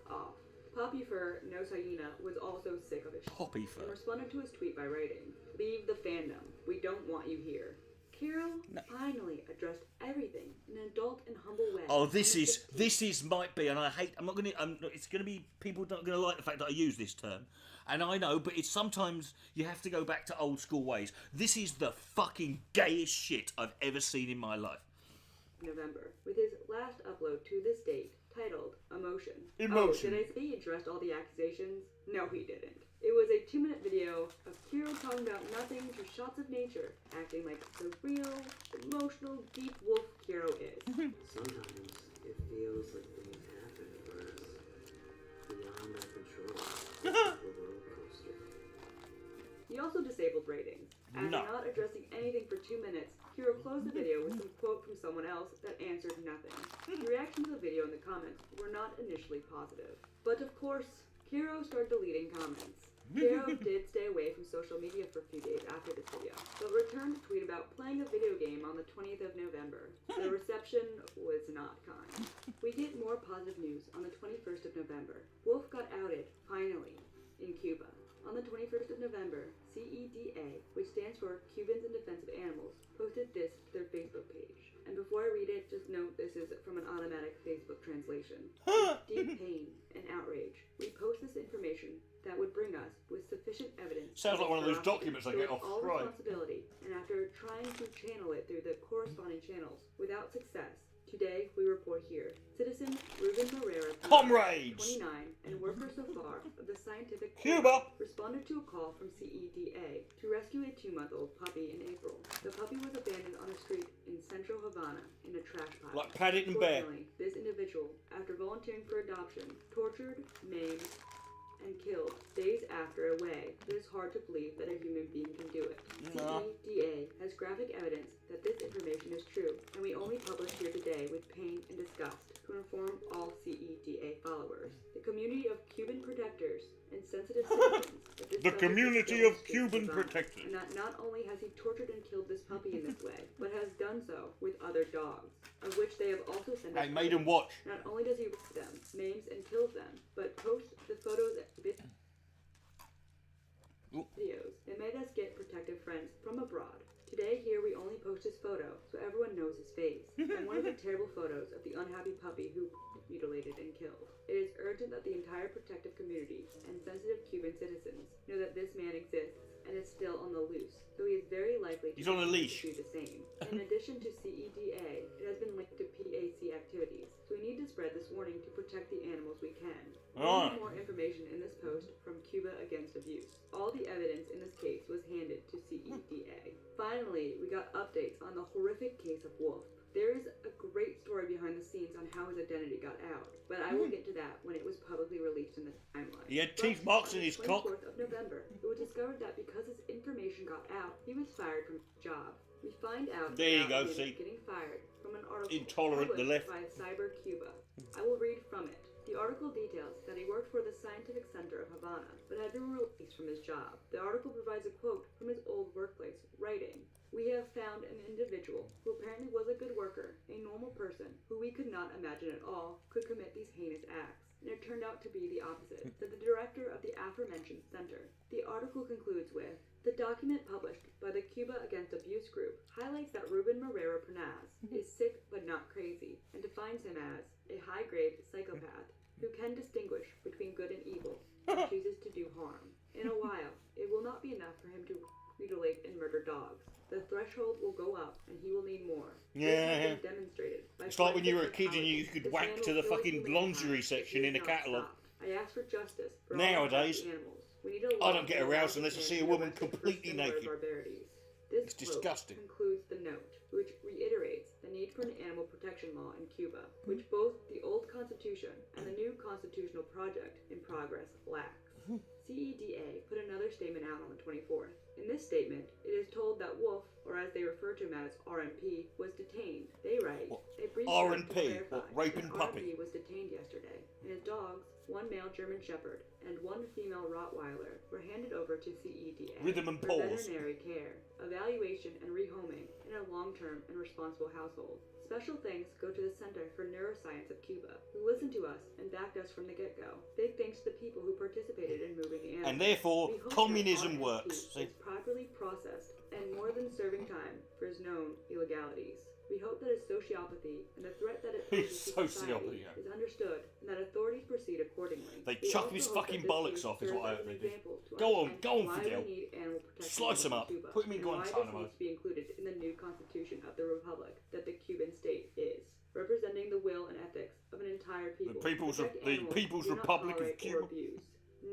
Off. Poppy Fur No Hyena was also sick of his shit Poppy Fur. and responded to his tweet by writing, "Leave the fandom. We don't want you here." Kiro finally addressed everything in an adult and humble way. Oh, this is might be, and it's gonna be, people not gonna like the fact that I use this term, and I know, but it's sometimes you have to go back to old school ways. This is the fucking gayest shit I've ever seen in my life. November, with his last upload to this date, titled Emotion. Emotion. Oh, did I say he addressed all the accusations? No, he didn't. It was a 2-minute video of Kiro talking about nothing to shots of nature, acting like the real, emotional, deep wolf Kiro is. Sometimes it feels like things happen for us beyond our control. It's a roller coaster. He also disabled ratings. After No. not addressing anything for 2 minutes, Kiro closed the video with some quote from someone else that answered nothing. The reaction to the video and the comments were not initially positive. But of course, Kiro started deleting comments. Kiro did stay away from social media for a few days after this video, but returned to tweet about playing a video game on the 20th of November. The reception was not kind. We get more positive news on the 21st of November. Wolf got outed, finally, in Cuba. On the 21st of November, CEDA, which stands for Cubans in Defense of Animals, posted this to their Facebook page. And before I read it, just note this is from an automatic Facebook translation. With deep pain and outrage, we post this information that would bring us with sufficient evidence. Sounds like one of those veracity documents I to get lift off all Friday. responsibility, and after trying to channel it through the corresponding channels without success, today we report here. Citizen Ruben Barrera, Comrades! 29, and worker so far of the Scientific Cuba! responded to a call from CEDA to rescue a 2-month-old puppy in April. The puppy was abandoned on a street in central Havana in a trash pile. Like Paddington Bear. Unfortunately, this individual, after volunteering for adoption, tortured, maimed, and killed days after a way that is hard to believe that a human being can do it. No. CEDA has graphic evidence that this information is true, and we only publish here today with pain and disgust. to inform all CEDA followers. The community of Cuban protectors and sensitive citizens. that this The subject community is of Cuban design, protectors. And that not only has he tortured and killed this puppy in this way, but has done so with other dogs, of which they have also sent us I made him photos. watch. Not only does he rape them, maims, and kills them, but posts the photos and videos that made us get protective friends from abroad. Today here we only post his photo so everyone knows his face, and one of the terrible photos of the unhappy puppy who mutilated and killed. It is urgent that the entire protective community and sensitive Cuban citizens know that this man exists and is still on the loose, so he is very likely to He's on a leash. do the same. In addition to CEDA, it has been linked to PAC activities, so we need to spread this warning to protect the animals we can. We Alright. need more information in this post from Cuba Against Abuse. All the evidence in this case was handed to CEDA. Finally, we got updates on the horrific case of Wolf. There is a great story behind the scenes on how his identity got out, but I will get to that when it was publicly released in the timeline. He had teeth marks in his cock. On the 24th of November, it was discovered that because his information got out, he was fired from his job. We find out There you about go, him see. getting fired from an article Intolerant, the published left. by Cyber Cuba. I will read from it. The article details that he worked for the Scientific Center of Havana, but had been released from his job. The article provides a quote from his old workplace, writing, "We have found an individual who apparently was a good worker, a normal person, who we could not imagine at all could commit these heinous acts. And it turned out to be the opposite," said the director of the aforementioned center. The article concludes with, "The document published by the Cuba Against Abuse group highlights that Ruben Marrero Pernaz is sick but not crazy, and defines him as a high-grade psychopath who can distinguish between good and evil and chooses to do harm. In a while, it will not be enough for him to mutilate and murder dogs. The threshold will go up, and he will need more. This has been demonstrated by It's like when you were a forensic kid and you psychology. could This wank man to will the kill fucking humankind lingerie if section he in the is not catalogue. stopped. I ask for justice for Nowadays, all the animals. We need a I law don't get to allow aroused unless I man see a to be woman arrested for completely similar naked. barbarities. This It's quote disgusting. concludes the note, which reiterates the need for an animal protection law in Cuba, which both the old constitution and the new constitutional project in progress lacks. CEDA put another statement out on the 24th. In this statement, it is told that Wolf, or as they refer to him as RMP, was detained. They write, What? "A brief R&P, note to clarify what, raping that puppy? RMP was detained yesterday, and his dogs, one male German Shepherd and one female Rottweiler, were handed over to CEDA Rhythm and for pause. veterinary care, evaluation, and rehoming in a long-term and responsible household. Special thanks go to the Center for Neuroscience of Cuba, who listened to us and backed us from the get-go. Big thanks to the people who participated in moving the animals. And therefore, We hope that communism RMP works. is See? properly processed and more than serving time for his known illegalities. We hope that his sociopathy and the threat that it poses to society Sociopathy, yeah. is understood and that authorities proceed accordingly. They We chuck also his hope fucking that this bollocks case off is serves what I as hope an they do. example to Go on, understand go on, why Fidel. we need animal protection Slice laws him in up. Cuba, Put him in and why this Guantanamo. needs to be included in the new constitution of the republic that the Cuban state is, representing the will and ethics of an entire people. People's Protect the animals, People's do not Republic of tolerate or Cuba. abuse.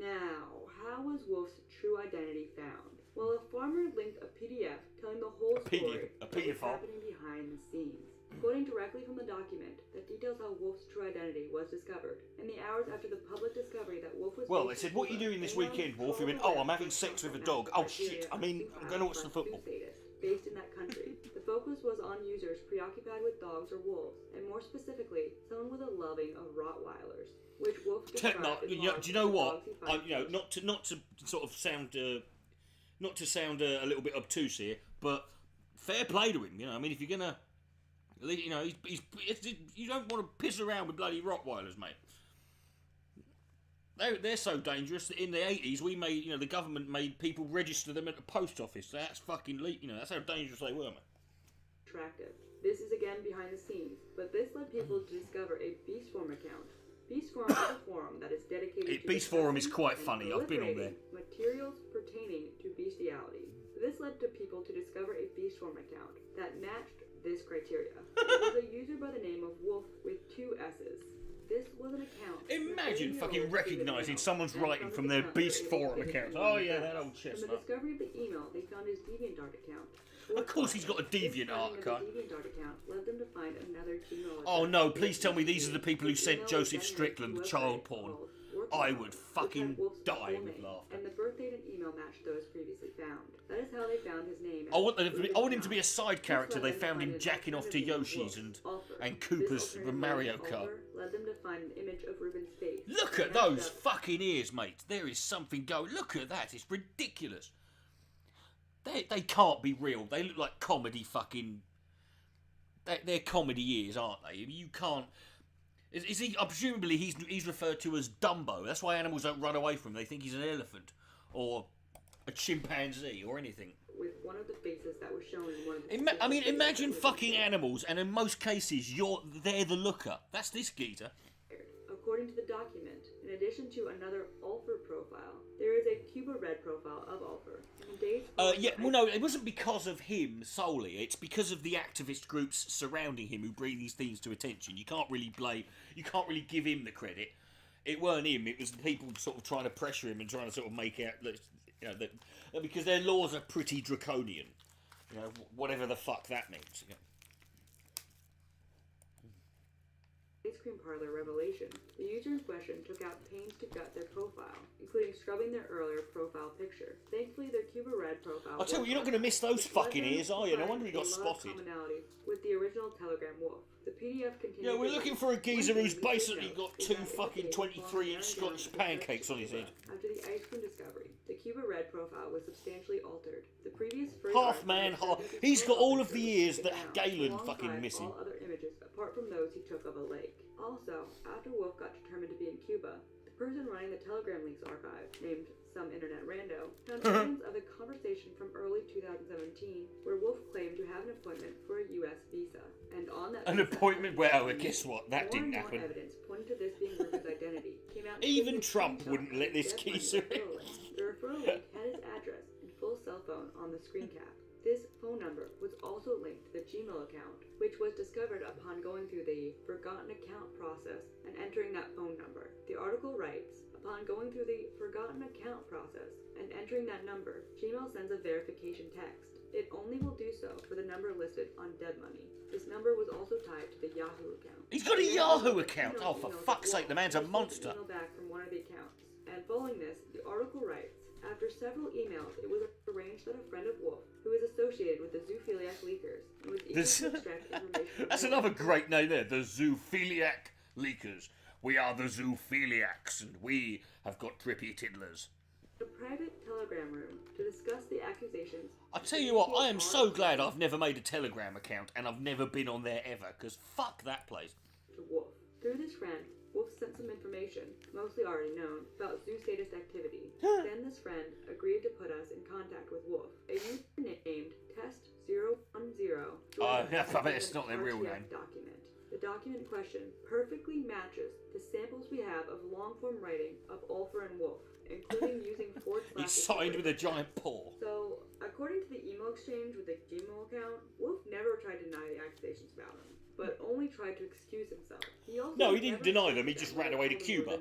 Now, how was Wolf's true identity found? Well, a farmer linked a PDF telling the whole story a of what was pedophile. happening behind the scenes. Quoting directly from the document that details how Wolf's true identity was discovered, in the hours after the public discovery that Wolf was Well, based they in said, "What are you Cuba, doing this anyone weekend, Wolf?" He controlled went, the "Oh, I'm web having was sex with a found dog." out Oh the shit! criteria I mean, of I'm going to watch the slash football. sadist based in that country. The focus was on users preoccupied with dogs or wolves, and more specifically, someone with a loving of Rottweilers, which Wolf described No, as do large you know as the what? dogs he finds You know, not to sort of sound a little bit obtuse here, but fair play to him. You know, I mean, if you're gonna, you know, you don't want to piss around with bloody Rottweilers, mate. They're so dangerous that in the 80s we made, you know, the government made people register them at the post office. That's fucking, you know, that's how dangerous they were, mate. Attractive. This is again behind the scenes, but this led people to discover a Beast Forum account. Beast Forum is a forum that is dedicated to Beast Forum is discussing quite and funny. I've been on there. proliferating materials pertaining to bestiality. This led to people to discover a Beast Forum account that matched this criteria. It was a user by the name of Wolf with 2 S's. This was an account. Imagine fucking recognising someone's writing from their Beast Forum account. Oh yeah, that old From the chestnut. discovery of the email, they found his DeviantArt account. Of course he's got a DeviantArt account. The DeviantArt account led them to find another email Oh address. no, please tell me these are the people who The sent email Joseph was Strickland the generated child through a porn. website called I Workflow, would which fucking had Wolf's die full with name, laughter. and the birth date and email matched those previously found. That is how they found his name. I want him to be a side character. They found him jacking off to Yoshi's and Koopa's Mario Kart. led them to find an image of Ruben's face. Look at those fucking ears, mate. There is something going. Look at that. It's ridiculous. They can't be real. They look like comedy fucking... They're comedy ears, aren't they? You can't... Is he... Presumably he's referred to as Dumbo. That's why animals don't run away from him. They think he's an elephant. Or a chimpanzee or anything. With one of the faces that was shown in one of the... I mean, imagine fucking animals, and in most cases, they're the looker. That's this geezer. According to the document, in addition to another Ulfer profile, there is a Cuba Red profile of Ulfer. Yeah, well, no, it wasn't because of him solely. It's because of the activist groups surrounding him who bring these things to attention. You can't really give him the credit. It weren't him. It was the people sort of trying to pressure him and trying to sort of make out that, you know, that because their laws are pretty draconian. You know, whatever the fuck that means. You know. Ice cream parlor revelation. The user in question took out pains to gut their profile, including scrubbing their earlier profile picture. Thankfully, their Cuba Red profile... I'll tell you, you're not going to miss those fucking ears, are you? No wonder he got spotted. ...commonality with the original Telegram wolf. The PDF continues... Yeah, we're looking for a geezer who's basically got 2 fucking 23-inch Scottish pancakes on his head. After the ice cream discovery, the Cuba Red profile was substantially altered. The previous... Half man, half... He's got all of the ears that Galen fucking missing. All other images, apart from those he took of a lake. Also, after Wolf got determined to be in Cuba, the person running the Telegram Leaks archive, named some internet rando, found evidence of a conversation from early 2017 where Wolf claimed to have an appointment for a U.S. visa. And on that appointment? Well, guess what? That didn't happen. More evidence pointing to this being Ruben's identity came out. Even Trump wouldn't let this geezer in. The referral link had his address and full cell phone on the screen cap. This phone number was also linked to the Gmail account, which was discovered upon going through the forgotten account process and entering that phone number. The article writes, upon going through the forgotten account process and entering that number, Gmail sends a verification text. It only will do so for the number listed on Dead Money. This number was also tied to the Yahoo account. He's got a Yahoo account! Oh, for fuck's sake, the man's a monster. Back from one of the accounts. And following this, the article writes, after several emails, it was arranged that a friend of Wolf, who is associated with the Zoophiliac Leakers, was eager to extract information. That's another great name there, the Zoophiliac Leakers. We are the Zoophiliacs, and we have got drippy tiddlers. A private telegram room to discuss the accusations. I tell you what, I am so glad I've never made a Telegram account, and I've never been on there ever, because fuck that place. To Wolf. Through this friend, Wolf sent some information, mostly already known, about zoo sadist activity. Then this friend agreed to put us in contact with Wolf. A user named Test010. I bet it's not their real name. Document. The document in question perfectly matches the samples we have of long-form writing of Ulfer and Wolf, including using / He's signed with a giant paw. So, according to the email exchange with the Gmail account, Wolf never tried to deny the accusations about him, but only tried to excuse himself. No, he didn't deny them, he just ran away to Cuba.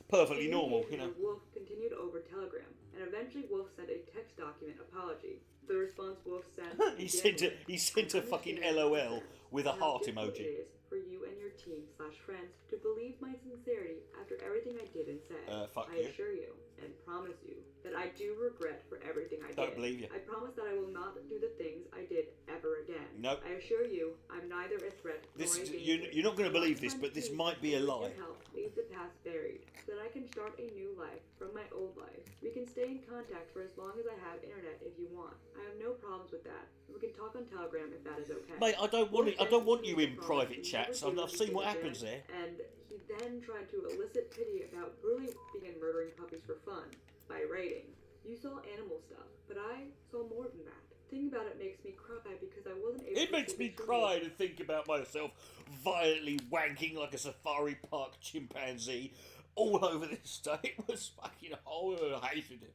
Perfectly normal, you know. Wolf continued over Telegram, and eventually Wolf sent a text document apology. The response Wolf sent... he sent a fucking LOL with a heart emoji. For you and your team / friends to believe my sincerity after everything I did and said. I assure you and promise you that I do regret for everything I did. Don't believe you. I promise that I will not do the things I did ever again. Nope. I assure you I'm neither a threat nor a danger. You're not going to believe this, but this might be a lie. Your help leaves the past buried so that I can start a new life from my old life. We can stay in contact for as long as I have internet if you want. I have no problems with that. We can talk on Telegram if that is okay. Mate, I don't want you in private chats. I've seen what happens there. And he then tried to elicit pity about brutally whipping and murdering puppies for fun by writing, "You saw animal stuff, but I saw more than that. Thinking about it makes me cry because I wasn't able to... It makes me cry to think about myself violently wanking like a safari park chimpanzee all over this state. It was fucking horrible. I hated it.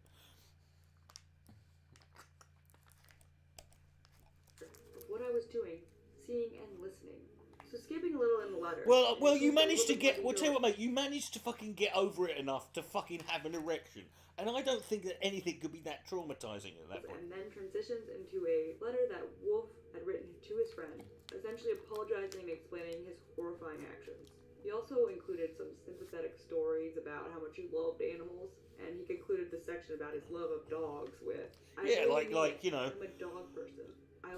What I was doing, seeing and listening. So skipping a little in the letter. Well, you managed to get... Well, tell you what, mate, you managed to fucking get over it enough to fucking have an erection. And I don't think that anything could be that traumatizing at that point. And then transitions into a letter that Wolf had written to his friend, essentially apologizing and explaining his horrifying actions. He also included some sympathetic stories about how much he loved animals, and he concluded the section about his love of dogs with... Yeah, like you know... I'm a dog person.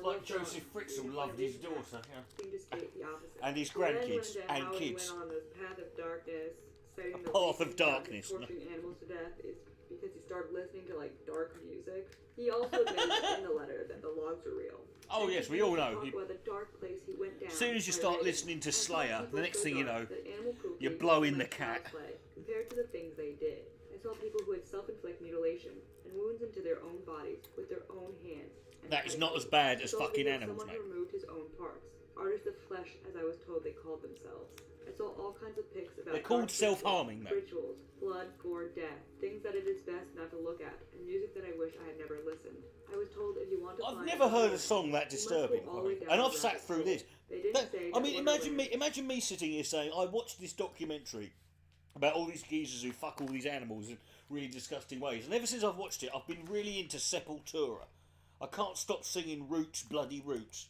Like Joseph Fritzl loved his daughter, yeah. Seemed to state the opposite. And his grandkids and kids. He went on this path of darkness, citing A the path of reason God darkness, is torturing animals to death is because he started listening to like dark music. He also admitted in the letter that the logs are real. Oh And yes, he we all talked know. about the dark place he went down As soon as you by start raiding, listening to and told Slayer, people the next so thing you dark know, that animal cruelty you're blowing was the like cat. child's play compared to the things they did. I saw people who had self-inflicted mutilation and wounds into their own bodies with their own hands. And That is cutting not as them. bad I as saw fucking videos of animals, someone mate. who removed his own parts. Artists of flesh, as I was told they called themselves. I saw all kinds of pics about They're called dark self-harming, mate. rituals, blood, gore, death, things that it is best not to look at, and music that I wish I had never listened. I was told if you want to I've find never heard a God, song that you must disturbing, go all the way down and the I've sat rabbit through hole. this. They didn't say I that mean, Wonderland- imagine me sitting here saying I watched this documentary about all these geezers who fuck all these animals in really disgusting ways, and ever since I've watched it, I've been really into Sepultura. I can't stop singing Roots, Bloody Roots.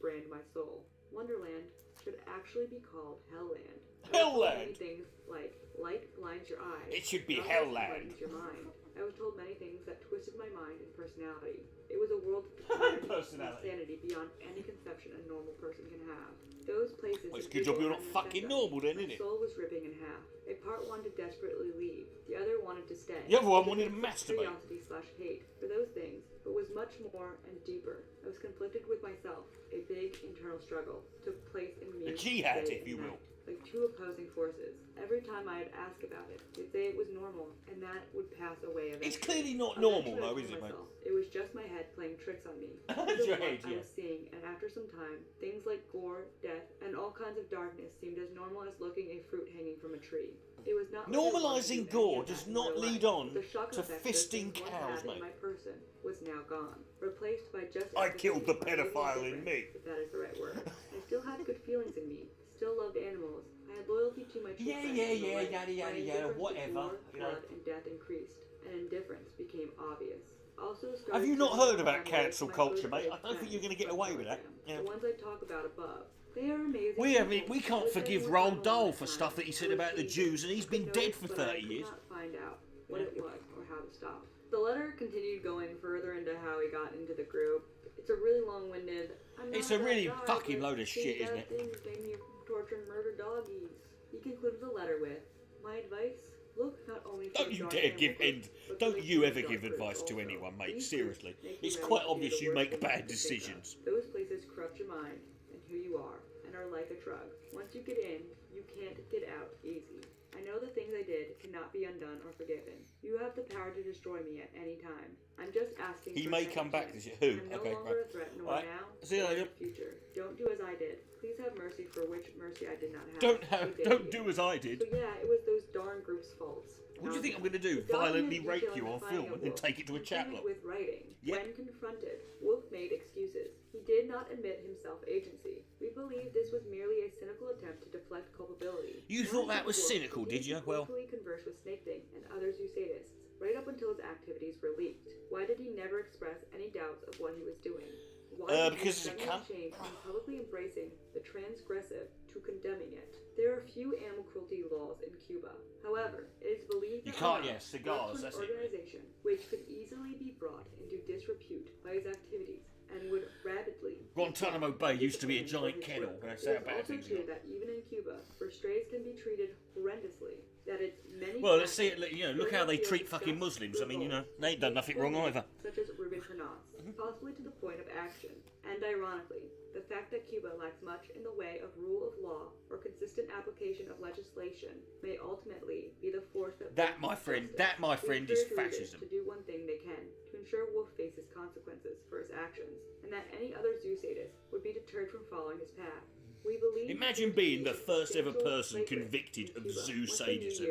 brand my soul. Wonderland should actually be called Hellland. Hellland? Many things like light blinds your eyes. It should be darkness Hellland. enlightens your mind. I was told many things that twisted my mind and personality. It was a world of Personality. insanity beyond any conception a normal person can have. Those places. Well, it's a and good job people you're not had an fucking effect on normal me. then, My innit? soul was ripping in half. A part wanted to desperately leave. The other wanted to stay. The other one It was wanted to a mix of masturbate. Curiosity/hate for those things, but was much more and deeper. I was conflicted with myself. A big internal struggle took place in me. A jihad, day if you and will. night, like two opposing forces. Every time I'd ask about it, they'd say it was normal, and that would pass away eventually. It's clearly not Eventually, normal, I though, told is it, mate? myself It was just my head playing tricks on me. It's Because of your what head, I yeah. was seeing, and after some time, things like gore, death, and all kinds of darkness seemed as normal as looking a fruit hanging from a tree. It was not like I wanted Normalising to do any gore of that does in not real lead life. on The shock to effect those fisting things once cows, had in mate. my person was now gone, replaced by just I killed the empathy or maybe pedophile in indifference, me. if that is the right word. I still had good feelings in me, still loved animals. I had loyalty to my true Yeah, friends yeah, in the yeah, light. yada, My yada, yada, indifference to whatever, war, you know. blood, and death increased, and indifference became obvious. Also Have started you to not heard become about my cancel close culture, mate? I friends don't think you're going to get from away with that. Telegram, Yeah. The ones I talk about above. They are amazing. We people. can't I wish I forgive had more Roald time Dahl on for my stuff that he time. said I about the was Jews, and he's I could been dead notice, for but I 30 could years. not find out what it was or how to stop. The letter continued going further into how he got into the group. It's a really long-winded. I'm It's not a that really guy, fucking but load of these shit, isn't bad it? things made me torture and murder doggies. He concluded the letter with, "My advice: look not only for Don't the you dark dare animal give group, end. but Don't for the you human ever dark give group advice to also. anyone, mate. These Seriously, groups make you it's ready quite to do obvious the you worst make things bad you can think of. decisions. Those places corrupt your mind and who you are, and are like a drug. Once you get in, you can't get out easy. I know the things I did cannot be undone or forgiven. You have the power to destroy me at any time. I'm just asking He for a may second come back. chance. This who? I'm no Okay, longer right. a threat, nor Alright. now, See you nor in later. the future. Don't do as I did. Please have mercy for which mercy I did not have. Don't do as I did. So yeah, it was those darn group's faults. What do you think I'm going to do? The document Violently rape detailing you the on finding film of and then Wolf take it to a continued chapel? with writing. Yep. When confronted, Wolf made excuses. He did not admit himself agency. We believe this was merely a cynical attempt to deflect culpability. You One thought that was Wolf cynical, did continued you? to Well, gleefully converse with Snake Thing and other zoo sadists, right up until his activities were leaked. Why did he never express any doubts of what he was doing? Why did he because he's a suddenly cunt. change from publicly embracing the transgressive to condemning it? There are few animal cruelty laws in Cuba. However, it is believed You that can't, Hamas yeah, cigars, worked for that's an it. organization which could easily be brought into disrepute by his activities and would rapidly Guantanamo Bay used to be a discipline giant for his kennel. work. That's It how is bad also things true are. that even in Cuba, where strays can be treated horrendously, that it's many Well, let's see it. times You know, look how they feel treat fucking disgust, Muslims. I mean, you know, revolt, they ain't done nothing wrong either. such as Ruben Pernas, possibly to the point of action. And ironically, the fact that Cuba lacks much in the way of rule of law or consistent application of legislation may ultimately be the force that That, my brings friend, justice. that, my We friend, is encourage readers fascism. to do one thing they can to ensure Wolf faces consequences for his actions, and that any other zoo sadist would be deterred from following his path. We believe Imagine being the first ever person convicted of zoo sadism.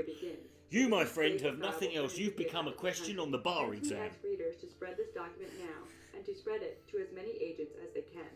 You, my friend, have nothing else. You've become a question on the bar exam. We ask readers to spread this document now, and to spread it to as many agents as they can.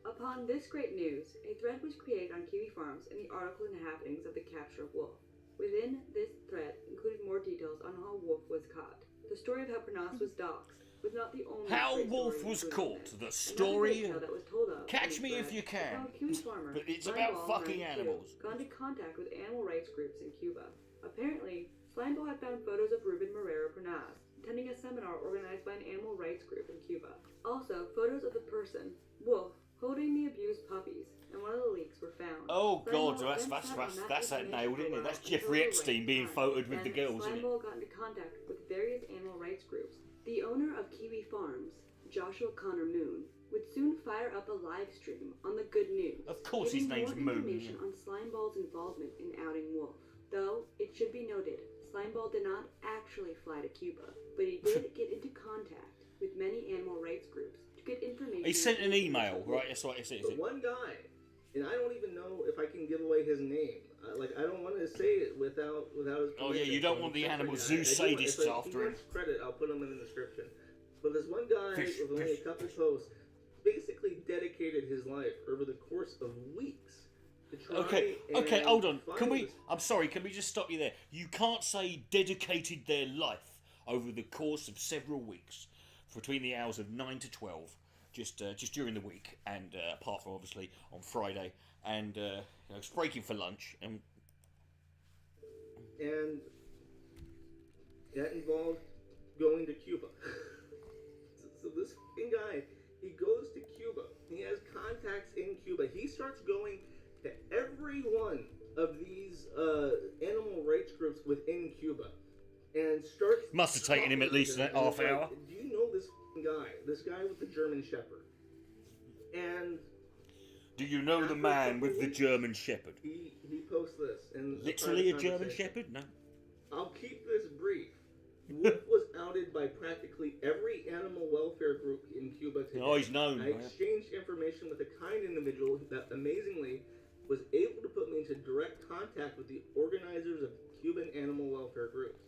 Upon this great news, a thread was created on Kiwi Farms in the article and happenings of the capture of Wolf. Within this thread included more details on how Wolf was caught. The story of how Pernas was doxxed was not the only How great Wolf story was included in caught. this. The Another story. great tale that was told of Catch in me this if you thread is how can. a Kiwi farmer, But it's Slime about Ball fucking 92, animals. got into contact with animal rights groups in Cuba. Apparently, Slimeball had found photos of Ruben Marrero Pernas attending a seminar organized by an animal rights group in Cuba. Also, photos of the person, Wolf, holding the abused puppies, and one of the leaks were found. Oh God, Slimeball that's then sat on that's that information nailed, for isn't a it? That's while Jeffrey until the Epstein right being time. photoed with the Then girls, isn't it? Slimeball got into contact with various animal rights groups. The owner of Kiwi Farms, Joshua Connor Moon, would soon fire up a live stream on the Good News. Of course his giving name's more Moon. information on Slimeball's involvement in outing Wolf. Though, it should be noted, Slimeball did not actually fly to Cuba, but he did get into contact with many animal rights groups to get information. He sent an email, right? That's what it says. But one guy, and I don't even know if I can give away his name. I don't want to say it without his permission. Oh yeah, you don't want the animal zoo If sadists he after him. gets credit, I'll put him in the description. But this one guy Fish, with only a couple posts basically dedicated his life over the course of weeks to try Okay, and hold on. find Can we? this- I'm sorry. Can we just stop you there? You can't say dedicated their life over the course of several weeks, between the hours of 9 to 12, just during the week, and apart from obviously on Friday, and it's breaking for lunch, and that involved going to Cuba. so this fucking guy, he goes to Cuba. He has contacts in Cuba. He starts going to every one of these animal rights groups within Cuba, and starts. Must have taken him at least talking to a them, half and it's hour. like, do you know this fucking guy? This guy with the German Shepherd. And do you know the man with the German Shepherd? he posts this and Literally a German Shepherd? No. I'll keep this brief. Wolf was outed by practically every animal welfare group in Cuba today. Oh, he's known. I exchanged information with a kind individual that amazingly was able to put me into direct contact with the organizers of Cuban animal welfare groups.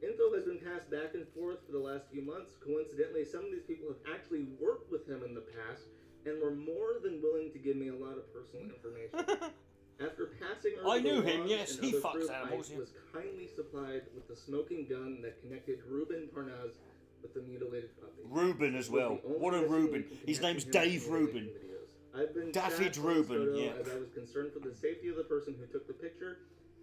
Info has been passed back and forth for the last few months. Coincidentally, some of these people have actually worked with him in the past and were more than willing to give me a lot of personal information. After passing I knew the him, laws yes, and he other fucks proof, animals, I yeah. was kindly supplied with the smoking gun that connected Ruben Parnaz with the mutilated puppy. Ruben as well. What a Ruben. His name's Dave Ruben. I've been David sad on this Ruben, photo yeah. as I was concerned for the safety of the person who took the picture,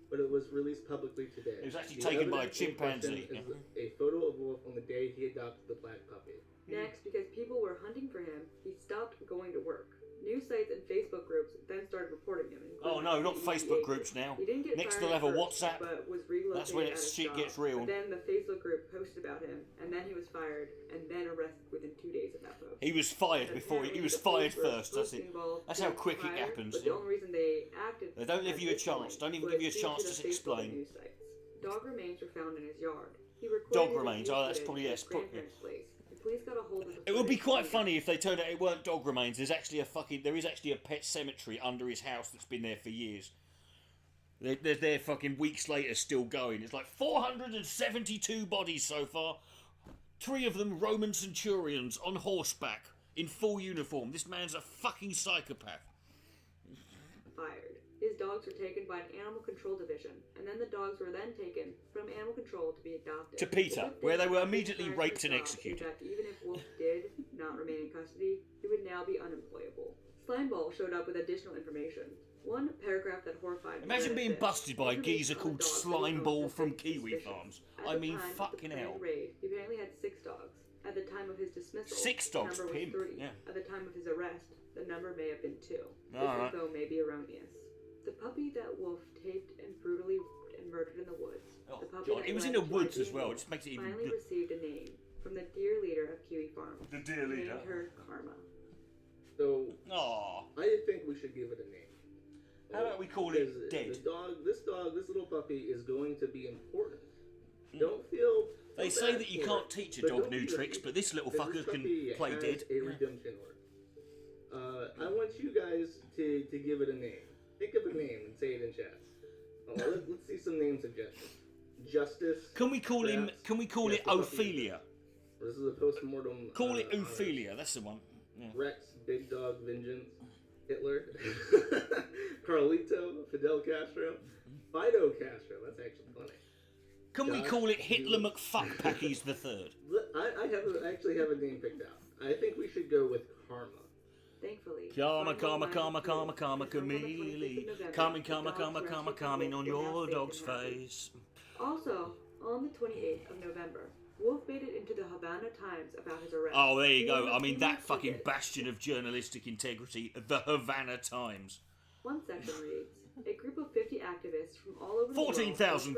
but it was released publicly today. It was actually The taken by a evidence in question chimpanzee. is a photo of Wolf on the day he adopted the black puppy. Next, because people were hunting for him, he stopped going to work. News sites and Facebook groups then started reporting him. Oh no, not Facebook groups now. He didn't get Next fired they'll have a at first, WhatsApp. but was relocated That's when at his shit job. gets real. But then the Facebook group posted about him, and then he was fired, and then arrested within 2 days of that post. He was fired before he was fired first. That's it. That's how quick it happens. But the only reason they acted They don't give at you a this chance. point Don't even was give you a due chance the to Facebook explain. news sites. Dog remains were found in his yard. He recorded Dog his remains. abuse Oh, that's footage probably at yes. his grandparents' place. The police got a hold of the It would be footage quite later. funny if they turned out it weren't dog remains. There is actually a pet cemetery under his house that's been there for years. They're there fucking weeks later still going. It's like 472 bodies so far. 3 of them Roman centurions on horseback in full uniform. This man's a fucking psychopath. Fired. His dogs were taken by an animal control division, and then the dogs were then taken from animal control to be adopted. To PETA, The good where thing they were about immediately his raped and job executed. is that even if Wolf did not remain in custody, he would now be unemployable. Slimeball showed up with additional information. One paragraph that horrified me Imagine read being this. busted by a Information geezer on the called dogs that he Slimeball owned from had been Kiwi suspicious. Farms. At I the mean, time of the fucking planned hell. Raid, he apparently had 6 dogs. At the time of his dismissal, 6 the dogs, number was pimp, 3. yeah. At the time of his arrest, the number may have been 2. This Alright. info may be erroneous. The puppy that Wolf taped and brutally raped and murdered in the woods. Oh, The puppy God, that it was in led the to woods my as well. evil It just makes it even finally good. received a name from the dear leader of Kiwi Farms. The dear leader. Named her Karma. So Aww. I think we should give it a name. How about we call it Because Dead? this little puppy is going to be important. Don't feel. They feel say bad that you for can't it, teach a but dog don't new be tricks, defeated, but this little because fucker this can puppy play has dead. a redemption arc. I want you guys to give it a name. Think of a name and say it in chat. Let's see some name suggestions. Justice. Can we call him? Rats. Can we call Yes, it the puppy. Ophelia? This is a post-mortem. Call it on Ophelia. That's the one. Yeah. Rex, Big Dog, Vengeance, Hitler, Carlito, Fidel Castro, Fido Castro. That's actually funny. Can we Josh, call it Hitler you- McFuckpackies the Third? I actually have a name picked out. I think we should go with Karma. Thankfully, Karma, Slimeball karma, ran karma, through. karma, karma, Because on the 25th of chameleon. November, Coming, the karma, dogs karma, rescued karma, from coming Wolf on were now your safe dog's and happy. face. Also, on the 28th of November, Wolf made it into the Havana Times about his arrest. Oh, there you He go. wrote I a mean, few that more fucking tidbits. bastion of journalistic integrity, the Havana Times. One section reads, a group of 50 activists from all over the world... 14,000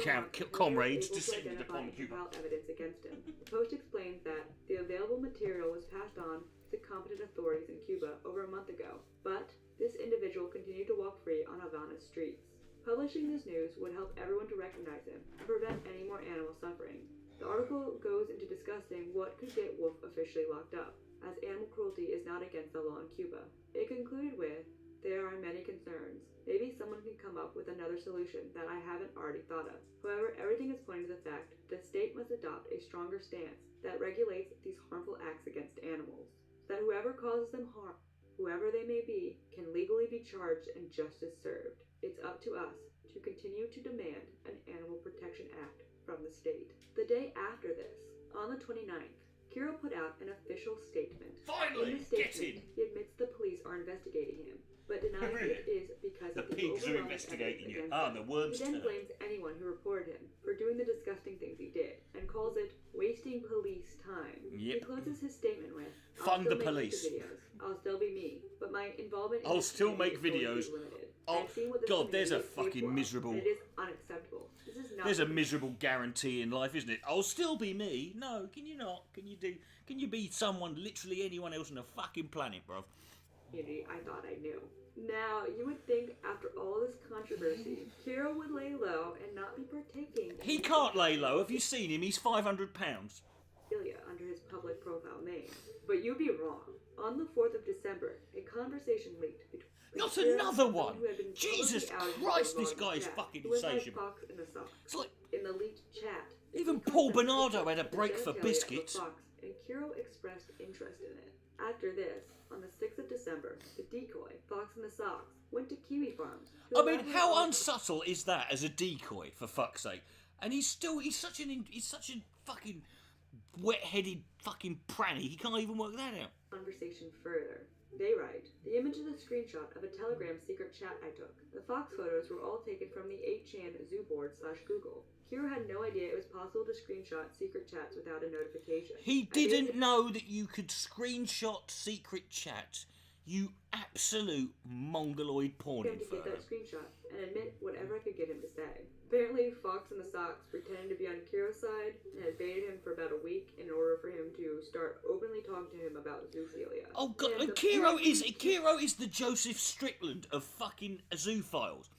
comrades able to descended identify upon and Cuba. compile evidence against him. The Post explains that the available material was passed on to competent authorities in Cuba over a month ago, but this individual continued to walk free on Havana's streets. Publishing this news would help everyone to recognize him and prevent any more animal suffering. The article goes into discussing what could get Wolf officially locked up, as animal cruelty is not against the law in Cuba. It concluded with, there are many concerns. Maybe someone can come up with another solution that I haven't already thought of. However, everything is pointing to the fact that the state must adopt a stronger stance that regulates these harmful acts against animals, so that whoever causes them harm, whoever they may be, can legally be charged and justice served. It's up to us to continue to demand an Animal Protection Act from the state. The day after this, on the 29th, Kiro put out an official statement. Finally, In the statement, get in. he admits the police are investigating him, but denies Really? it is because The of the pigs are overwhelming investigating evidence you. against Ah, him. the worms He then turn. blames anyone who reported him for doing the disgusting things he did, and calls it wasting police time. He Yep. closes his statement with, Fund I'll the still make police. YouTube videos. I'll still be me, but my involvement in I'll this still community make is going to be videos. limited. Oh, I've seen what this God, there's a community is fucking capable of, miserable... and it is unacceptable. This is not There's a miserable guarantee in life, isn't it? I'll still be me. No, can you not? Can you be someone, literally anyone else on the fucking planet, bruv? community I thought I knew. Now, you would think after all this controversy, Kiro would lay low and not be partaking He in can't lay low. Have you seen him? He's 500 pounds. pedophilia under his public profile name. But you'd be wrong. On the 4th of December, a conversation leaked between Not Kiro and another someone one! who had been Jesus publicly outed for Christ, this involving guy's chat, fucking who went by insatiable. Fox in the Sox. It's like... In the leaked chat, Even the Paul concept Bernardo was had a break for genitalia of a biscuits. fox, and Kiro expressed interest in it. After this, on the 6th of December, the decoy, Fox and the Sox, went to Kiwi Farms. to I mean, elaborate how on- unsubtle is that as a decoy, for fuck's sake? And he's such a fucking wet-headed fucking pranny, he can't even work that out. Conversation further. They write, the image is a screenshot of a Telegram secret chat I took. The Fox photos were all taken from the 8chan zoo board / Google. Kiro had no idea it was possible to screenshot secret chats without a notification. He I made didn't it- know that you could screenshot secret chats. You absolute mongoloid porn him to get inferno. that screenshot and admit whatever I could get him to say. Apparently, Fox and the Sox pretended to be on Kiro's side and had baited him for about a week in order for him to start openly talking to him about zoophilia. Oh god, And Kiro apparently- is the Joseph Strickland of fucking zoophiles.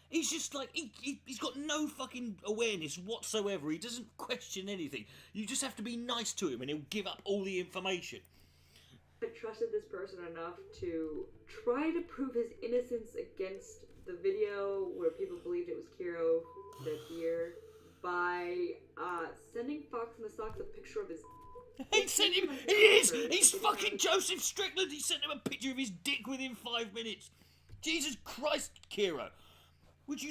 He's just like, he's got no fucking awareness whatsoever. He doesn't question anything. You just have to be nice to him and he'll give up all the information. I trusted this person enough to try to prove his innocence against the video where people believed it was Kiro the deer by sending Fox and the Sox a picture of his... He sent him, he's fucking Joseph Strickland. He sent him a picture of his dick within 5 minutes. Jesus Christ, Kiro. What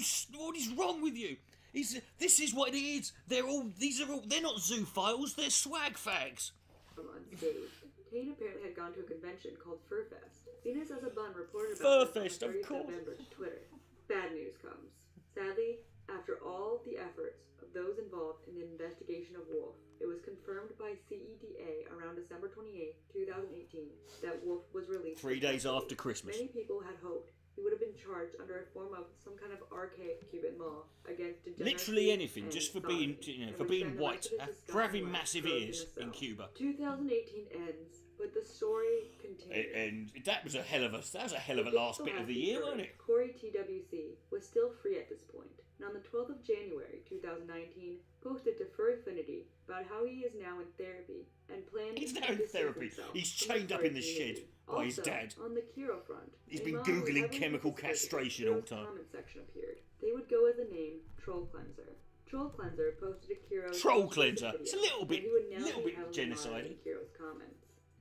is wrong with you? This is what it is. They're not zoophiles, they're swag fags. From unscathed. Kane apparently had gone to a convention called Furfest. Venus as a Bun reported about this Furfest, on of the 30th course. November to Twitter. Bad news comes. Sadly, after all the efforts of those involved in the investigation of Wolf, it was confirmed by CEDA around December 28, 2018, that Wolf was released. 3 days after Christmas. Many people had hoped he would have been charged under a form of some kind of archaic Cuban law against degeneracy Literally anything, and just for sodomy, being, and for would being spend the white, rest of his for having disgusting life massive closed ears a in cell. Cuba. 2018 ends, but the story continues. And that was a hell of a last bit of the year, wasn't it? Corey TWC was still free at this point, and on the 12th of January 2019, posted to Fur Affinity about how he is now in therapy and plans He's to now in distance therapy. himself He's from chained up furry in the shed community. by his Also, dad. on the Kiro front, He's a been model with Googling heavily chemical anticipated castration all Kiro's time. comment section appeared. They would go as the name Troll Cleanser. Troll Cleanser posted a Kiro's Troll most Cleanser. recent It's a video, little bit- and he would now little be bit heavily genocidal. monitoring Kiro's comments.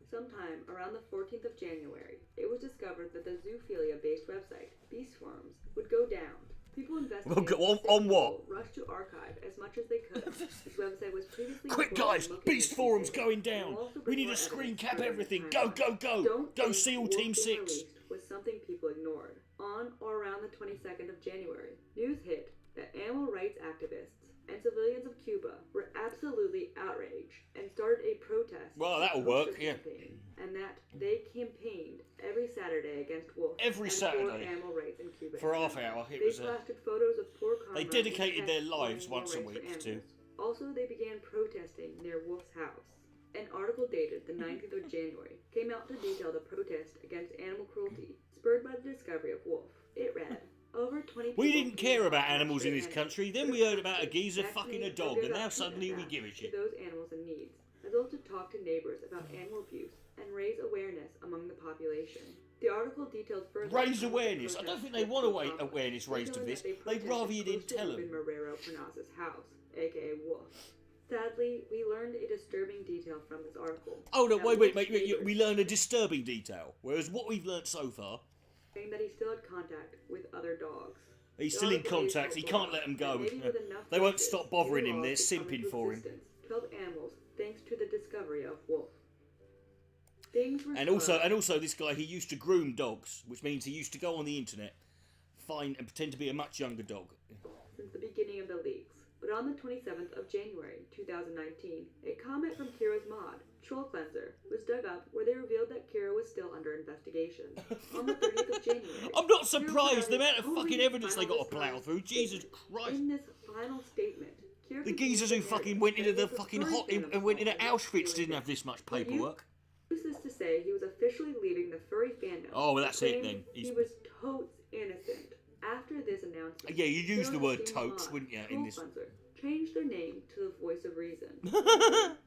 Sometime around the 14th of January, it was discovered that the zoophilia-based website, Beast Forums, would go down. People investigating Well, on what? rushed to archive as much as they could. This website was previously Quick reported guys, looking Beast into Forum's things. going They will down. also We bring need more to screen evidence cap during everything. this Go, timeline. go, go. Don't Go think SEAL Wolf Team being 6. released was something people ignored. On or around the 22nd of January, news hit that animal rights activists and civilians of Cuba were absolutely outraged and started a protest. Well, that'll work, yeah. Campaign, and that they campaigned every Saturday against wolves Every and Saturday. for animal rights in Cuba. For half hour. It They was plastered photos of poor they comrades dedicated and their texts lives wanting once a more rights week for to... animals. Also, they began protesting near Wolf's house. An article dated the 19th of January came out to detail the protest against animal cruelty spurred by the discovery of Wolf. It read, over 20 We people didn't care about came animals in this and country, then we heard about a geezer fucking a dog, and now suddenly we give a to shit. those animals in need, as well as to talk to neighbors about animal abuse and raise awareness among the population. The article detailed further... Raise awareness? I don't think they want awareness raised of this. They'd rather you didn't tell them. Marrero Pernaz's house, aka Wolf. Sadly, we learned a disturbing detail from this article. Oh no, That wait, Wolf's we neighbors, learned a disturbing detail, whereas what we've learnt so far, saying that he still had contact with other dogs. he's The still in article is contact, he hopeful can't let them that go. maybe with enough They won't justice, stop bothering new him, they're laws could come simping into for him. existence to help animals thanks to the discovery of Wolf. Things were And slow. also this guy, he used to groom dogs, which means he used to go on the internet, find and pretend to be a much younger dog. Since the beginning of the leaks. But on the 27th of January 2019, a comment from Kira's mod, Troll Cleanser, was dug up where they revealed that Kira was still under investigation. On the 30th of January, I'm not Kira surprised the put out amount of his fucking only evidence they got to final plough through. Jesus statement. Christ. In this final statement, Kira The geezers who fucking went into the fucking hot and went into Auschwitz didn't have this much paperwork. used this to say he was officially leaving the furry fandom. Oh, well, that's it claimed then. He was totes innocent. After this announcement, Yeah, you use the Kira's word esteemed totes, mod, wouldn't you, in Troll this? Cleanser, changed their name to the Voice of Reason.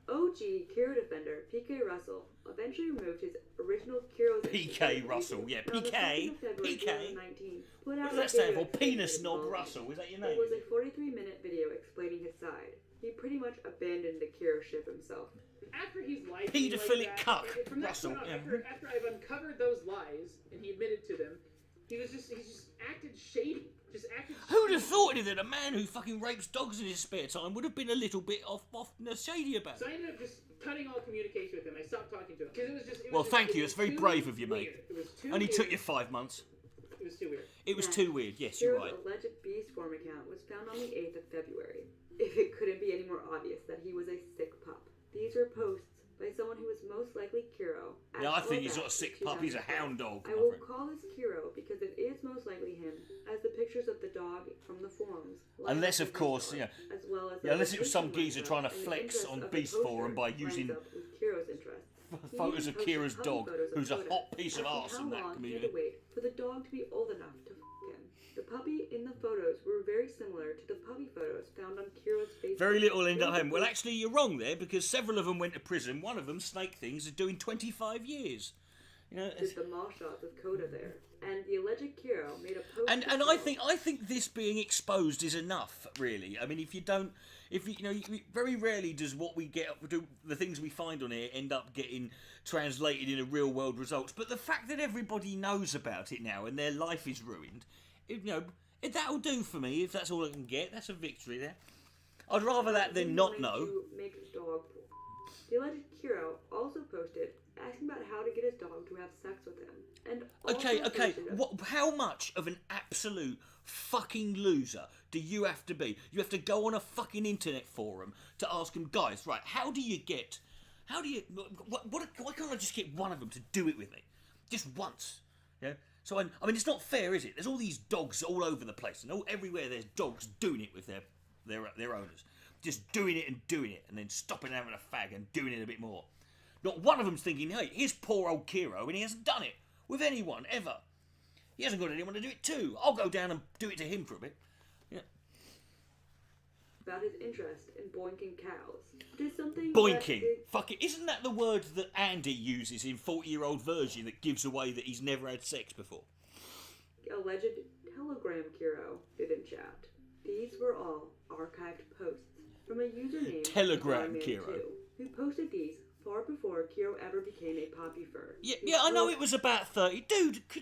OG Kiro defender PK Russell eventually removed his original Kiro's PK Russell, yeah, and on the PK, 2nd of February PK. 2019, put What out does a that stand video for? Penis explaining knob his Russell, is that your It name? was a 43-minute video explaining his side. He pretty much abandoned the Kiro ship himself. After he's lied, Paedophilic cuck, from that Russell. point on, Yeah. after I've uncovered those lies and he admitted to them, he's just acted shady. Just acted. Who'd have thought that a man who fucking rapes dogs in his spare time would have been a little bit off shady about So it? I ended up just cutting all communication with him. I stopped talking to him because it was just. It was Well, just, thank it you. was It's very too brave of you, mate. weird. It was too Only weird. took you 5 months. It was too weird. It was Next, too weird. Yes, you're Kiro's right. alleged beast form account was found on the 8th of February. If it couldn't be any more obvious that he was a sick pup. These were posts by someone who was most likely Kiro. Yeah, I as think far he's back not a sick as pup. He's a 2012. hound dog. I will call this Kiro because it is most likely him, as the pictures of the dog from the forums. line Unless, up of with course, his yeah. dog, as well as Yeah, the unless it was some location geezer lines trying to up and the flex interest on of Beast poster Forum by lines using up with Kiro's interests. He photos even of posted Kira's puppy dog, photos of who's a Coda, hot piece of asking arse how in that long he had community. to wait for the dog to be old enough to him. The puppy in the photos were very similar to the puppy photos found on Kiro's Facebook. Very little end There up was a home. Well, post- actually, you're wrong there because several of them went to prison. One of them, Snake Things, is doing 25 years. You know, did the mall shots of Coda there, and the alleged Kiro made a post. and I think this being exposed is enough, really. I mean, if you very rarely does what we do the things we find on here end up getting translated into real world results. But the fact that everybody knows about it now and their life is ruined, that'll do for me. If that's all I can get, that's a victory there. I'd rather that than not know. To make dog poop. The alleged Kiro also posted asking about how to get his dog to have sex with him, and Okay. posted a- How much of an absolute fucking loser do you have to be? You have to go on a fucking internet forum to ask them, guys, right? Why can't I just get one of them to do it with me, just once? Yeah. So I mean, it's not fair, is it? There's all these dogs all over the place, and everywhere there's dogs doing it with their owners, just doing it, and then stopping having a fag and doing it a bit more. Not one of them's thinking, hey, here's poor old Kiro, and he hasn't done it with anyone, ever. He hasn't got anyone to do it to. I'll go down and do it to him for a bit. Yeah. about his interest in boinking cows. It is something Boinking. that Fuck it. Isn't that the word that Andy uses in 40-year-old version that gives away that he's never had sex before? the alleged Telegram Kiro did in chat. These were all archived posts from a user named Telegram Barman2, Kiro. who posted these far before Kiro ever became a poppy fur. Yeah, I know it was about 30. Dude, do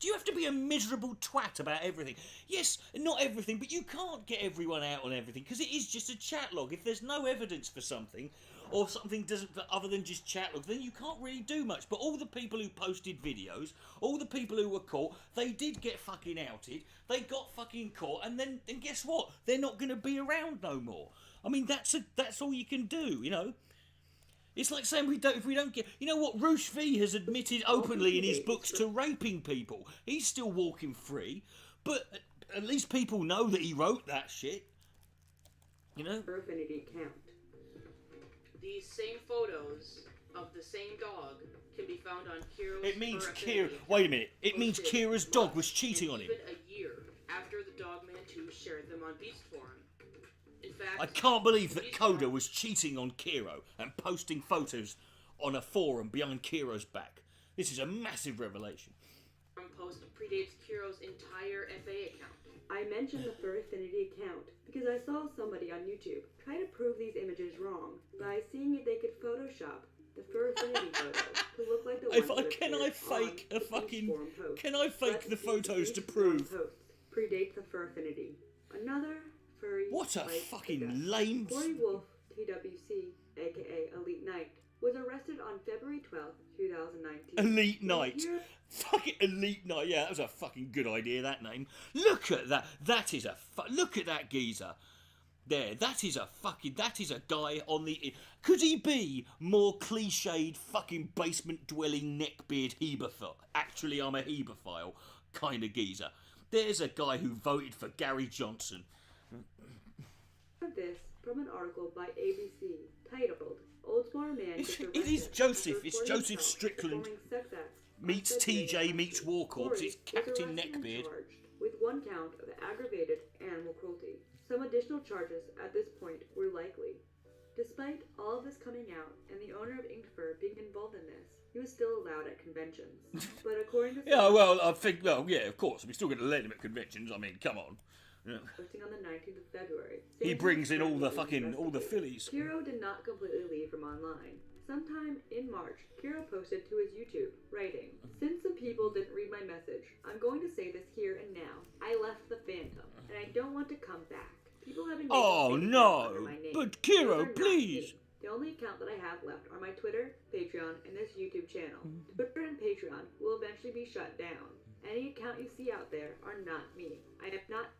you have to be a miserable twat about everything? Yes, not everything, but you can't get everyone out on everything, because it is just a chat log. If there's no evidence for something, or something doesn't other than just chat logs, then you can't really do much. But all the people who posted videos, all the people who were caught, they did get fucking outed. They got fucking caught, and then guess what? They're not going to be around no more. I mean, that's all you can do, you know. It's like saying if we don't get... You know what? Roosh V has admitted openly in his books to raping people. He's still walking free, but at least people know that he wrote that shit. You know? Her affinity count. These same photos of the same dog can be found on Kiro's... It means Her Kira... Affinity Wait a minute. It account, means posted Kira's dog was cheating on him. Even a year after the Dogman 2 shared them on Beast Forum. In fact, I can't believe that Coda was cheating on Kiro and posting photos on a forum behind Kiro's back. This is a massive revelation. Post predates Kiro's entire FA account. I mentioned the Fur Affinity account because I saw somebody on YouTube try to prove these images wrong by seeing if they could Photoshop the Fur Affinity photos to look like the ones that Can I fake a fucking... Can I fake But the photos to Beast prove... Forum posts predate the Fur Affinity. Another furry... What a like fucking Buddha. lame... Cory Wolf, TWC, aka Elite Knight, was arrested on February 12th, 2019. Elite Knight. Fucking Elite Knight. Yeah, that was a fucking good idea, that name. Look at that. That is a... Look at that geezer. There, that is a guy on the... Could he be more cliched fucking basement-dwelling neckbeard Heberphile? Actually, I'm a Heberphile kind of geezer. There's a guy who voted for Gary Johnson. This from an article by ABC titled "Oldsmar Man Gets Arrested It is Joseph. after It's reporting Joseph himself Strickland performing sex acts on meets February TJ 19th. meets War Corps. Cory It's was Captain arrested and Neckbeard. charged with one count of aggravated animal cruelty. Some additional charges at this point were likely. Despite all of this coming out and the owner of Inkfur being involved in this, he was still allowed at conventions. But according to Yeah, well, I think, well, yeah, of course. We're still going to let him at conventions. I mean, come on. Yeah. posting on the 19th of February, He Stanton brings in all the was fucking, all the investigated. fillies. Kiro did not completely leave from online. Sometime in March, Kiro posted to his YouTube, writing, "Since some people didn't read my message, I'm going to say this here and now. I left the Phantom, and I don't want to come back. People have been making Oh, fake no. accounts under my name. But Those Kiro, are not please. me. The only account that I have left are my Twitter, Patreon, and this YouTube channel. Twitter and Patreon will eventually be shut down. Any account you see out there are not me. I have not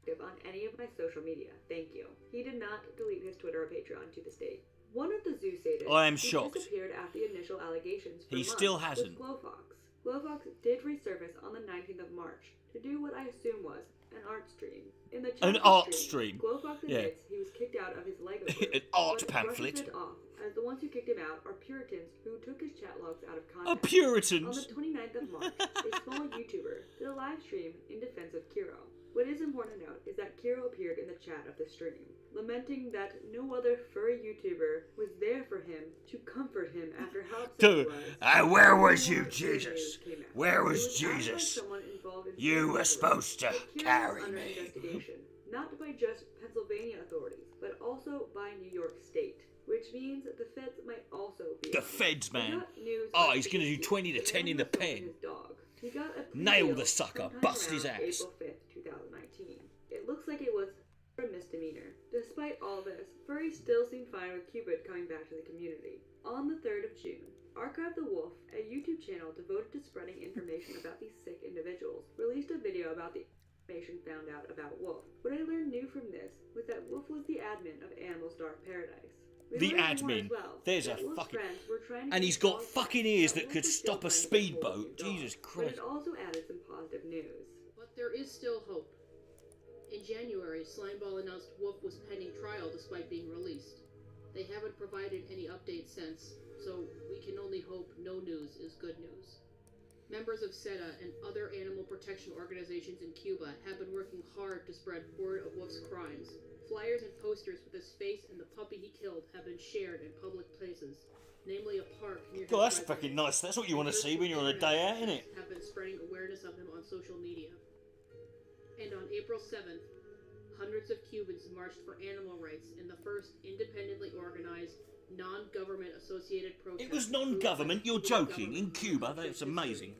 active on any of my social media. Thank you." He did not delete his Twitter or Patreon to this date. One of the zoo sadists I am who shocked. disappeared after the initial allegations for He months still was hasn't. Glowfox. Glowfox did resurface on the 19th of March to do what I assume was an art stream. In the An chat art stream. Glowfox Yeah. admits he was kicked out of his Lego group, An art but pamphlet. brushes it off, as the ones who kicked him out are Puritans who took his chat logs out of A context. On Puritans. the 29th of March, a small YouTuber did a live stream in defense of Kiro. What is important to note is that Kiro appeared in the chat of the stream, lamenting that no other furry YouTuber was there for him to comfort him after how upset he was. Where was when you, more Jesus? videos came out. Where It was asked by Jesus? someone involved in You serial were abuse, supposed to but Kiro was carry under me. investigation, not by just Pennsylvania authorities, but also by New York State, which means the feds might also be. The on him. feds, We man. got news Oh, on he's gonna do ABC 20 to that 10 in the Adam assaulted pen. his dog. He got a plea Nail deal the sucker. sometime Bust his around ass. April 5th, 2019. It looks like it was a misdemeanor. Despite all this, furries still seem fine with Cupid coming back to the community. On the 3rd of June, Archive the Wolf, a YouTube channel devoted to spreading information about these sick individuals, released a video about the information found out about Wolf. What I learned new from this was that Wolf was the admin of Animals Dark Paradise. We The learned more admin. as well, There's that a Wolf's fucking... friends were trying to And get he's got dogs fucking back, ears that that Wolf could was still stop a trying to get hold of speedboat. his dog. Jesus But Christ. it also added some positive news. But there is still hope. In January, Slimeball announced Wolf was pending trial despite being released. They haven't provided any updates since, so we can only hope no news is good news. Members of SETA and other animal protection organizations in Cuba have been working hard to spread word of Wolf's crimes. Flyers and posters with his face and the puppy he killed have been shared in public places, namely a park near his God, that's residence. fucking nice. That's what you want to see when you're on a day out, innit? Have been spreading awareness of him on social media. And on April 7th, hundreds of Cubans marched for animal rights in the first independently organized, non-government associated protest. It was non-government. You're joking. In Cuba, that's amazing.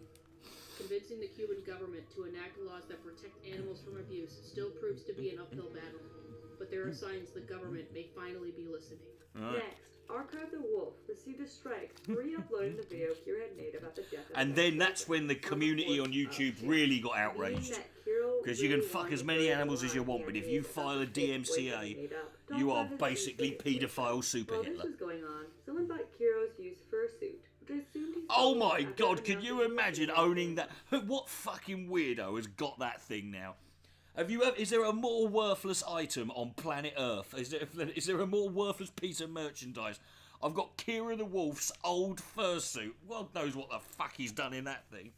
Convincing the Cuban government to enact laws that protect animals from abuse still proves to be an uphill battle. but there are signs the government may finally be listening. Right. Next, Archive the Wolf received a strike for re-uploading the video Kira had made about the death of And his then that's ex-boyfriend when the community on YouTube June. really got Meaning outraged. that Kiro Because you can really fuck wanted as to many bury the animals as you lie want, he but had if you made about file a the fake boyfriend he DMCA, made up. Talk you are about his basically fake boyfriend. paedophile super While Hitler. this was going on, someone bought Kiro's used fursuit, which I assumed he Oh sold my after god, can announcing you he was imagine leaving owning the that? What fucking weirdo has got that thing now? Is there a more worthless item on planet Earth? Is there a more worthless piece of merchandise? I've got Kira the Wolf's old fursuit. God knows what the fuck he's done in that thing.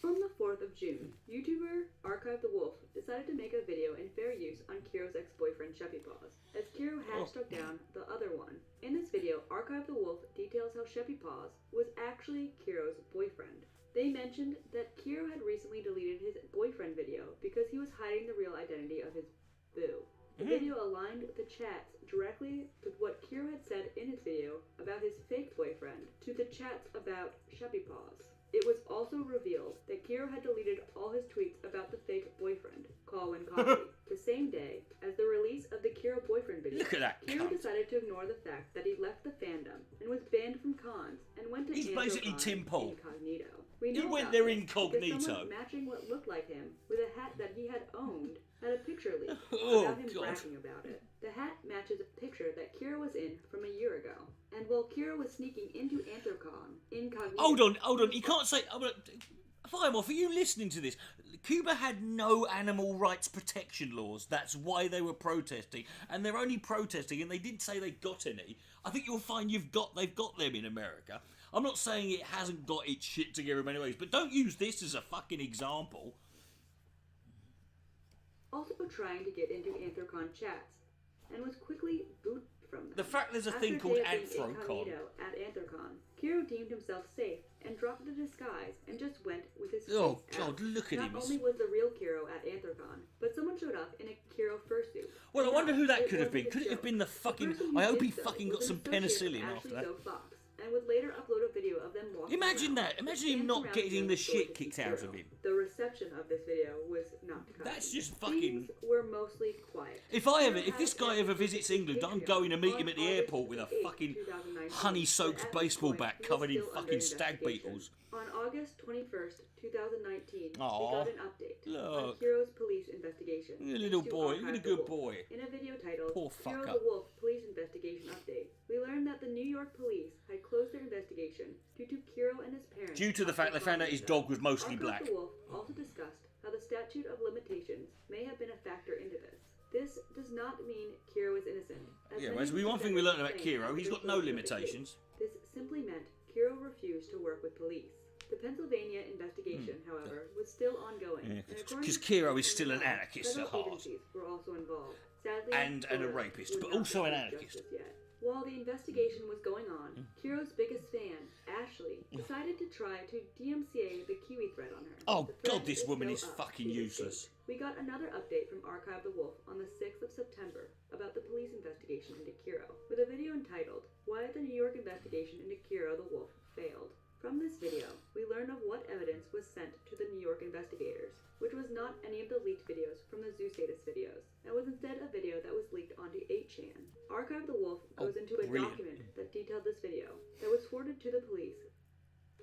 On the 4th of June, YouTuber Archive the Wolf decided to make a video in fair use on Kiro's ex-boyfriend Sheppy Paws, as Kiro had struck down the other one. In this video, Archive the Wolf details how Sheppy Paws was actually Kiro's boyfriend. They mentioned that Kiro had recently deleted his boyfriend video because he was hiding the real identity of his boo. The video aligned the chats directly with what Kiro had said in his video about his fake boyfriend to the chats about Sheppy Paws. It was also revealed that Kiro had deleted all his tweets about the fake boyfriend, Colin Coffey, the same day as the release of the Kiro boyfriend video. Look at that Kiro cunt. decided to ignore the fact that he left the fandom and was banned from cons and went to He's basically Anthrocon Tim Pool. incognito. We He know went about there this incognito. because someone matching what looked like him with a hat that he had owned had a picture leak Oh, about him God. bragging about it. The hat matches a picture that Kira was in from a year ago. And while Kira was sneaking into Anthrocon incognito... Hold on. You can't say... Fire off, are you listening to this? Cuba had no animal rights protection laws. That's why they were protesting. And they're only protesting, and they didn't say they got any. I think you'll find they've got them in America. I'm not saying it hasn't got its shit together in many ways, but don't use this as a fucking example. Also trying to get into Anthrocon chats, and was quickly booted from them. The fact there's a After thing called day of being Anthrocon. incognito at Anthrocon, Kiro deemed himself safe and dropped the disguise and just went with his Oh, face God, out. look at Not him. only was the real Kiro at Anthrocon, but someone showed up in a Kiro fursuit. Well, I wonder who that It could have been. wasn't a Could it have joke. been the The fucking... person who I hope did he so fucking was got some an associate of penicillin after Ashley that. Zoe Fox, and would later upload a video of them walking Imagine around. that. Imagine The him fans not surrounding getting him the going shit to see kicked out Kiro. of him. The reception of this video was not kind. That's just fucking... Things were mostly quiet. If this guy ever visits England, I'm going to meet him at the airport with a fucking honey-soaked baseball bat covered in fucking stag beetles. On August 21st, 2019, Aw, we got an update on look. Kiro's police investigation. You're a little into boy. Archive You're a the good Wolf. boy. In a video titled Poor Kiro fucker. the Wolf Police Investigation Update, we learned that the New York police had closed their investigation due to Kiro and his parents. Due to the fact they found out his dog was mostly Archive black. the Wolf also discussed how the statute of limitations may have been a factor into this. This does not mean Kiro is innocent. Yeah, many well, one thing we learned about claim Kiro, he's got after no closing of the case. limitations. This simply meant Kiro refused to work with police. The Pennsylvania investigation, however, was still ongoing. Yeah, and according because to Kiro is still an federal anarchist at heart. agencies were also involved. Sadly, And a Florida rapist, would but not also an receive anarchist. justice yet. While the investigation was going on, Kiro's biggest fan, Ashley, decided to try to DMCA the Kiwi thread on her. Oh, The thread God, this woman is still up fucking to this useless. date. We got another update from Archive the Wolf on the 6th of September about the police investigation into Kiro, with a video entitled, Why the New York Investigation into Kiro the Wolf Failed. From this video, we learn of what evidence was sent to the New York investigators, which was not any of the leaked videos from the Zoo Status videos, and was instead a video that was leaked onto 8chan. Archive the Wolf goes into a brilliant. document that detailed this video, that was forwarded to the police,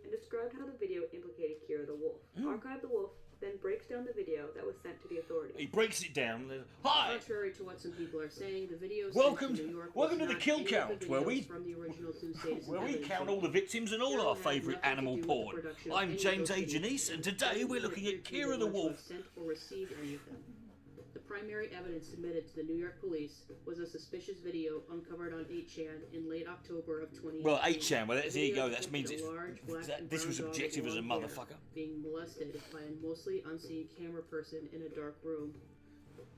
and described how the video implicated Kiro the Wolf. Archive the Wolf then breaks down the video that was sent to the authorities. He breaks it down. Hi! Contrary to what some people are saying, the video Welcome- sent to New York welcome was to the not kill any of count, the where we- videos from the original Zoo Status Where we evidence count tape. all the victims and all Kiro our had favourite nothing to animal do with the porn. production of I'm any of James those A. videos, Janice, and and today anyone we're that looking at appeared to be Kira the ones who have Wolf. Sent or received any of them. The primary evidence submitted to the New York police was a suspicious video uncovered on 8chan in late October of 2018. Well, 8chan, well, there The you video go, that depicted means a it's... large black and This was brown dog objective with as a long hair motherfucker. being molested by a mostly unseen camera person in a dark room.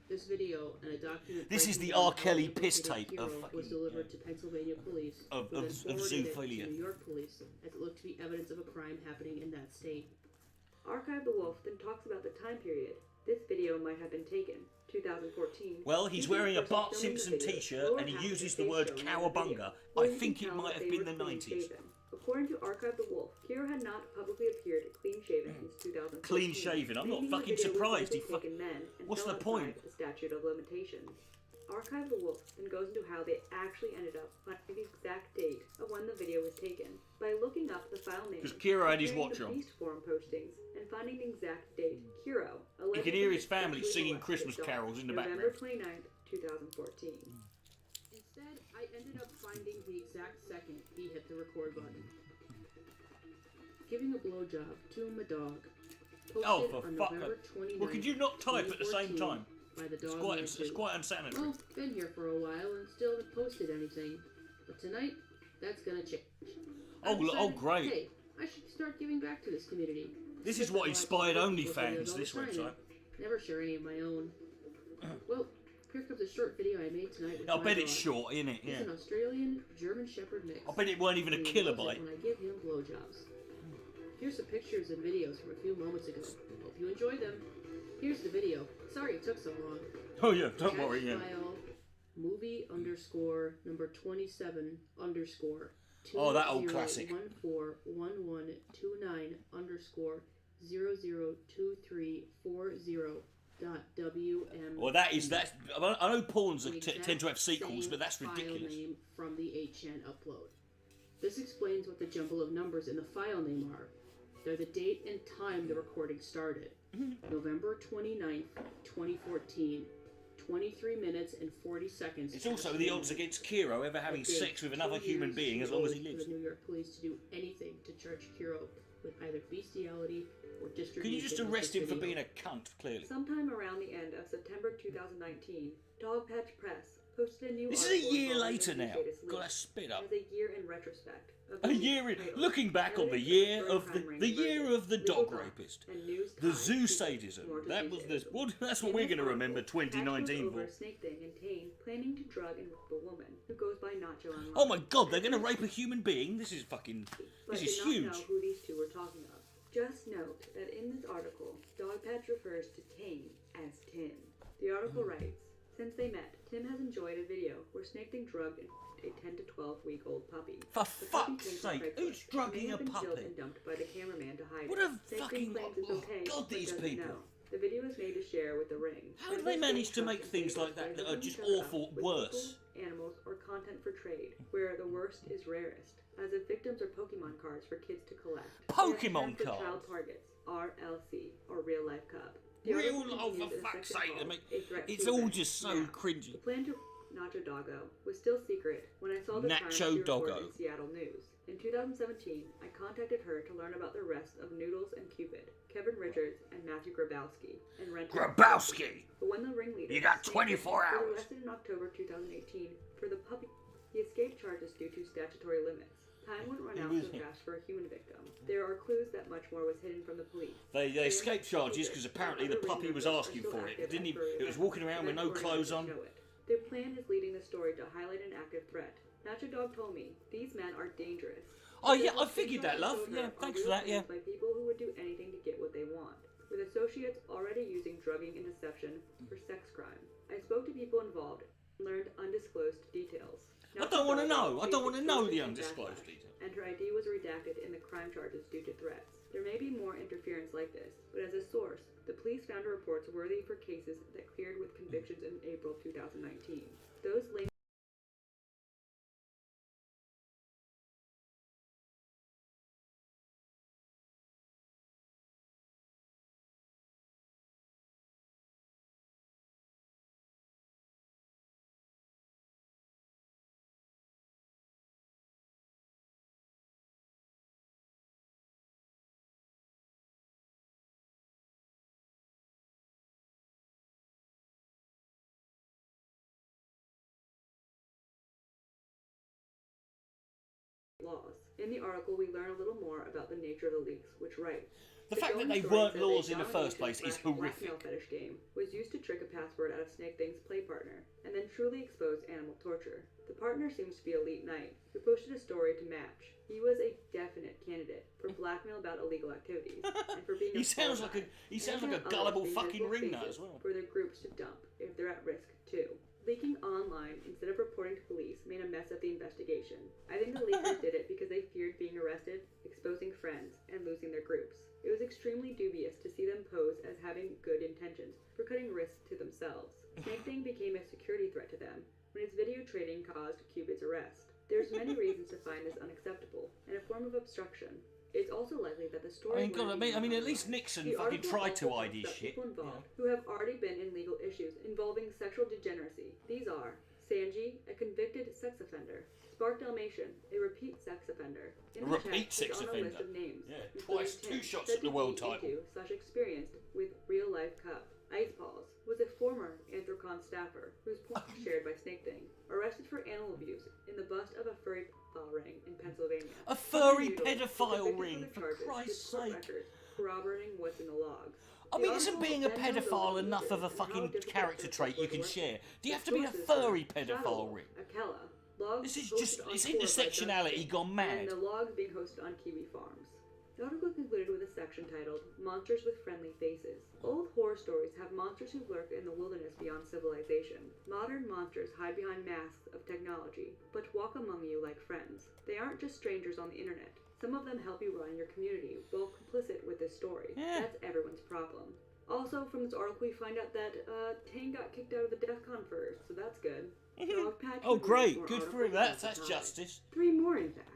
This video and a document. This is breaking the down R. Kelly how the piss implicated tape of hero fucking- was delivered to Pennsylvania police, Of- who of- then of forwarded it to zoophilia. New York police, as it looked to be evidence of a crime happening in that state. Archive the Wolf then talks about the time period this video might have been taken, 2014. Well, he's Featuring wearing a the person Bart filming the Simpson video, t-shirt lower and he half of uses their the word face shown in the video, cowabunga. where I you think can it tell might that have they been were the clean 90s. shaven. According to Archive the Wolf, Kiro had not publicly appeared clean shaven since 2014. Clean shaven? I'm not meaning the fucking video was surprised. likely He fucking... taken then and What's fell the point? outside the statute of limitations. archive the wolf, then goes into how they actually ended up finding the exact date of when the video was taken by looking up the file name. Because Kiro had his comparing watch the on. Beast forum postings, and finding the exact date. Kiro You can hear his family singing Christmas carols in the November background. 29th, 2014. Instead, I ended up finding the exact second he hit the record button. Giving a blowjob to my dog. Posted Oh, for on fuck. November 29th, Well, could you not type at the same 2014 time? By the It's Dawwwn it's YouTube. quite unsanitary. Well, been here for a while and still haven't posted anything. But tonight, that's gonna change. I decided, great. Hey, I should start giving back to this community. This is Skip what the inspired live videos OnlyFans, all this the time website. and never share any of my own. Well, here comes a short video I made tonight with I my bet dog. it's short, isn't it? It's Yeah. an Australian German Shepherd mix. I bet it weren't even a He killer loves it bite. when I give him blowjobs. Here's some pictures and videos from a few moments ago. Hope you enjoy them. Here's the video. Sorry it took so long. Oh yeah, don't worry, yeah. File, movie underscore number 27 underscore Oh, that old classic. 20141129 underscore 002340.wm. Well, that's. I know porns The tend to have sequels, exact but that's same ridiculous. File name from the 8chan upload. This explains what the jumble of numbers in the file name are. They're the date and time the recording started. November 29th, 2014. 23 minutes and 40 seconds. It's also the odds against Kiro ever having sex with another human being as long as he lives. For the New York police to do anything to charge Kiro with either bestiality or distribution. Can you just arrest him for being a cunt, clearly? Sometime around the end of September 2019, Dogpatch Press posted a new This is article a year involving later the now. status God, leak that's spit up. as a year in retrospect. Of A the year in, title, looking back on the Evidence year of of Crime the Ring year versus of the Legal dog Box rapist, and News the Time zoo sequel. sadism. More to That see was there. this. Well, that's what In we're this going to remember. article, Patch 2019 goes for. over Snake Thing and Tane planning to drug and rape a woman who goes by Nacho online. Oh my God, they're going to rape a human being. This is fucking. But This is did not huge. know who these two were talking of. Just note that in this article, Dogpatch refers to Tane as Tim. The article writes, since they met, Tim has enjoyed a video where Snake Thing drugged a 10 to 12-week-old puppy. For The puppy fuck's came from sake, Craigslist who's drugging and a may have been killed puppy? and dumped by the cameraman to hide What it. a Snake Thing fucking. claims it's Oh okay, God, but these doesn't people. know. The video was made to share with The Ring. How do they manage to make things like that that are just awful worse? People, animals, or content for trade, where the worst is rarest, as if victims are Pokemon cards for kids to collect. Pokemon For cards? child targets, RLC, or real life cup. The Real, article oh, for continues in a fuck's section sake, called A Threat it's to all Event. just so Now, cringy. The plan to Nacho Doggo was still secret when I saw the Nacho crime she reported Doggo. in Seattle News. In 2017, I contacted her to learn about the arrest of Noodles and Cupid, Kevin Richards, and Matthew Grabowski, and rented. Grabowski! But when the ringleader You got Snake 24 Thing, was hours. arrested in October 2018 for the puppy, he escaped charges due to statutory limits. Time wouldn't run out so fast for a human victim. There are clues that much more was hidden from the police. They escaped charges because apparently the puppy was asking for it. Didn't he? It was walking around with no clothes on. Their plan is leading the story to highlight an active threat. Nacho Dog told me these men are dangerous. Oh yeah, I figured that, love. Yeah, thanks for that. Yeah. By people who would do anything to get what they want, with associates already using drugging and deception for sex crime. I spoke to people involved and learned undisclosed details. I don't want to know. I don't want to know the Faced undisclosed backlash, detail. and her ID was redacted in the crime charges due to threats. There may be more interference like this, but as a source, the police found her reports worthy for cases that cleared with convictions in April 2019. Those linked laws. In the article, we learn a little more about the nature of the leaks, which write. The fact that they weren't laws in the first place is horrific. Blackmail fetish game was used to trick a password out of Snake Thing's play partner, and then truly expose animal torture. The partner seems to be Elite Knight, who posted a story to match. He was a definite candidate for blackmail about illegal activities, and for being He sounds like a gullible fucking ring nut as well. for their groups to dump if they're at risk too. Leaking online instead of reporting to police made a mess of the investigation. I think the leakers did it because they feared being arrested, exposing friends, and losing their groups. It was extremely dubious to see them pose as having good intentions for cutting risks to themselves. Snake Thing became a security threat to them when his video trading caused Cupid's arrest. There's many reasons to find this unacceptable and a form of obstruction. It's also likely that the story. I mean, at least Nixon fucking tried to hide his shit. People involved who have already been in legal issues involving sexual degeneracy. These are Sanji, a convicted sex offender; Spark Dalmatian, a repeat sex offender. A repeat sex offender. List of names, yeah, twice, Tim, 2 shots at the world title. /experienced with real life cup. Ice Paws was a former Anthrocon staffer whose point was shared by Snake Thing, arrested for animal abuse in the bust of a furry pedophile ring in Pennsylvania. A furry pedophile ring, for Christ's sake. Corroborating what's in the logs. I mean, isn't being a pedophile enough of a fucking character trait you can share? Do you have to be a furry pedophile ring? This is just, it's intersectionality gone mad. And the logs being hosted on Kiwi farms. The article concluded with a section titled, Monsters with Friendly Faces. Old horror stories have monsters who lurk in the wilderness beyond civilization. Modern monsters hide behind masks of technology, but walk among you like friends. They aren't just strangers on the internet. Some of them help you run your community, while complicit with this story. Yeah. That's everyone's problem. Also, from this article, we find out that Tane got kicked out of the DEF CON first, so that's good. Oh, great. Good for him. That's justice. 3 more, in fact.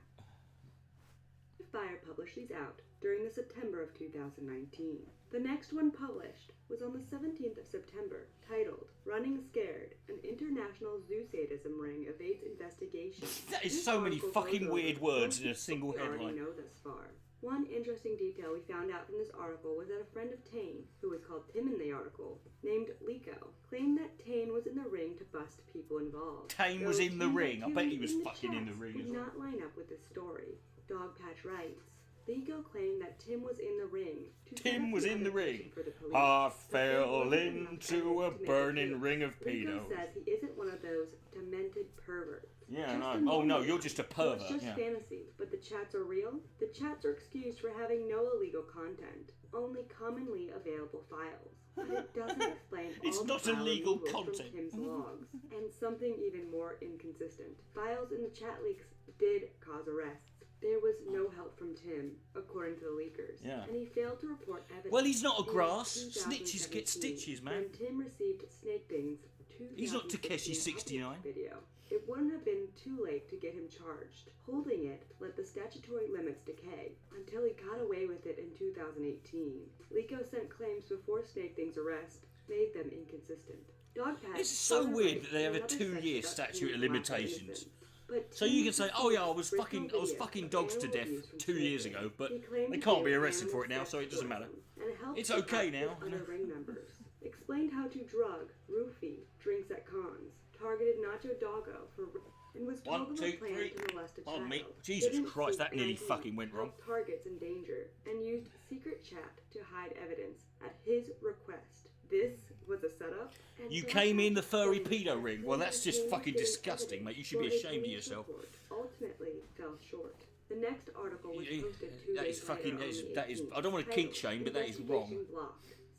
Fire published these out during the September of 2019. The next one published was on the 17th of September, titled Running Scared, an international zoo sadism ring evades investigation. That is so many fucking weird words in a single headline. Already know thus far. One interesting detail we found out from this article was that a friend of Tane, who was called Tim in the article, named Liko, claimed that Tane was in the ring to bust people involved. Tane was in the ring? I bet he was fucking in the ring as well. Did not line up with this story. Dogpatch writes, Liko claimed that Tim was in the ring. Tim was in the ring. I fell into a burning ring of pedos. Liko says he isn't one of those demented perverts. Yeah, no. Oh no, you're just a pervert. It's just fantasy, but the chats are real. The chats are excused for having no illegal content, only commonly available files. But it doesn't explain it's all not the file illegal removals content. from Tim's logs. And something even more inconsistent. Files in the chat leaks did cause arrests. There was no help from Tim, according to the leakers. Yeah. And he failed to report evidence. Well, he's not a grass. Snitches get stitches, man. When Tim received Snake Thing's 2016 He's not Takeshi 69. video, it wouldn't have been too late to get him charged. Holding it let the statutory limits decay until he got away with it in 2018. Liko sent claims before Snake Thing's arrest made them inconsistent. Dogpatch. It's so weird that they have a 2-year statute of limitations. So you can say, oh yeah, I was fucking dogs to death 2 years ago, but they can't be arrested for it now, so it doesn't matter. It's okay now. Other ring members explained how to drug, roofie, drinks at cons, targeted Nacho Doggo for and was told of a plan to molest a child. Pardon me. Jesus Christ, that nearly fucking went wrong. Targets in danger and used secret chat to hide evidence at his request. This was a setup. You came in the furry pedo ring. Well, that's just fucking disgusting, mate. You should be ashamed of yourself. Ultimately fell short. The next article was posted 2 that days is fucking. later That is. I don't want to kink shame, but that is wrong.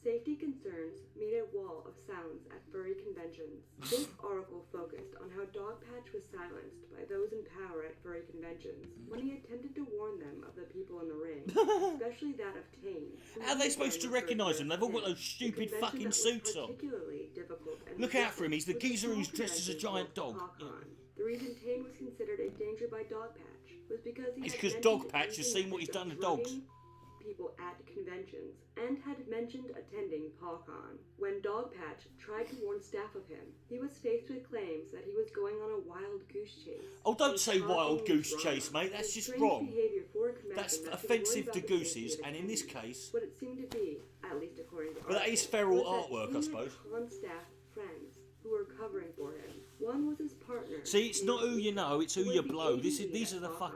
Safety concerns made a wall of silence at furry conventions. This article focused on how Dogpatch was silenced by those in power at furry conventions when he attempted to warn them of the people in the ring, especially that of Tane. How are they supposed to recognise him? They've all got those stupid fucking suits on. Look out for him, he's the geezer who's dressed as a giant dog. Yeah. The reason Tane was considered a danger by Dogpatch was because he it's because Dogpatch has seen what he's done to dogs. People at conventions and had mentioned attending PawCon. When Dogpatch tried to warn staff of him, he was faced with claims that he was going on a wild goose chase. Oh, don't say wild goose chase, mate. That's just wrong. That's offensive to gooses, and in this case, what it seemed to be, at least according to. But that is feral artwork, I suppose. Con staff friends who were covering for him. One was his partner. See, it's not who you know; it's who you blow. These are the fuck.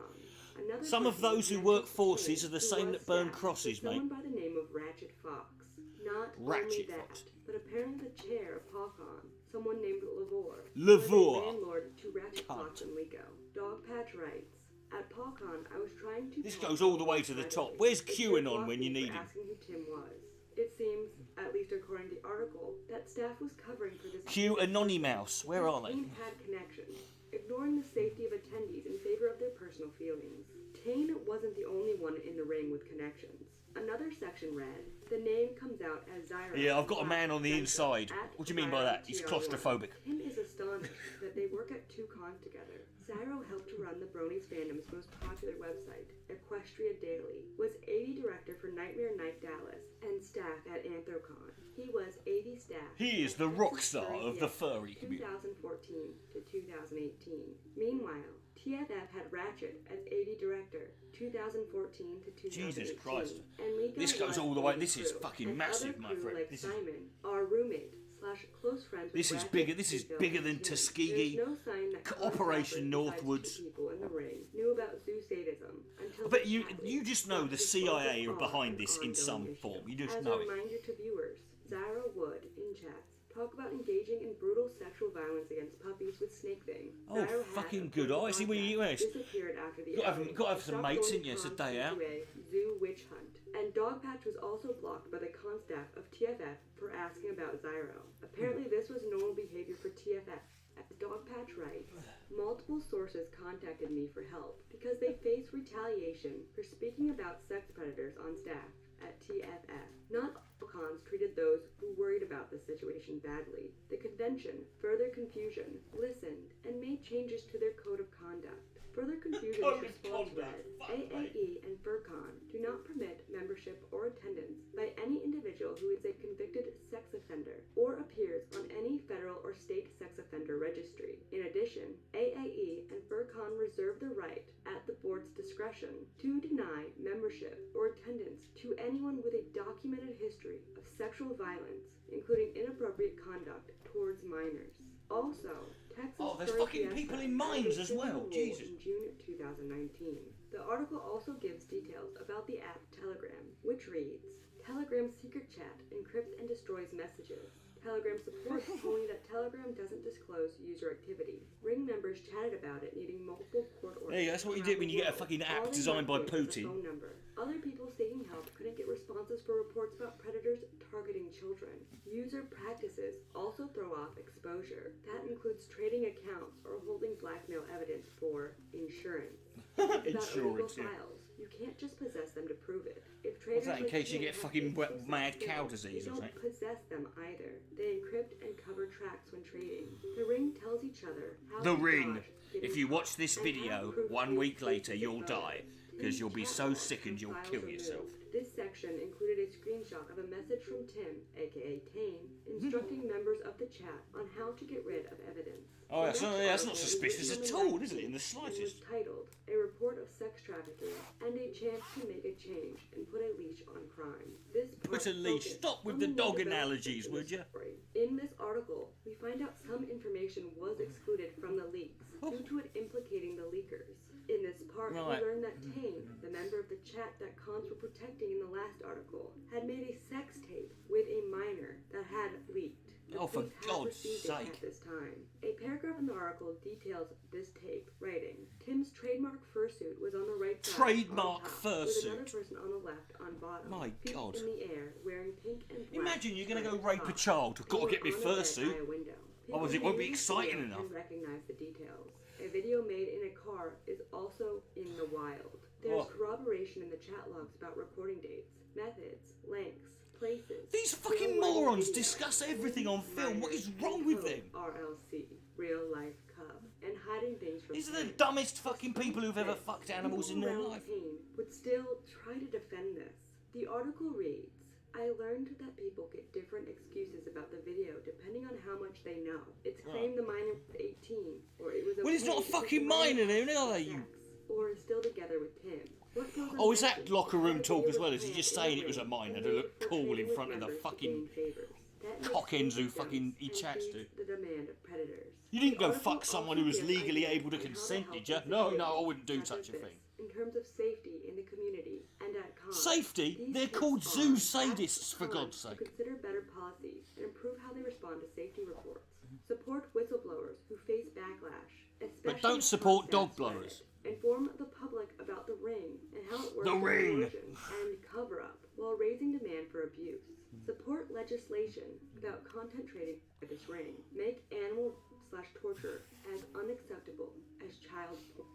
Some of those who work forces are the same that burn crosses, mate. Someone by the name of Ratchet Fox. Not only that, but apparently the chair of PawCon, someone named Lavore. Landlord to Ratchet Fox and Liko. Dogpatch writes, at PawCon, I was trying to. This goes all the way to the top. Where's QAnon when you need him? Asking who Tim was. It seems, at least according to the article, that staff was covering for this. Q Anonymouse. Where are they? Tane had connections, ignoring the safety of attendees in favor of their personal feelings. Tane wasn't the only one in the ring with connections. Another section read, The name comes out as Zyro. Yeah, I've got a man on the inside. What do you mean by that? He's claustrophobic. Tim is astonished that they work at two cons together. Zyro helped to run the Bronies fandom's most popular website, Equestria Daily, was AV director for Nightmare Night Dallas, and staff at Anthrocon. He was AV staff. He is the rock star of the furry community. 2014 to 2018. Meanwhile, TFF had Ratchet as AV director, 2014 to 2018. Jesus Christ. And we This goes all the way. This is fucking and massive, other my crew friend. Like This is. Simon, our roommate / close friends. with This is Ratchet bigger. This is in bigger than 2018. Tuskegee. There's no sign that Operation Cosmos, besides Northwoods. 2 people in the ring knew about zoo sadism until. But the you chat you leaked. just know the This CIA are was behind an this in ongoing some issue. form. You just As know a it. reminder to viewers, Zyro would, in chats, talk about engaging in brutal sexual violence against puppies with snake thing. Oh, Zyro had fucking a good. point of Oh, I see where you contact, is. disappeared after the Got to have- outing, got to have and some stopped mates, going ain't you? It's a cons day out. into a zoo witch hunt. And Dogpatch was also blocked by the con staff of TFF for asking about Zyro. Apparently this was normal behavior for TFF. As Dogpatch writes, multiple sources contacted me for help because they face retaliation for speaking about sex predators on staff at TFF. Not all cons treated those who worried about the situation badly. The convention, further confusion, listened, and made changes to their code of conduct. Further confusion Code is of response conduct. read. Fuck, mate. AAE and FurCon do not permit membership or attendance by any individual who is a convicted sex offender or appears on any federal or state sex offender registry. In addition, AAE and FurCon reserve the right, at the board's discretion, to deny membership or attendance to anyone with a documented history of sexual violence, including inappropriate conduct towards minors. Also, Texas Oh, there's Furry fucking Fiesta people in mines added a as well, similar rule Jesus. In June 2019. The article also gives details about the app Telegram, which reads, Telegram's secret chat encrypts and destroys messages. Telegram supports only that Telegram doesn't disclose user activity. Ring members chatted about it needing multiple court orders. There you go, that's what you get when you get a fucking app All they designed by got was a Putin. phone number. Other people seeking help couldn't get responses for reports about predators targeting children. User practices also throw off exposure. That includes trading accounts or holding blackmail evidence for insurance. About illegal Insurance, yeah. files. You can't just possess them to prove it. If What's traders that, in like case you Tim get have fucking exclusive mad skills, cow disease you or don't something? possess them either. They encrypt and cover tracks when trading. The ring tells each other how The to Ring. dodge getting If you caught watch this and how to video, prove 1 fake week later, photos. you'll die. Because you'll be so sickened you'll kill yourself. This section included a screenshot of a message from Tim, aka Tane, instructing members of the chat on how to get rid of evidence. Oh, The that's next not article suspicious was at Human all, Rights is it, in the Week and slightest? was titled, A Report of Sex Trafficking and a Chance to Make a Change and Put a Leash on Crime. This Put part a leash. focused Stop with on the new dog developments analogies, in would the ya? story. In this article, we find out some information was excluded from the leaks due to it implicating the leakers. In this part, Right. we learn that Tane, the member of the chat that cons were protecting in the last article, had made a sex tape with a minor that had leaked. The Oh, for police had God's received it sake. at this time. A paragraph in the article details this tape, writing, Tim's trademark fursuit was on the right side Trademark on top, with another fursuit. person on the left on bottom. My feet God. in the air, wearing pink and black. Imagine you're going to go striped rape a tops. child. I've got to They get were my on a bed fursuit. by a window. Otherwise it People won't be may exciting see it enough. and recognize the details. A video made in a car is also in the wild. There's Oh. corroboration in the chat logs about recording dates, methods, lengths, places. These fucking real-life morons video, discuss everything on film. What is wrong with them? RLC, real life cub, and hiding things from These are the parents. dumbest fucking people who've ever fucked animals in their People around life. Payne would still try to defend this. The article reads, I learned that people get different excuses about the video depending on how much they know. It's claimed the minor was 18, or it was okay Well, he's not a because fucking the minor minor then, had are they, sex, you- or is still together with Tim. What goes Oh, is that unmentioned locker room that the talk video as well? was Is he just planned saying in it was a ring minor and to made look for cool in trading with front of the members to fucking gain favors? That makes cockends who sense fucking he and chats feeds to? the demand of predators. You didn't The go article fuck someone also who was gives legally ideas able to on how consent, help did ya? with No, situations no, I wouldn't do such such as a this, thing. in terms of safety in the community and at cons. Safety? These They're tips called are zoo ask sadists, for cons God's to sake. Consider better policies and improve how they respond to safety reports. Support whistleblowers who face backlash, especially But don't if support concepts dog spread. blowers. Inform the public about the ring and how it works The in ring. coercion and cover up while raising demand for abuse. Support legislation about content trading for this ring. Make animal/torture as unacceptable as child porn.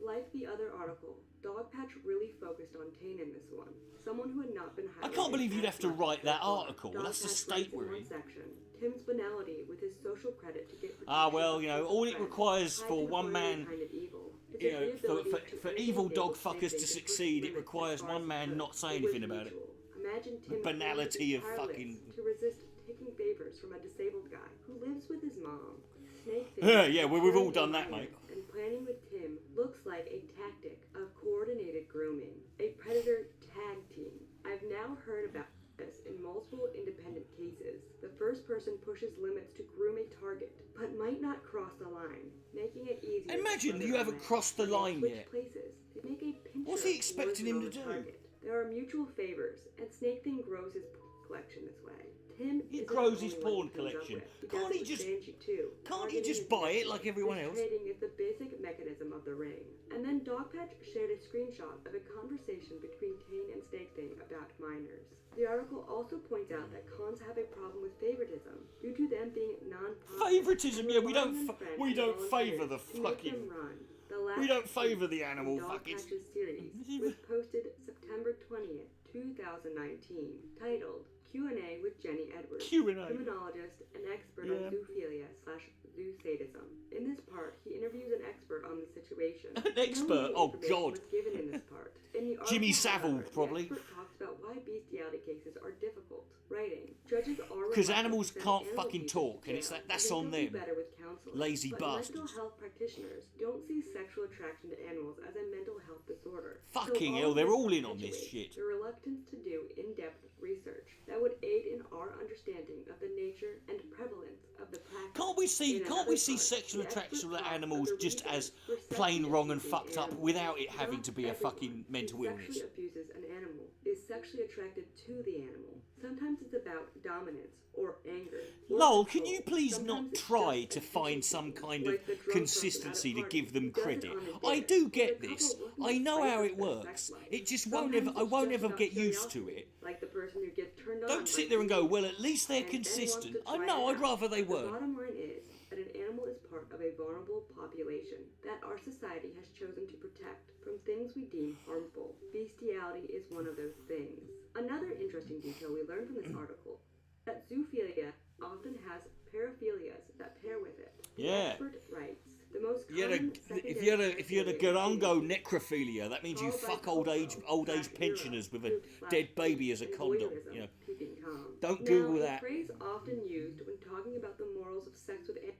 Like the other article, Dogpatch really focused on Kane in this one. Someone who had not been I can't believe you'd have to write that article. Dogpatch That's the state writes in we're one in. section, Tim's banality with his social credit to get Ah, protection well, from you know, his all it friends, requires tied for to the one ordinary man, kind of evil. His you know, ability for to evil dog enable fuckers to Snake and push succeed, it limits requires as far one as he man could. not saying It was anything about it. mutual. Imagine The Tim banality of powerless fucking... to resist taking favors from a disabled guy who lives with his mom. Snake Yeah, well, we've all done that, mate. And planning with Tim looks like a tactic of coordinated grooming, a predator tag team. I've now heard about this in multiple independent cases. The first person pushes limits to groom a target, but might not cross the line, making it easier. Imagine you haven't crossed the line yet. Places. They make a pincher What's he expecting him to do? target. There are mutual favors, and Snake Thing grows his collection this way. Tim He isn't grows the his only one porn he comes up collection. with. Can't does he it with just- Banshee too, Can't he targeting just his buy it victims. like everyone This else? trading is the basic mechanism of the ring. And then Dogpatch shared a screenshot of a conversation between Kane and Snake Thing about minors. The article also points out that cons have a problem with favoritism due to them being non-profit. Favoritism? and Yeah, we relying don't on friends we and don't favour the volunteers to make them fucking... run. The last We don't tweet favour the in animal fucking... Dogpatch's series was posted September 20th, 2019, titled Q&A with Jenny Edwards, Q&A. criminologist and expert Yeah. on zoophilia/zoo sadism. In this part, he interviews an expert on the situation. An expert? No Oh, information God. was given in this part. In the Jimmy article, Savile, however, probably. The expert talks about why bestiality cases are difficult. Writing, judges are Because reluctant animals to send can't animal fucking cases talk, to and it's jail, that's they on don't do them. better with counseling. Lazy But bastards. mental health practitioners don't see sexual attraction to animals as a mental health disorder. Fucking So hell, they're this all in on this perpetuates shit. The reluctance to do in-depth research that would aid in our understanding of the nature and prevalence of the practice. Can't we see In another sexual part, the attraction to expert talks of animals the just as reasons for plain sexually wrong and abusing fucked up animals. without it having Not to be a everyone fucking who mental illness? sexually abuses an animal is sexually attracted to the animal. Sometimes it's about dominance or anger. or Lol, can control. you please Sometimes not it's try just to a find consistency, some kind of like the drunk person at a consistency to party give them who does it credit? on a I date, do or get the this. couple looking I know to how spice it up their works. sex life. It just won't Sometimes ever. I it's won't just ever about get used to curiosity, it. like the person who gets turned on Don't sit by there and go, TV well, at least they're and then wants consistent. to I try know, it I'd out. rather they The weren't. bottom line is that an animal is part of a vulnerable population that our society has chosen to protect from things we deem harmful. Bestiality is one of those things. Another interesting detail we learned from this article that zoophilia often has paraphilias that pair with it. The Yeah. expert writes, the most If you had common a secondary garango paraphilia necrophilia, that means you followed by fuck old age coco, pensioners with a Neuro, dead baby as a and condom. voyeurism, You know, peeping Tom. Don't Now, Google a that. phrase often used when talking about the morals of sex with and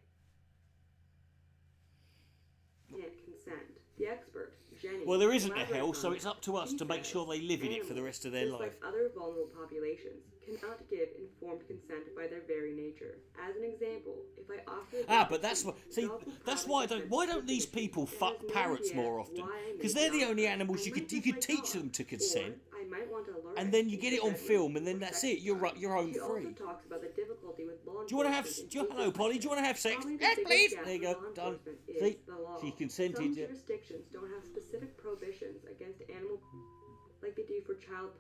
consent. The expert, Jenny, well, there isn't a elaborates hell, on so that. it's up to us She to make says, sure they live in it for the rest of their animals, life. just like other vulnerable populations, cannot give informed consent by their very nature. As an example, if I offer But that's what. See, that's why I don't. Why don't these people fuck parrots more often? Because they're the only animals you could teach them to consent, I might want to learn and then you get it on film, and then that's it. You're home She free. also talks about the difficulty with law Do you want to have? enforcement in Hello, cases Polly. like Do you want to have sex? Probably the Yes, biggest please. gap There you in go. law Done. enforcement is See, the law. she consented. Some Yeah. jurisdictions don't have specific prohibitions against animal like they do for child.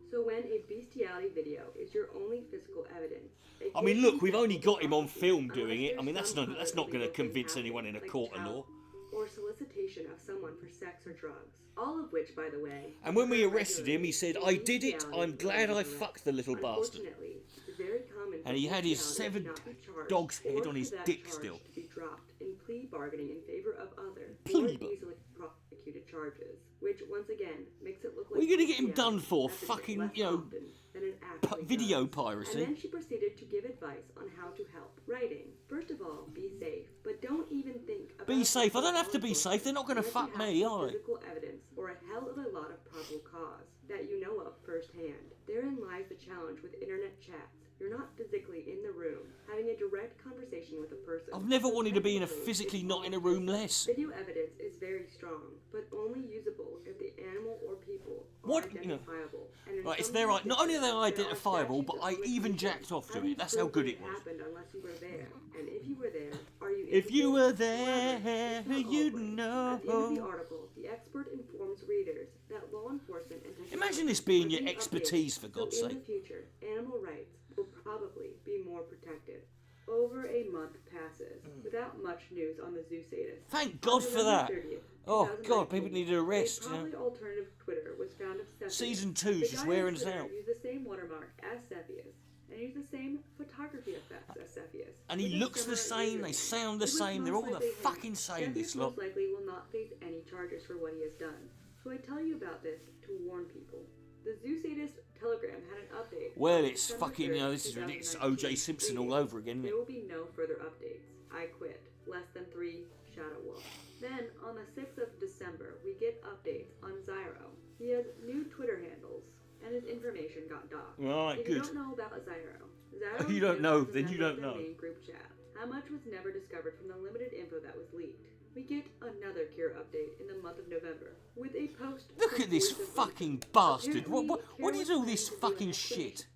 So when a bestiality video is your only physical evidence, it I mean, gives look, you we've only physical got him on property, film unless doing it. I there's mean, that's some not other going to illegal thing convince anyone in a happening, court like of law. child or solicitation of someone for sex or drugs. All of which, by the way. And when we occur arrested him, he said, regularly "I did it. in I'm glad I bestiality fucked the little bastard." Unfortunately, it's very common for And he had his bestiality to severed not be charged, dog's head or on for his that dick charge still. to be dropped in plea bargaining in favor of other, Plea more bar- easily prosecuted charges, which once again makes it look like. What are you going to get him bestiality done for? happens Fucking, less you know, often than it actually video does. piracy. And then she proceeded to give advice on how to help. Writing, first of all, be safe, but don't even think about Be safe. I it don't have to be safe. They're not going to unless you fuck have me, some are they? Physical evidence or a hell of a lot of probable cause that you know of firsthand. Therein lies the challenge with internet chats. You're not physically in the room, having a direct conversation with a person. I've never So wanted to be in a technically, physically it's not in a room less. Video evidence is very strong, but only usable if the animal or people are What, you know, identifiable. And in Right, it's some their, not cases, only are they there are identifiable, but statutes I of even limitations. jacked off to How do you it. That's how prove good that it was. happened unless you were there? And if you were there, are you If you were implicated? there, However, it's not you'd always. know. At the end of the article, the expert informs readers that law enforcement and technology Imagine this being are your being expertise, updated, for God's so in sake. the future, animal rights will probably be more protected. Over a month passes without much news on the Zoo Sadist. Thank God for that. 30th, Oh God, 2019, people need a rest. A probably alternative Twitter was found of Cepheus. Season 2's The just guy wearing on us Twitter out. used the same watermark as Cepheus and used the same photography effects as Cepheus. And he with a looks the similar same, they username. sound the It was same, they're most all the likely him. fucking same, Cepheus this lot. most likely will not face any charges for what he has done. So I tell you about this to warn people. The Zoo Sadist Telegram had an update. Well, on it's December fucking, 3rd, this is 2019. O.J. Simpson all over again, isn't There it? will be no further updates. I quit. Less than 3. Shadow Wolf. Then, on the 6th of December, we get updates on Zyro. He has new Twitter handles, and his information got docked. Right, If good. you don't know about Zyro You don't know, is a then you member of don't the know. main group chat. How much was never discovered from the limited info that was leaked. We get another Cure update in the month of November, with a post. Look from at this Voice of fucking Reason. bastard. What Apparently, is Cure all was this planning to do an fucking expedition. shit?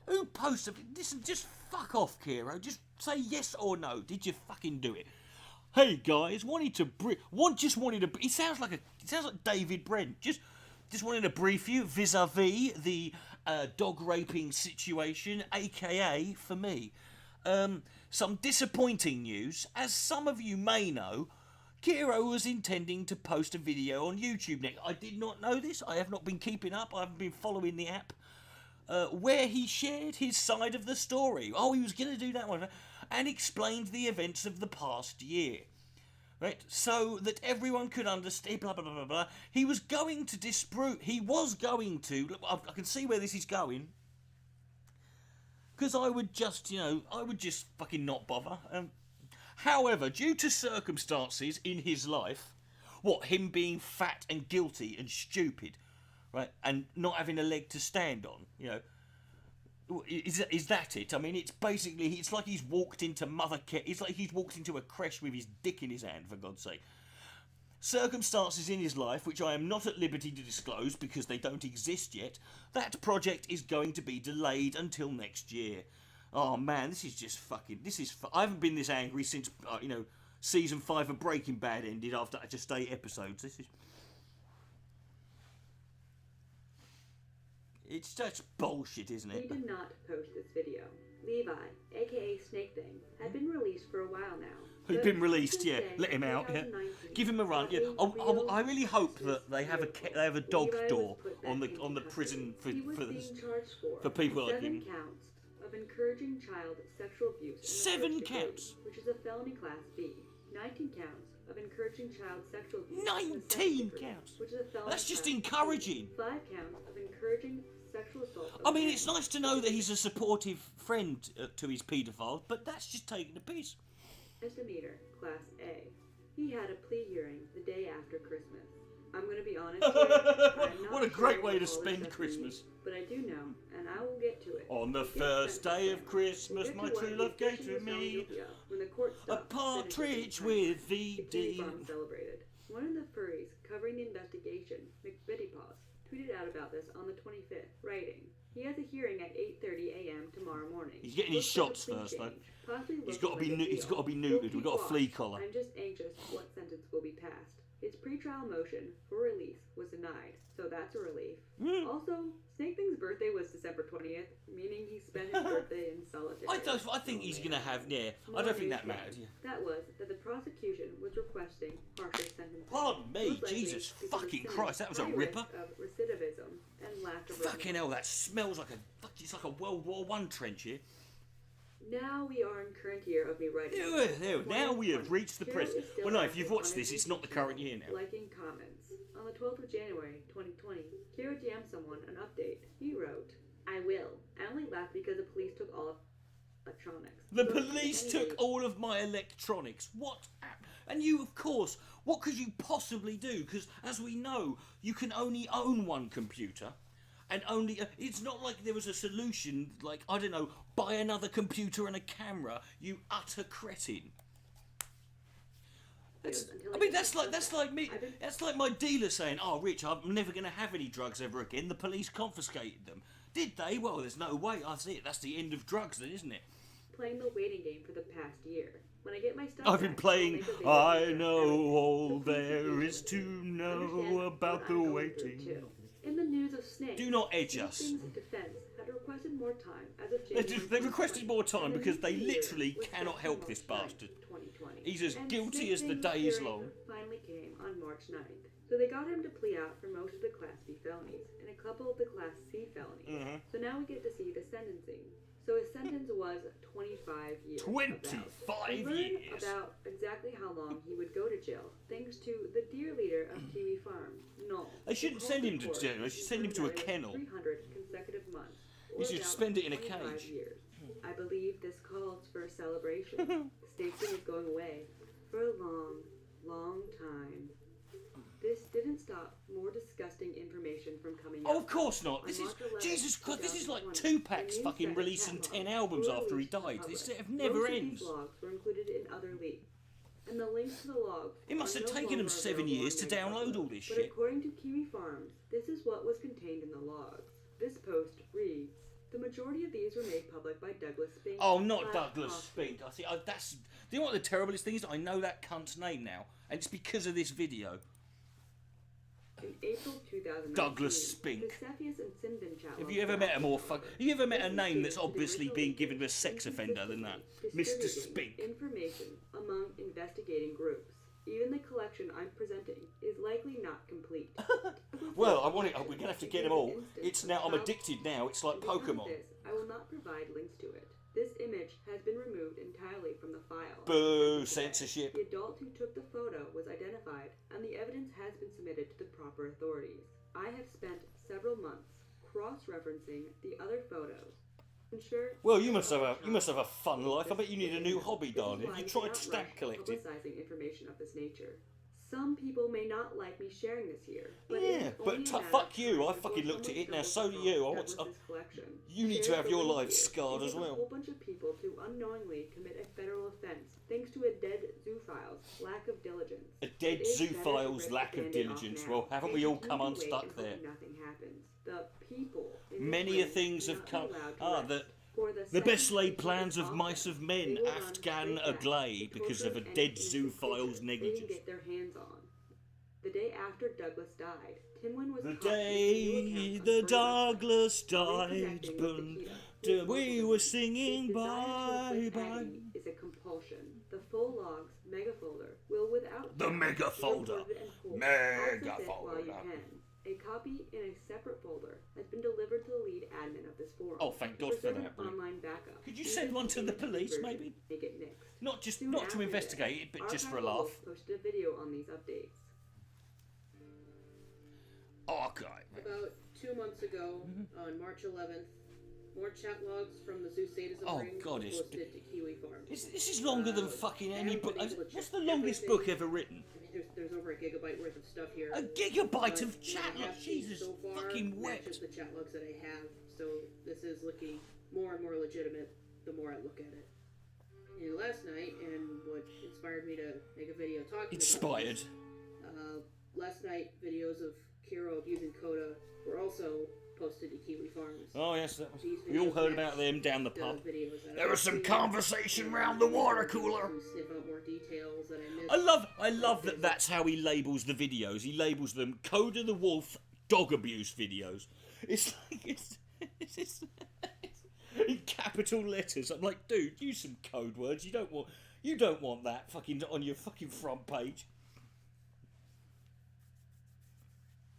Who posted? Listen, just fuck off, Kiro. Just say yes or no. Did you fucking do it? Hey guys, wanted to he sounds like David Brent. Just wanted to brief you vis-a-vis the dog raping situation, aka for me. Some disappointing news. As some of you may know, Kiro was intending to post a video on YouTube next. I did not know this. I have not been keeping up. I haven't been following the app. Where he shared his side of the story. Oh, he was going to do that one. And explained the events of the past year. Right? So that everyone could understand, blah, blah, blah, blah, blah. He was going to disprove, look, I can see where this is going. Because I would just fucking not bother. However, due to circumstances in his life, him being fat and guilty and stupid, right, and not having a leg to stand on, is that it? I mean, it's like he's walked into it's like he's walked into a creche with his dick in his hand, for God's sake. Circumstances in his life, which I am not at liberty to disclose because they don't exist yet, that project is going to be delayed until next year. Oh man, this is just fucking, I haven't been this angry since, season 5 of Breaking Bad ended after just 8 episodes. It's just bullshit, isn't it? He did not post this video. Levi, aka Snake Thing, had been released for a while now. He'd been released, yeah. Let him out, yeah. Give him a run, yeah. I really hope that they have a dog door on the prison for people like him. 7 counts of encouraging child sexual abuse. in the 7 first degree, counts? which is a felony class B. 19 counts of encouraging child sexual abuse. in the second 19 degree, counts? Which is a felony That's just class B. encouraging. 5 counts of encouraging sexual assault. of I mean, men. it's nice to know that he's a supportive friend to his paedophile, but that's just taking a piece. Misdemeanor, Class A. He had a plea hearing the day after Christmas. I'm going to be honest here. I'm not What a sure great way what to all this spend stuff Christmas. means, but I do know, and I will get to it. On the He gets first sentenced day then. of Christmas, We'll get my to what true he love gave officially to was found me guilty of when the court a stopped partridge sentencing with the kitty VD. farm celebrated. One of the furries covering the investigation, McBittypaws, tweeted out about this on the 25th, writing, "He has a hearing at 8:30 a.m. tomorrow morning. He's getting his Looks like a shots plea first, though. change. Possibly He's looks got to like be a he's deal. got to be He'll neutered. keep We've got a watch. flea collar. I'm just anxious what sentence will be passed. His pretrial motion for release was denied, so that's a relief. Also, Snake Thing's birthday was December 20th, meaning he spent his birthday in solitary. I think he's gonna have I don't think that mattered. Yeah. That was that the prosecution was requesting harsher sentences. Pardon me, Most likely Jesus because of fucking Simmons' Christ, that was a high ripper. risk of recidivism and lack of Fucking hell, that smells like it's like a World War I trench here. Now we are in current year of me writing. There, now we have reached the Kiro present. is still Well, no, if active you've watched on this, his it's not the YouTube current channel, year now. Liking comments. On the 12th of January 2020, Kiro jammed someone an update. He wrote, "I will. I only laughed because the police took all of electronics." The But police anyway, took all of my electronics. What? And you, of course, what could you possibly do? Because, as we know, you can only own one computer. And it's not like there was a solution, like, I don't know, buy another computer and a camera, you utter cretin. That's like my dealer saying, "Oh, Rich, I'm never going to have any drugs ever again. The police confiscated them." Did they? Well, there's no way. I see it. That's the end of drugs then, isn't it? Playing the waiting game for the past year. When I get my stuff I've been back, playing, I'll make a video I on know that. all So please there be is to patient. know Understand about what the I'm going through, waiting. too. In the news of Snake, Do not edge Snake us. Thing's defense had requested requested more time as of January. They requested more time and the because new they year literally was cannot set help for this March 9th, bastard. 2020. He's as And guilty as the Smith's day is hearing long. finally came on March 9th. So they got him to plea out for most of the Class B felonies and a couple of the Class C felonies. So now we get to see the sentencing. So his sentence was 25 years. 25 We learn years. about exactly how long he would go to jail, thanks to the deer leader of Kiwi Farm, Noel. They shouldn't send him to jail. They should send him to a kennel. 300 consecutive months. You should about spend it in a 25 cage. Years. I believe this calls for a celebration. Stacey is going away for a long, long time. This didn't stop more disgusting information from coming out. Oh, of course not. This is Jesus Christ. This is like Tupac's fucking releasing 10 albums after he died. This never ends. These logs were included in other leaks, and the links to the logs. It must are have no taken them longer 7 available years on to their download website. all this But shit. according to Kiwi Farms, this is what was contained in the logs. This post reads: the majority of these were made public by Douglas Spink. Oh, not Douglas Spink. I see. That's. Do you know what the terriblest thing is? I know that cunt's name now, and it's because of this video. In April 2019, Douglas Spink. the Cepheus and Sinbin chat Have you ever met a more fuck? Have you ever met a name that's obviously being given to a sex offender than that? Mr. Spink. Information among investigating groups. Even the collection I'm presenting is likely not complete. Well, I want it. We're gonna have to get them all. It's now. I'm addicted now. It's like Because of Pokemon. this, I will not provide links to it. This image has been removed entirely from the file. Boo! Censorship. The adult who took the photo was identified, and the evidence has been submitted to the proper authorities. I have spent several months cross-referencing the other photos. Ensure Well, you must have a fun life. I bet you need a new hobby, darling. Have you tried stamp collecting? Publicizing information of this nature. Some people may not like me sharing this here. But Yeah, but fuck you. I fucking looked at it now. So do you. I want. You need to have your life scarred as A well. whole bunch of people to unknowingly commit a federal offense thanks to a dead zoophile's lack of diligence. A dead It is better to zoophile's rip lack the of Band-Aid off diligence. now Well, haven't than we all continue come to wait unstuck and there? hope nothing happens. The people in Many this a things place have cannot come. be allowed to Ah, rest. the For the best second laid people plans in of mice office, of men they will run Afghan straight back agley to because of a torture dead and innocent zoophile's creatures they negligence. didn't get their hands on. The day after Douglas died, Tinwin was The caught making day new accounts the on Further. Douglas While died, reconnecting with bun, Nikita, we were singing his desire to bye inflict bye. agony is a compulsion. The full logs mega folder will, without The doubt, mega be folder. recorded and pulled. Mega Access it while you folder. can. A copy in a separate folder has been delivered to the lead admin of this forum. Oh, thank God for certain that, brilliant. online backup. Could you Even send one to the if police, version maybe? Make it nixed. Not just Soon not to after investigate it, this, but just for a Archive laugh. Wolf posted a video on these updates. Archive. About 2 months ago, on March 11th, more chat logs from the Zoo Sadism Oh, ring God, it's- posted to Kiwi Farms. This is longer than fucking any book. Everybody's able to What's check the longest everything. book ever written? I mean, there's over a gigabyte worth of stuff here. A gigabyte of But chat what I have logs. seen Jesus so far fucking wet. matches the chat logs that I have, so this is looking more and more legitimate the more I look at it. And last night, and what inspired me to make a video talking Inspired. about this, last night videos of Kiro abusing Coda were also posted to Kiwi Farms. Oh yes, that was, These we all videos heard match about them down the pub. videos that There I've was some seen, conversation and round the water to cooler. sniff out more details that I missed. I love that. That's how he labels the videos. He labels them Coda the Wolf dog abuse videos. It's like it's in capital letters. I'm like, dude, use some code words. You don't want that fucking on your fucking front page.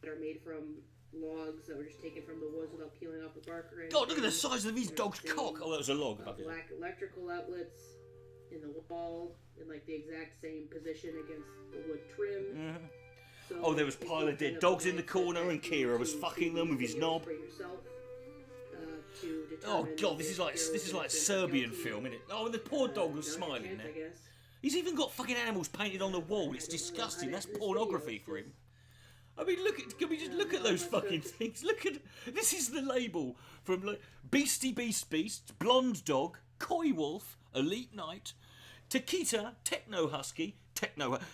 That are made from logs that were just taken from the woods without peeling off the bark or anything. God, look at the size of his They're dog's saying, cock. Oh, that was a log. Okay. Black electrical outlets in the wall in like the exact same position against the wood trim. Mhm. So Oh, there was it's a pile of kind dead a dogs in the mindset corner, that and you Kira was to fucking see them with these his videos knob. for yourself, to Oh determine God, this is like if Serbian guilty. film, isn't it? Oh, and the poor dog was Not a smiling chance, there. I guess. He's even got fucking animals painted on the wall. It's disgusting. That's pornography for him. I mean, can we just look at those fucking things? Look at, this is the label from like Beastie Beast, Blonde Dog, Coy Wolf, Elite Knight, Takita, Techno Husky,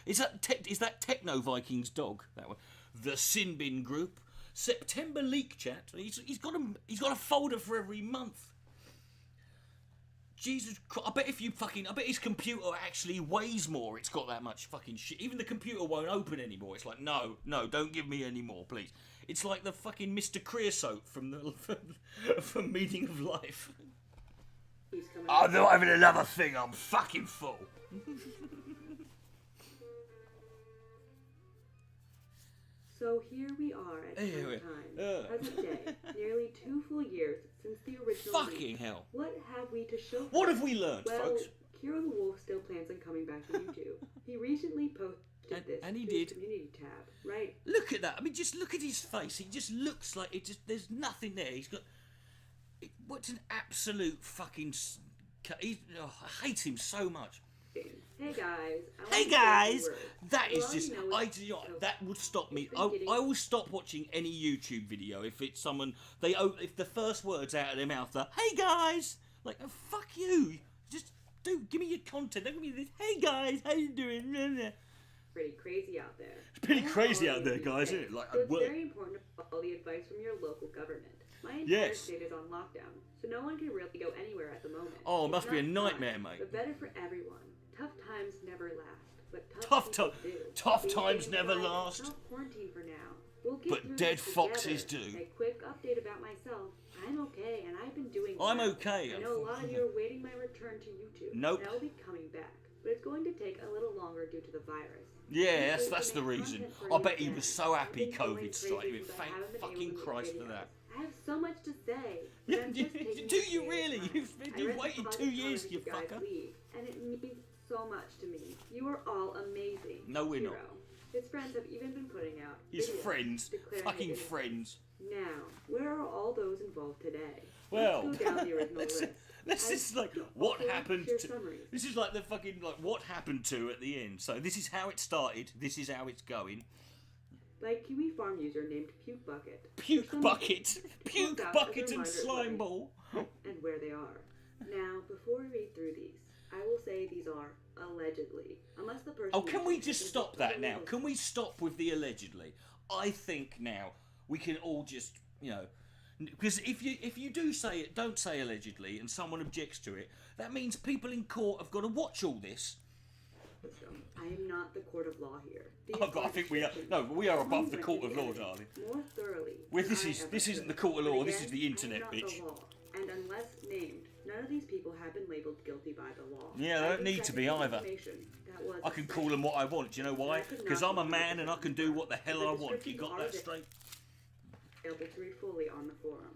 is that Techno Vikings dog? That one. The Sinbin Group, September Leak Chat. He's got a folder for every month. Jesus Christ, I bet his computer actually weighs more. It's got that much fucking shit. Even the computer won't open anymore. It's like, no, don't give me any more, please. It's like the fucking Mr. Creosote from the from Meaning of Life. I'm not having another thing. I'm fucking full. So here we are at time. Present day, nearly 2 full years since the original. Fucking leak. hell. What have we to show? What have we learned, well, folks? Kiro the Wolf still plans on coming back to YouTube. He recently posted this and he to his did. community tab. Right. Look at that. I mean, just look at his face. He just looks like it. Just there's nothing there. He's got. What's an absolute fucking. I hate him so much. Hey guys. Hey guys, that is just that would stop me. I will stop watching any YouTube video if it's someone if the first words out of their mouth are "Hey guys," like oh, fuck you. Just give me your content. Don't give me this. Hey guys, how you doing? Pretty crazy out there. It's pretty crazy out there, guys, isn't it? Like so it's very important to follow the advice from your local government. My entire state is on lockdown, so no one can really go anywhere at the moment. Oh, it must be a nightmare, mate. But better for everyone. Tough times never last, but tough times never last. I'll quarantine for now. We'll get but through dead this foxes together. do. A quick update about myself. I'm okay, and I've been doing I'm well. okay. I know a lot of you are waiting my return to YouTube. Nope. And I'll be coming back, but it's going to take a little longer due to the virus. Yeah, that's the reason. I bet he was so happy COVID started. Thank fucking Christ for that. I have so much to say. Do you really? You've waited 2 years, you fucker. And it means so much to me. You are all amazing. No, we're not. His friends have even been putting out His videos friends. declaring Fucking it friends. Now, where are all those involved today? Well, let's go down the original list. This is like what happened to. Summaries. This is like the fucking like what happened to at the end. So this is how it started. This is how it's going. By Kiwi Farm user named Puke Bucket. Puke Bucket, Puke Bucket, and Slime Ball. And where they are. Now, before we read through these, I will say these are allegedly, unless the person. Oh, can we just stop that now? Can we stop with the allegedly? I think now we can all just, because if you do say it, don't say allegedly, and someone objects to it, that means people in court have got to watch all this. I am not the court of law here. I think we are. No, we are above the court of law, darling. More thoroughly. This isn't the court of law. This is the internet, bitch. The law. And unless named, none of these people have been labelled guilty by the law. Yeah, they don't need to be either. I can call them what I want. Do you know why? Because I'm a man and I can do what the hell I want. You got that straight? Available to read fully on the forum.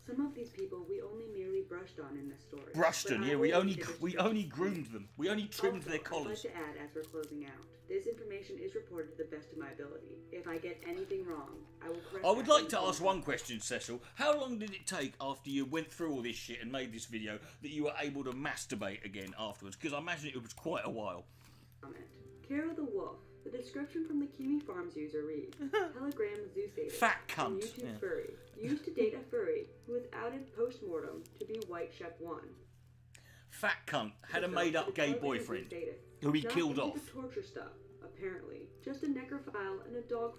Some of these people we only merely brushed on in this story. Brushed on, yeah. We only groomed them. We only trimmed their collars. I'd like to add as we're closing out. This information is reported to the best of my ability. If I get anything wrong, I will correct. I would like to ask one question, Cecil. How long did it take after you went through all this shit and made this video that you were able to masturbate again afterwards? Because I imagine it was quite a while. Comment. Carol the Wolf. The description from the Kiwi Farms user reads, Telegram Zoosator. Fat cunt. YouTube furry. Used to date a furry who was outed post-mortem to be White Chef 1. Fat cunt. Had a made-up gay boyfriend who he killed off. The torture stuff, apparently. Just a necrophile and a dog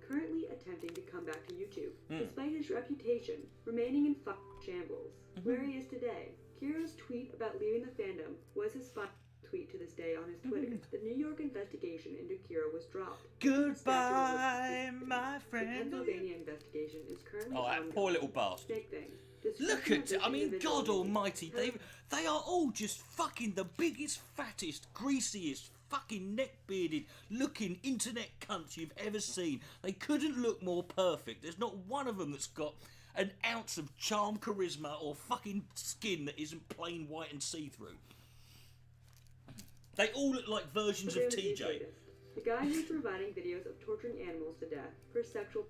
currently attempting to come back to YouTube, despite his reputation remaining in shambles. Where he is today. Kira's tweet about leaving the fandom was his final tweet to this day on his Twitter. The New York investigation into Kira was dropped. Goodbye, my friend. The Pennsylvania investigation is currently that poor little bastard. Big thing. Look at it. I mean, God almighty. They are all just fucking the biggest, fattest, greasiest, fucking neck-bearded looking internet cunts you've ever seen. They couldn't look more perfect. There's not one of them that's got an ounce of charm, charisma, or fucking skin that isn't plain white and see-through. They all look like versions of TJ. The guy who's providing videos of torturing animals to death for sexual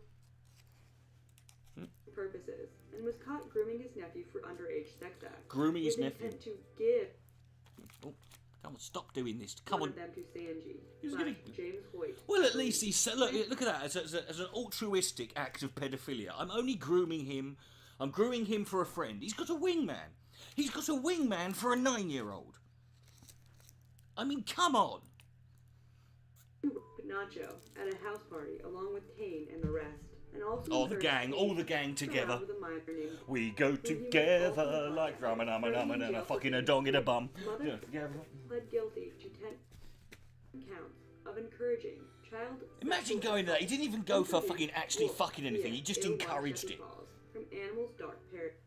purposes and was caught grooming his nephew for underage sex acts. Grooming his nephew. To give. Oh, come on, stop doing this. Come on. Them to Sanji. James Hoyt. Well, at least he's look at that as an altruistic act of pedophilia. I'm only grooming him. I'm grooming him for a friend. He's got a wingman. He's got a wingman for a 9-year-old. I mean, come on. Nacho at a house party along with Kane and the rest. And also all the gang together. We go together like Ramanama and a fucking a dong in a bum. Mother pled guilty to 10 counts of of encouraging child. Imagine going there. He didn't even go for fucking actually fucking anything. He just encouraged it. From Animals Dark Paradise.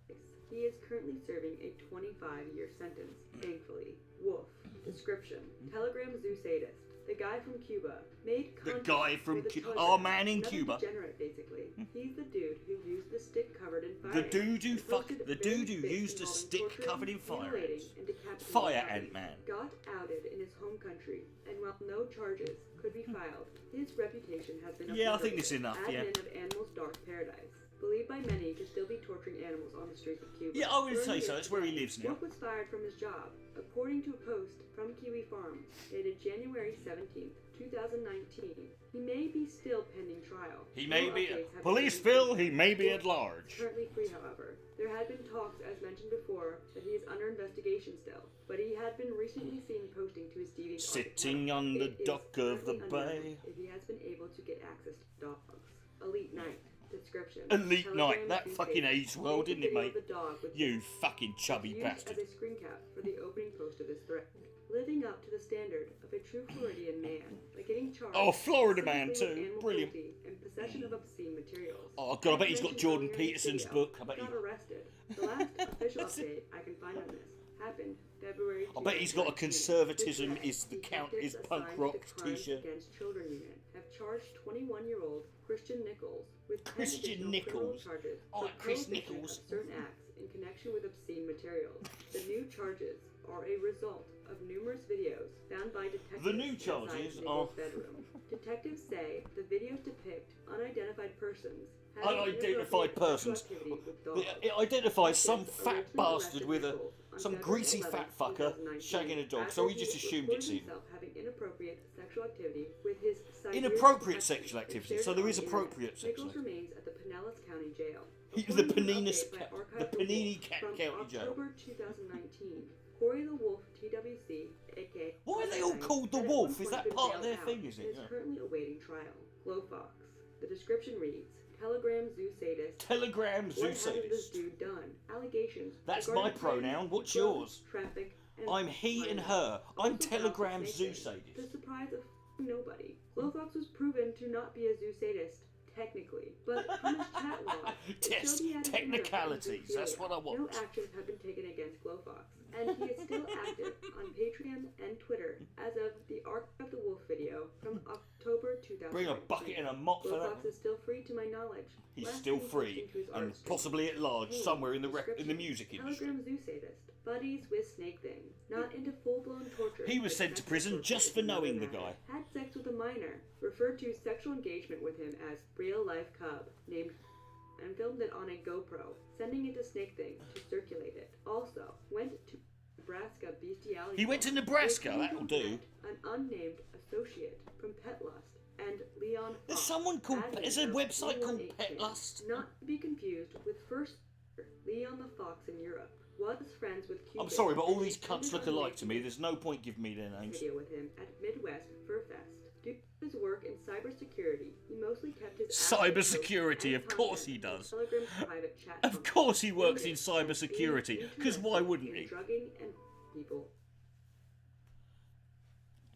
He is currently serving a 25-year sentence, thankfully. Wolf. Description. Telegram Zoo sadist. The guy from Cuba. Made The contact guy from with a Cuba. Telegram. Our man in Another Cuba. degenerate, basically. He's the dude who used the stick covered in fire. The dude who ants. Posted the various dude who bits used a involving stick torturing, covered in fire mutilating, ants. and decapitating Fire puppies. Ant-Man. Got outed in his home country, and while no charges could be filed, his reputation has been Yeah, I think obliterated. this is enough, yeah. Admin of Animals Dark Paradise. Believed by many to still be torturing animals on the streets of Cuba. Yeah, I would say so. Earlier That's where he today, lives now. Wolf was fired from his job, according to a post from Kiwi Farms, dated January 17th, 2019. He may be still pending trial. He may No be. updates have Police been Phil, received. he may be Wolf at large. is currently free, however. There had been talks, as mentioned before, that he is under investigation still, but he had been recently seen posting to his DeviantArt Sitting account. on the It is dock of the currently unknown bay. if he has been able to get access to dogs. Elite Night. Description. Elite Telegram Night. That Zoo fucking sadist. aged well, Made the didn't it, video mate? of the dog with You fucking chubby used bastard. as a screen cap for the opening post of his thread. Living up to the standard of a true Floridian man, by getting charged Oh, Florida man specifically with too. animal Brilliant. cruelty and possession of obscene materials. Oh god, I bet he's got As Jordan mentioned earlier in Peterson's this video, book. I bet got he. arrested. The last official update I can find on this happened February. I bet he's got a 2019. conservatism This is the May, count is detectives punk assigned rock to the Crimes t-shirt. Against Children Unit have charged 21-year-old Christian Nichols with 10 Christian additional criminal Nichols. charges Oh, for Chris prohibition Nichols. of certain acts in connection with obscene materials. The new charges are a result of numerous videos found by detectives The new inside charges Nichols' are- bedroom. Detectives say the videos depict unidentified persons Unidentified persons. It identifies some fat bastard with some greasy fat fucker shagging a dog, so he just assumed it's him. Having inappropriate sexual activity with his Inappropriate sexual activity, so there is appropriate sexual Nichols remains at the Pinellas County Jail. The According to an Panini update by Sp- Archive the for Panini Wolf Ca- from County Jail. October 2019, Corey the Wolf TWC, aka Why are they all called the had at Wolf? one Is point that been part of bailed their out thing, is and it? is Yeah. currently awaiting trial. Glowfox. The description reads: Telegram Zoo sadist. Telegram Zoo What hasn't this sadist. dude done? Allegations. That's regarding my pronoun. What's drugs, yours? Traffic, and I'm he and violence. her. I'm Also Telegram found Zoo snake sadist. To the surprise of nobody, Glowfox was proven to not be a zoo sadist, technically, but from his chat log, it Test showed he had an interest in technicalities. That's zoophilia. what I want. No actions have been taken against Glowfox, and he is still active on Patreon and Twitter as of the Ark of the Wolf video from October 2000. Bring a bucket and a mop for that. Glowfox is still free to my knowledge. He's Last still seen free posting to his and art stream. possibly at large Hey, somewhere in the description. music industry. Telegram Zoo sadist. Buddies with Snake Thing. Not into full-blown torture. He was but sent to sex prison torture just is for another knowing the matter. guy. Had sex with a minor. Referred to sexual engagement with him as real-life cub named and filmed it on a GoPro, sending it to Snake Thing to circulate it. Also, went to Nebraska bestiality. He went to farm. Nebraska, They that'll claimed do. he met An unnamed associate from Pet Lust and Leon Fox. There's someone called. admin There's a of website called 118. Pet Lust. Not to be confused with first Leon the Fox in Europe. Was friends with Cupid. I'm sorry, but all and these cunts ended look up alike to me. making There's no point giving me their a names. video with him at Midwest Fur Fest. Due to his work in cybersecurity, he mostly kept his Cybersecurity, of course he does. Of course he works in cybersecurity, because why wouldn't he? Drugging and people.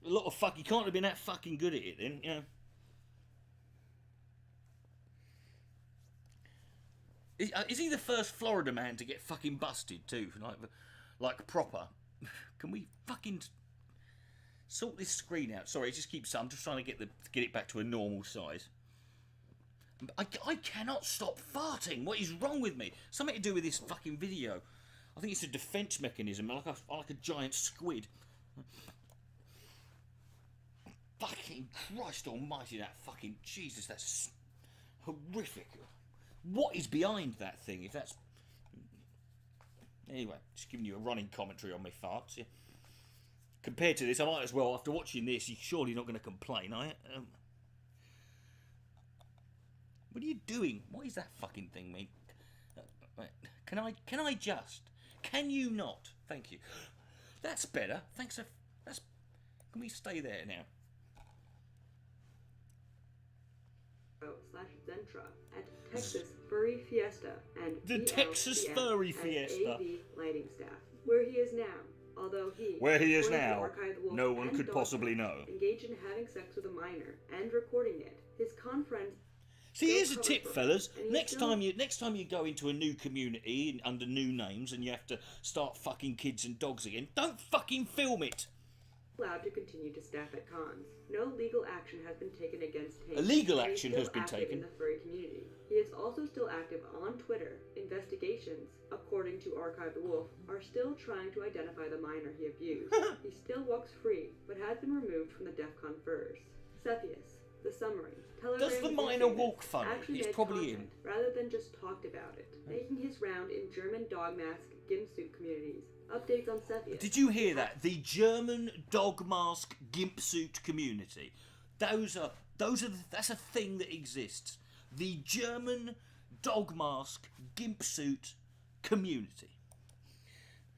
A lot of fuck. He can't have been that fucking good at it then, you know. Is he the first Florida man to get fucking busted too? Like proper? Can we fucking sort this screen out? Sorry, it just keeps. I'm just trying to get it back to a normal size. I cannot stop farting. What is wrong with me? Something to do with this fucking video. I think it's a defense mechanism, like a giant squid. Fucking Christ almighty, that fucking Jesus, that's horrific. What is behind that thing, if that's... Anyway, just giving you a running commentary on my farts, yeah. Compared to this, I might as well, after watching this, you're surely not going to complain, are you? What are you doing? What is that fucking thing, mate? Can I just? Can you not? Thank you. That's better. Thanks. Can we stay there now? /Zentra at Texas Furry Fiesta and The Texas ELCS Furry as Fiesta. AV lighting staff, where he is now. although he, Where he is according to now, Archive the Wolf no one and could Dawwwn, possibly know. engaged in having sex with a minor and recording it. His con friends. See, here's a tip, fellas. and he's Next still- time you go into a new community under new names and you have to start fucking kids and dogs again, don't fucking film it. Allowed to continue to staff at cons. No legal action has been taken against him. A legal and he's action still has been active taken. in the furry community. He is also still active on Twitter. Investigations, according to Archive the Wolf, are still trying to identify the minor he abused. He still walks free, but has been removed from the DEF CON furs. Cepheus, the summary. Does the Telegram minor Zeus walk funny? actually He's made probably content rather than just talked about it, making his round in German dog mask gimsuit communities. Updates on Cepheus. Did you hear that? The German dog mask gimp suit community. That's a thing that exists. The German dog mask gimp suit community.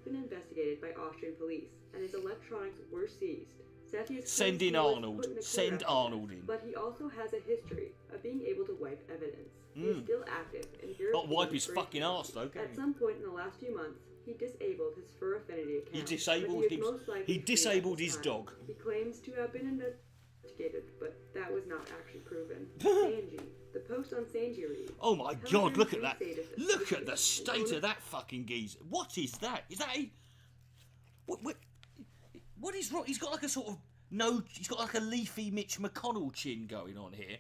Been investigated by Austrian police, and his electronics were seized. Cepheus Send claims in he was Arnold. put in a Send correctional, Arnold in. But he also has a history of being able to wipe evidence. He is still active in European Not wipe his furry fucking community. arse though, can At he? some point in the last few months, he disabled his Fur Affinity account. He disabled but he is him. most likely He free at disabled this his time. dog. He claims to have been investigated, but that was not actually proven. Sanji. The post on Sanji reads, Oh my Telegram god, look at that. Zeus sadist Look at the association state is of that fucking geezer. What is that? Is that a... What is wrong? He's got like a sort of... No, he's got like a leafy Mitch McConnell chin going on here.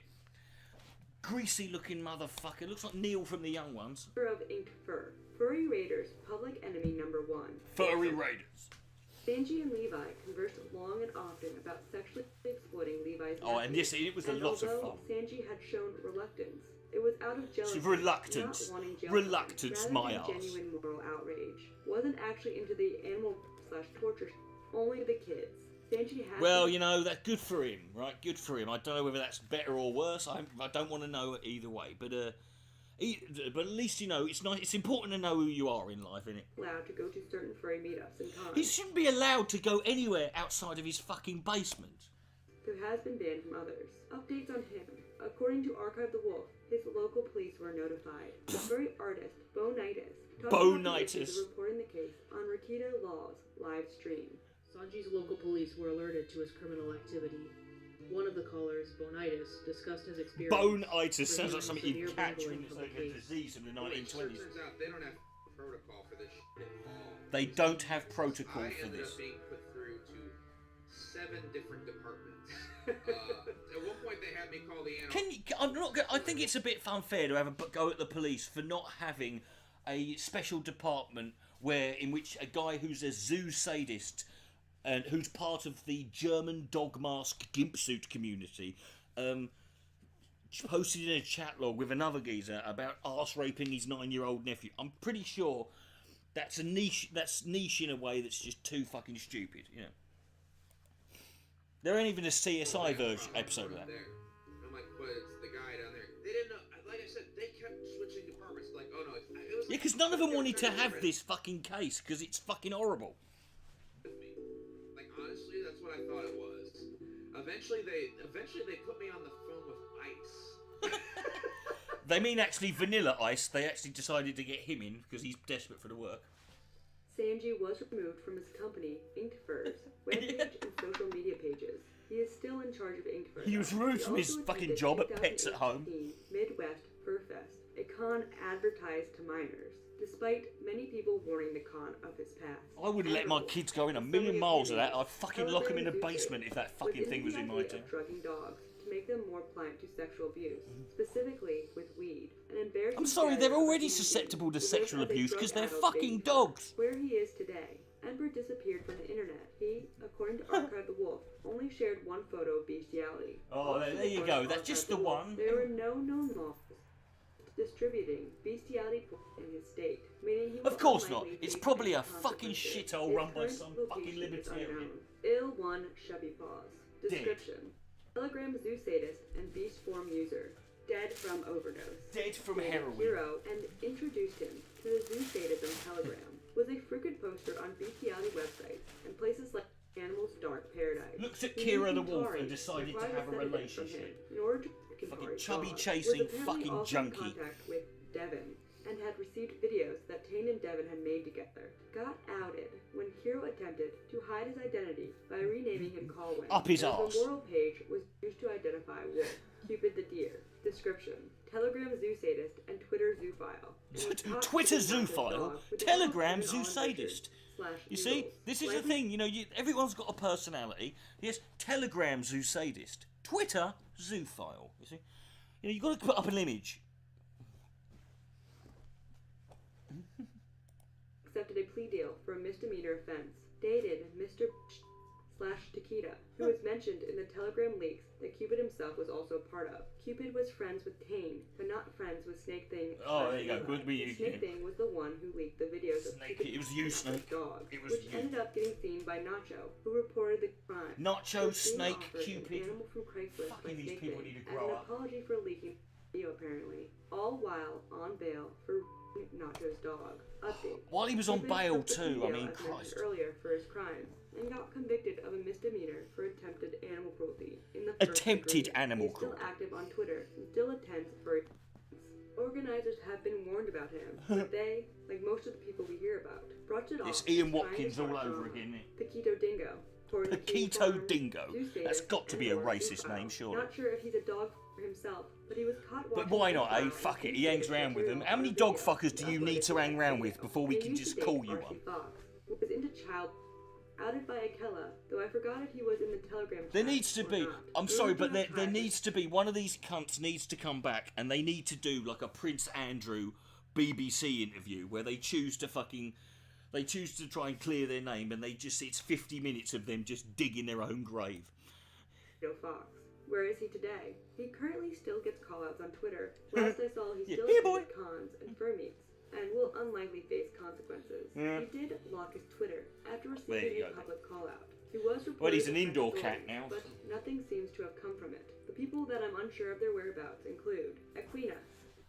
Greasy looking motherfucker. Looks like Neil from The Young Ones. of Inked Fur. Furry Raiders, public enemy #1. Furry Raiders. Sanji and Levi conversed long and often about sexually exploiting Levi's Oh, and nephew. yes, it was a And lot of although fun. Sanji had shown reluctance, it was out of jealousy, Reluctance. not wanting jail Reluctance, time, my rather than arse. genuine moral outrage. Wasn't actually into the animal/torture, only the kids. Sanji had Well, you know, that's good for him, right? Good for him. I don't know whether that's better or worse. I don't want to know either way. But at least, you know, it's nice. It's important to know who you are in life, isn't it? allowed to go to certain furry meetups and cons. He shouldn't be allowed to go anywhere outside of his fucking basement. Who has been banned from others. Updates on him. According to Archive the Wolf, his local police were notified. The furry artist, Bonitis, Bonitis. reporting the case on Rakita Law's live stream. Sanji's local police were alerted to his criminal activity. One of the callers, Bonitis, discussed his experience. Bone-itis sounds like revealing something you severe catch when bungling it's from like the a case. disease in the Well, it sure 1920s. turns out they don't have protocol for this shit at all. They don't have protocol I for ended this. up being put through to 7 different departments. At one point, they had me call the animal. Can you? I'm not. I think it's a bit unfair to have a go at the police for not having a special department in which a guy who's a zoo sadist and who's part of the German dog mask gimp suit community posted in a chat log with another geezer about arse raping his 9-year-old nephew. I'm pretty sure that's a niche. That's niche in a way that's just too fucking stupid. You know. There ain't even a CSI version episode of that. There. I'm like, but it's the guy down there. They didn't know. Like I said, they kept switching departments. Like, oh no, it was. Yeah, because none of them wanted to have this fucking case because it's fucking horrible. Like honestly, that's what I thought it was. Eventually they put me on the phone with Ice. They mean actually Vanilla Ice. They actually decided to get him in because he's desperate for the work. Sanji was removed from his company, Inked Furs, webpage and social media pages. He is still in charge of Inked Furs. He was removed from his also fucking attended job at Pets at Home. 2018 Midwest Fur Fest, a con advertised to minors, despite many people warning the con of his past. I wouldn't let my kids go in a million miles of that. I'd fucking lock them in a basement if that fucking thing was in my town. Drugging dogs to make them more pliant to sexual abuse, specifically with weed. An embarrassing I'm sorry, status they're of already Sanji susceptible to who sexual lives as a abuse drug because they're addict fucking baby. dogs. Where he is today. Ember disappeared from the internet. He, according to Archive the Wolf, only shared one photo of bestiality. Oh, Also, there you according go. to That's Archive just the the Wolf, one. There were no known laws distributing bestiality in his state, meaning he Of will course not. unlikely It's face probably any a fucking consequences. shithole His run by current some location fucking is libertarian. unknown. Ill one Chubby Paws. Description: Telegram zoo sadist and beast form user, dead from overdose. Dead from Made a heroin. hero and introduced him to the zoo sadism Telegram. Was a frequent poster on bestiality websites and places like Animal's Dark Paradise. Looked at He Kira used the Wolf Atari and decided to acquire have a sedatives from relationship. him in order to Fucking Atari's chubby dog. chasing Was apparently fucking also in junkie. contact with Devon, and had received videos that Tane and Devon had made together, got outed when Hero attempted to hide his identity by renaming him Colwyn. Up his The arse. memorial page was used to identify Wolf, Cupid the deer. Description: Telegram zoo sadist and Twitter zoophile. Twitter zoophile, Telegram zoo sadist. You see, this is the thing, you know, everyone's got a personality. Yes, Telegram zoo sadist, Twitter zoophile. You see, you know, you've got to put up an image. Accepted a plea deal for a misdemeanor offense. Dated Mr. Takeda, who was mentioned in the Telegram leaks that Cupid himself was also part of. Cupid was friends with Tane, but not friends with Snake Thing. Oh, there you go. Good be you. Snake Thing was the one who leaked the videos of Snake. Cupid's It was you, Snake. dog, It was which you. ended up getting seen by Nacho, who reported the crime. Nacho, Was being Snake, offered an Cupid. animal from Craigslist by Fucking these Snake people Thing need to as grow an up. apology for leaking the video, apparently. All while on bail for Nacho's dog. Update. While he was on Cupid bail took the too, plea I deal, mean, as mentioned Christ. earlier for his crime, and got convicted of a misdemeanor for attempted animal cruelty in the first Attempted degree. animal He's still cruelty. active on Twitter and still attends furry events. Organizers have been warned about him, but they, like most of the people we hear about, brushed it off. It's Ian as trying to Watkins all start over drama. again, isn't it? Paquito Dingo. according to King Paquito Farm, Dingo. Zoo That's Sadist, got to and be a Lord racist Zoophile. name, surely. Not sure if he's a dog for himself, but he was caught But watching why not, eh? Zoophile Fuck it, and he hangs Zoophile around with them. material How many on dog video. fuckers do you That's need what to it hang is. around with before we He can used just to call date you Archie one? Fox, who was into child. Outed by Akela, though I forgot if he was in the Telegram There chat needs to or be. not. I'm The sorry, but original there tribe needs to be. One of these cunts needs to come back and they need to do like a Prince Andrew BBC interview where they choose to fucking. They choose to try and clear their name and they just. It's 50 minutes of them just digging their own grave. Fox. Where is he today? He currently still gets callouts on Twitter. Last I saw, he Yeah, still here, boy. attended cons and fur meets, and will unlikely face consequences. Yeah. He did lock his Twitter after There receiving you a go. public callout. He was reported Well, he's an to indoor French cat authorities, now. but nothing seems to have come from it. The people that I'm unsure of their whereabouts include Aquinas.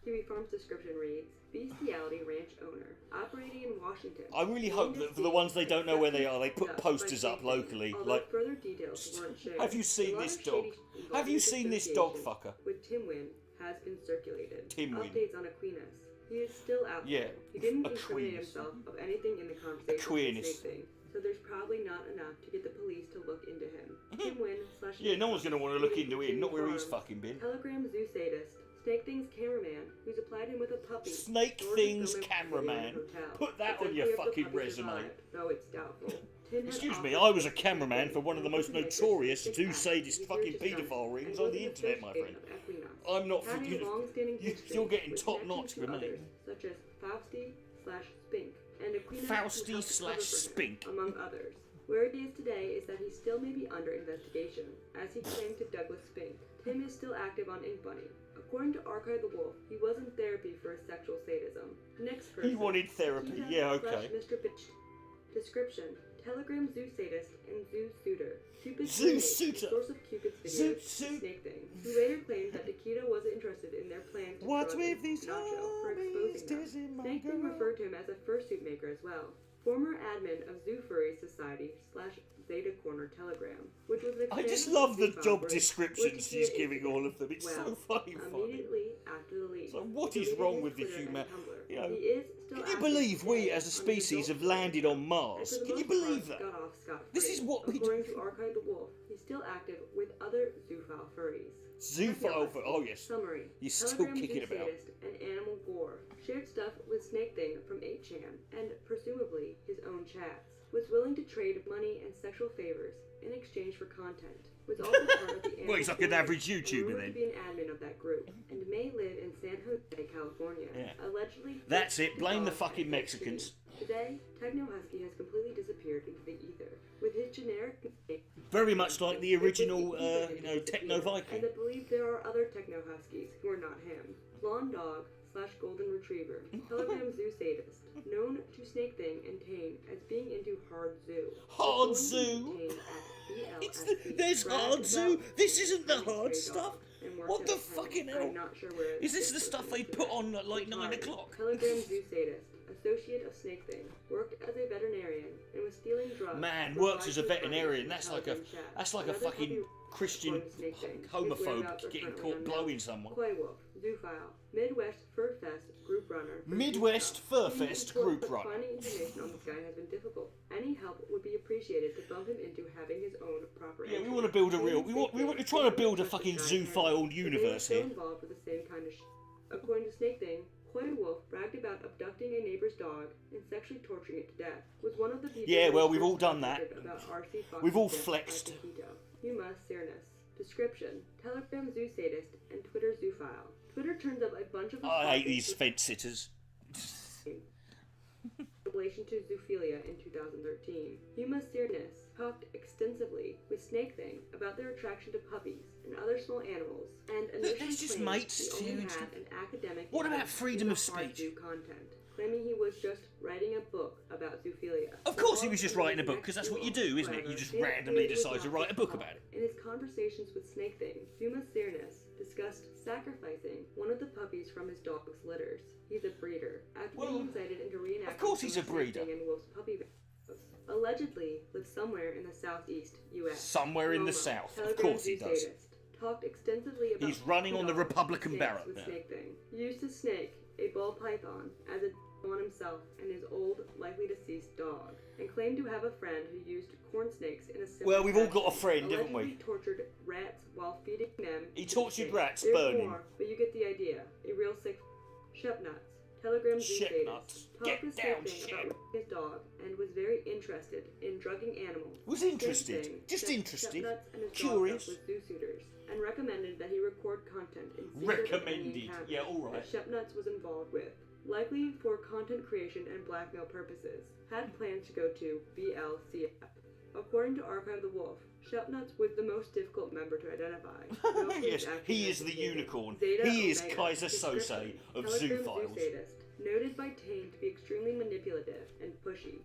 Kiwi Farm's description reads, Bestiality Ranch owner, operating in Washington. I really hope that for the ones they don't know where they are, they put posters up locally. Although Like, further details weren't shared. have you seen A lot this of dog? shady Have you involvement seen this dog association fucker? With Tim Wynn has been circulated. Tim Wynn. Updates on Aquinas. He is still out Yeah, there. He didn't incriminate Aquinas. himself of anything in the conversation. Aquinas. Snake thing, so there's probably not enough to get the police to look into him. Tim Wynn / Yeah, no one's going to want to look into him, not where he's Farms, fucking been. Telegram zoo sadist. Snake Thing's cameraman, who supplied him with a puppy. Snake in order to Thing's film him cameraman. in a hotel. Put that It's on your unclear if the fucking puppy resume. survived, though it's doubtful. Tim had Excuse me, offered I was a to cameraman for one of the most make this notorious six zoo act sadist easier fucking to study, paedophile rings and on was the an internet, my associate friend. of Equinox. I'm not Had for a long-standing history you're getting with top notch connections with to me. others, such as Fausti/Spink, and Aquinas Fausti who helped / cover for him, Spink. among others. Where it is today is that he still may be under investigation, as he claimed to Douglas Spink. Tim is still active on Ink Bunny. According to Archive the Wolf, he was in therapy for his sexual sadism. Next person. He wanted therapy, Akita yeah, okay. / Mr. Bitch. Description: Telegram zoo sadist and zoo suitor. Cupid's Zoo roommate, suitor. source of Cupid's Zoo videos, suit. Snake Thing, who later claimed that Nikita was interested in their plan to What's drug with these Nacho for homies exposing them. dissing my Snake Thing girl? referred to him as a fursuit maker as well. Former admin of Zoo Furry Society / Zeta Corner Telegram, which was an I just expanded love the Zoophile job group, descriptions which she's is- giving all of them. It's well, so fucking funny. Immediately after the leak. So what he is deleted wrong his with the Twitter and human- Tumblr. you know, He is still Can you active believe we today as a on his species adult have landed on and Mars? for the Can you most believe part, that? got off scot-free. This is what we According to Archive the Wolf, he's still active with other zoophile furries. Zoophile for oh yes. Summary. He's still Telegram kicking zoo about. sadist and animal gore. Shared stuff with Snake Thing from 8chan and presumably his own chats. Was willing to trade money and sexual favors in exchange for content. Was also part of the Well, he's animal like an gore average and YouTuber rumored then. to be an admin of that group and may live in San Jose, California. Yeah. Allegedly. That's it. Blame the dogs fucking and Mexicans. Today, Techno Husky has completely disappeared into the ether, with his generic name. Very much like the original, Completely you know, Techno disappeared. Viking. And I believe there are other Techno Huskies who are not him. Blonde Dog / Golden Retriever, Telegram Zoo Sadist, known to Snake Thing and Tane as being into Hard Zoo. Hard Going to Zoo? Tane at It's BLSC. there's Bragged Hard Zoo. about This isn't the having hard stray stuff. dogs and worked What out the Tane. fucking hell? I'm not sure where Is this the this stuff was they put on at like Sorry. 9 o'clock? Telegram Zoo Sadist, a associate of Snake Thing, worked as a veterinarian and was stealing drugs. Man, for works as a large veterinarian. funds That's like a intelligent chat. that's like a Another fucking puppy Christian according to Snake Thing. His homophobe whereabouts are getting currently caught unknown. blowing someone. Koi Wolf, Zoophile, Midwest Fur Fest group runner. for Midwest Zoophile. Fur Fest Finding group runner. Finding information on this guy has been difficult. Any help would be appreciated to bump him into having his own proper. Yeah, we entry. want to build a real. Snake We're Thing trying to build a is fucking just guy zoophile head, universe but they here. are still involved with the same kind of According to Snake Thing, Koi Wolf bragged about abducting a neighbor's dog and sexually torturing it to death. Was one of the people. Yeah, who well, was we've all first done that. contacted about RC Fox's We've all death flexed. by Taquito. Yuma Cyrnus. Description: Telegram zoo sadist and Twitter zoophile. Twitter turns up a bunch of. I hate these fence sitters. In relation to zoophilia in 2013, Yuma Cyrnus talked extensively with Snake Thing about their attraction to puppies and other small animals, and initially That's just claimed mates, he only seriously. had an academic. What about interest freedom in of the hard speech? zoo content, claiming he was just writing a book about zoophilia. Of course he was just writing a book, because that's what you do, isn't it? You just randomly decide to write a book about it. In his conversations with Snake Thing, Yuma Cyrnus discussed sacrificing one of the puppies from his dog's litters. He's a breeder. After Well, being incited into reenacting of course he's some a of Snake breeder. Thing and Wolf's puppy videos, allegedly lives somewhere in the southeast U.S. Somewhere in the Momo, south, of Telegram course he zoo does. sadist, talked extensively about He's running on the dogs, Republican snakes ballot with now. Snake Thing. Used to snake a ball python as a on himself and his old, likely deceased dog, and claimed to have a friend who used corn snakes in a similar Well, we've all got a fashion. friend, haven't we? Allegedly tortured rats while feeding them. He to tortured snakes. rats, There's burning. more, but you get the idea. A real sick Shepnuts. Telegram zoo Shit sadist. nuts. Talked Get with down, Snake Thing Shep. about his dog and was very interested in drugging animals. Was Snake interested. Thing Just said interested. Shepnuts and his Curious. dog with zoo suitors, and recommended that he record content in secret of any Recommended. encounter Yeah, all right. that Shepnuts was involved with, likely for content creation and blackmail purposes. Had plans to go to BLCF. According to Archive the Wolf, Shepnuts was the most difficult member to identify. No Yes, police action he was is the completed. unicorn. Zeta He is Omega. Kaiser Sose Description: of Telegram zoophiles. zoo sadist, noted by Tane to be extremely manipulative and pushy.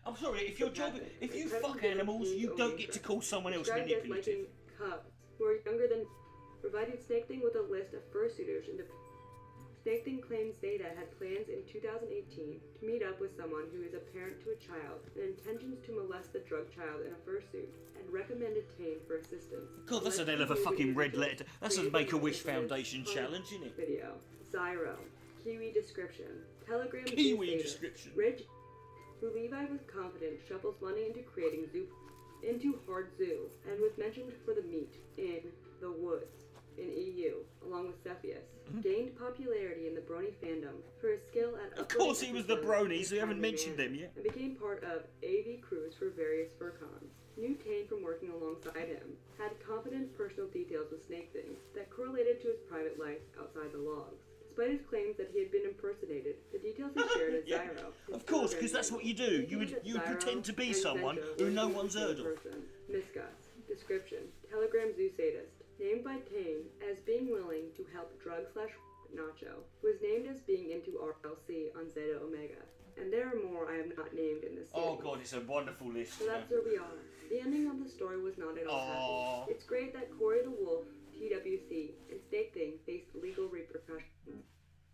I'm sorry, if your job, if you fuck animals, you don't get to call someone else Described as manipulative. liking cubs who are younger than, provided Snake Thing with a list of fursuiters and Snake Thing claims Zeta had plans in 2018 to meet up with someone who is a parent to a child and intentions to molest the drug child in a fursuit, and recommended Tane for assistance. God, that's an hell of a fucking red letter. That's a Make-A-Wish Foundation challenge, isn't it? Video. Zyro. Kiwi description. Telegram zoo Kiwi sadist. description. Rich, who Levi was confident shovels money into creating into Hard Zoo, and was mentioned for the meat in The Woods in EU, along with Cepheus. Gained popularity in the Brony fandom for his skill at Of course he was the uploading bronies, we haven't timely mentioned manner, them yet. and became part of AV crews for various furcons. Knew Tane from working alongside him, had confident personal details with Snake Thing that correlated to his private life outside the logs. Despite his claims that he had been impersonated, the details he shared as Yeah, Zyro. of course, because that's what you do. You would pretend to be someone who no one's heard of. Miscus. Description. Telegram zoo sadist. Named by Tane as being willing to help drug/Nacho. Was named as being into RLC on Zeta Omega. And there are more I have not named in this series. Oh god, it's a wonderful list. So that's where we are. The ending of the story was not at all Aw. happy. It's great that Corey the Wolf, TWC, and Snake Thing faced legal repercussions.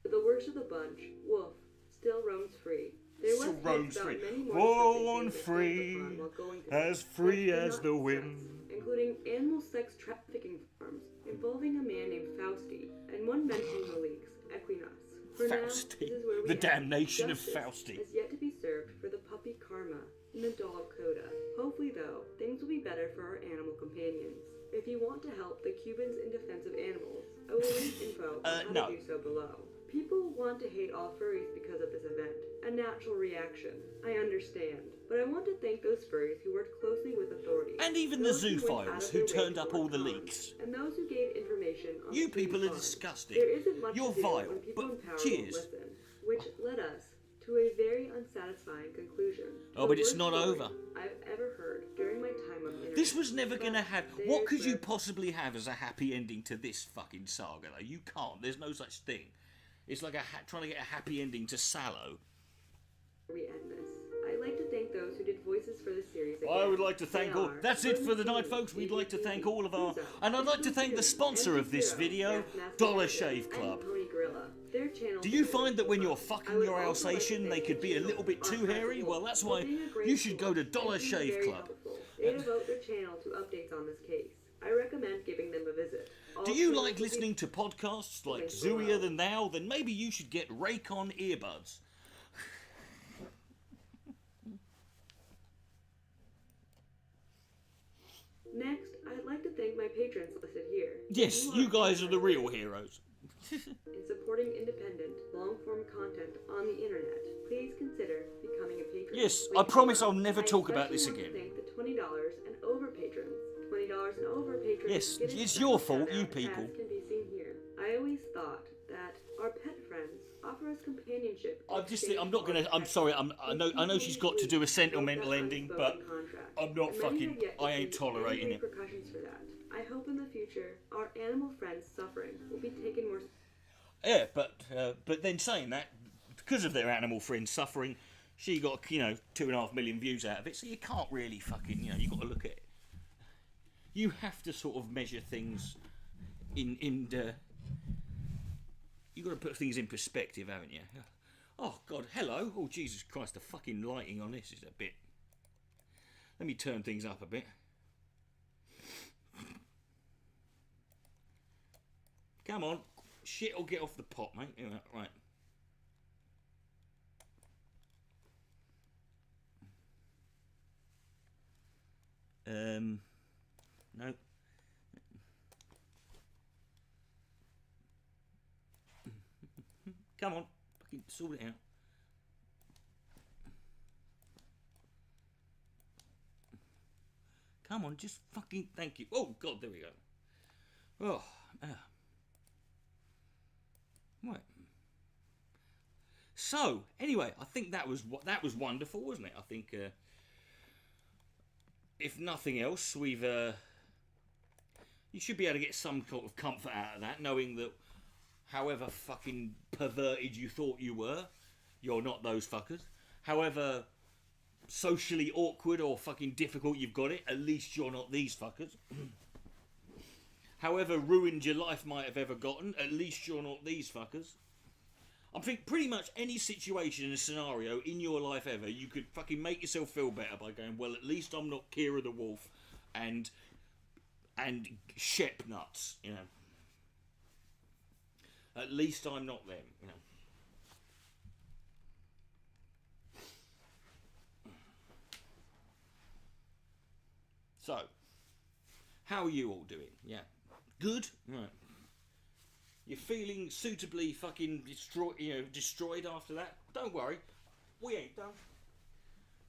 But the worst of the bunch, Wolf, still roams free. There was Still hints roams about free. many more Roam disgusting things free, that Wolf while going to as them, free but as not the sex, wind. including animal sex trafficking farms involving a man named Fausti, and one mentioned the leaks, Equinox. For now, this Fausti. is where we The end. damnation of Justice Fausti. has yet to be served for the puppy Karma and the dog Coda. Hopefully, though, things will be better for our animal companions. If you want to help the Cubans in defense of animals, I will leave info on how no. to do so below. People want to hate all furries because of this event. A natural reaction. I understand. But I want to thank those furries who worked closely with authorities. And even the those who went out zoophiles of who their way turned to up work all the on, leaks. And those who gave information on You the free people are farms. disgusting. There isn't much You're to do vile, when people in but power cheers. won't listen, which led us to a very unsatisfying conclusion. Oh, The but it's worst not story over. I've ever heard during my time on the internet. This was never going to have... But What could there's you where possibly have as a happy ending to this fucking saga, though? You can't. There's no such thing. It's like trying to get a happy ending to Sallow. we end this. I'd like to thank those who did voices for this series again. I would like to thank They all... are That's it for the Gordon night, King, folks. We'd like to thank all of our... Uzo, And I'd like to thank the Uzo, sponsor of this Zero, video, Gas Mask Dollar Detective, Shave and Club. Pony Gorilla. their channel. Do you find that when you're fucking your Alsatian, they could be a little bit too hairy? Well, that's why you should go to Dollar Shave Club. They devote their channel to updates on this case. I recommend giving them a visit. Do you like listening to podcasts like Zooier Than Thou? Then maybe you should get Raycon earbuds. Next, I'd like to thank my patrons listed here. Yes, you guys are the real heroes. In supporting independent, long-form content on the internet, please consider becoming a patron. Yes, I promise I'll never talk about this again. I especially want to thank the $20 and over patrons. $20 and over patrons. Yes, get a it's special your fault, shout-out, you people. As can be seen here. I always thought that our pet friends offer us companionship. I'm not gonna. I'm sorry. I know she's got to do a sentimental ending, but I'm not fucking. I ain't tolerating it. Repercussions for that. I hope in the future our animal friends' suffering will be taken more. Yeah, but then saying that, because of their animal friends suffering, she got 2.5 million views out of it. So you can't really fucking you got to look at it. You have to sort of measure things in you got to put things in perspective, haven't you? Oh God, hello. Oh Jesus Christ, the fucking lighting on this is a bit. Let me turn things up a bit. Come on, shit will get off the pot, mate. Right. No. Come on, fucking sort it out. Come on, just fucking thank you. Oh God, there we go. Oh, right. So anyway, I think that was wonderful, wasn't it? I think if nothing else, you should be able to get some sort of comfort out of that, knowing that however fucking perverted you thought you were, you're not those fuckers. However socially awkward or fucking difficult you've got it, at least you're not these fuckers. However ruined your life might have ever gotten, at least you're not these fuckers. I think pretty much any situation and scenario in your life ever, you could fucking make yourself feel better by going, well, at least I'm not Kira the Wolf and Shep nuts, At least I'm not them, So, how are you all doing? Yeah. Good? Right. You're feeling suitably fucking destroyed after that? Don't worry. We ain't done.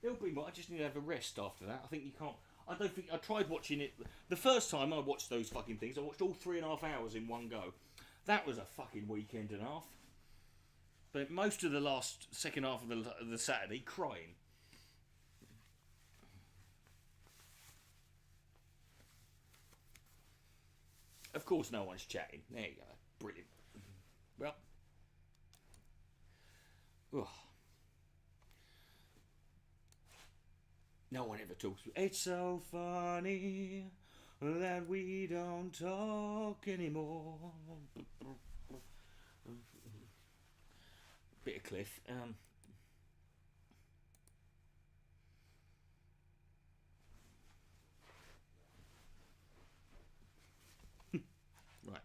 There'll be more. I just need to have a rest after that. I think you can't. I don't think. I tried watching it. The first time I watched those fucking things, I watched all 3.5 hours in one go. That was a fucking weekend and a half. But most of the second half of the Saturday, crying. Of course, no one's chatting. There you go. Brilliant. Well. Ugh. No one ever talks. It's so funny that we don't talk anymore. Bit of Cliff. Right.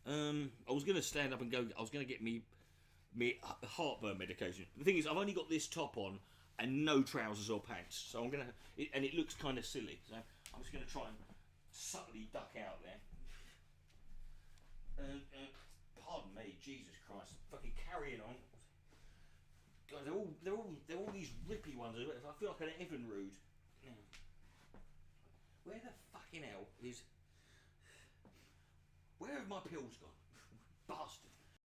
I was going to stand up and go. I was going to get me heartburn medication. The thing is, I've only got this top on and no trousers or pants, so I'm going to, and it looks kind of silly. So I'm just going to try and subtly duck out there. Pardon me, Jesus Christ, fucking carrying on. God, they're all these rippy ones. I feel like an Evinrude. Where the fucking hell is? Where have my pills gone?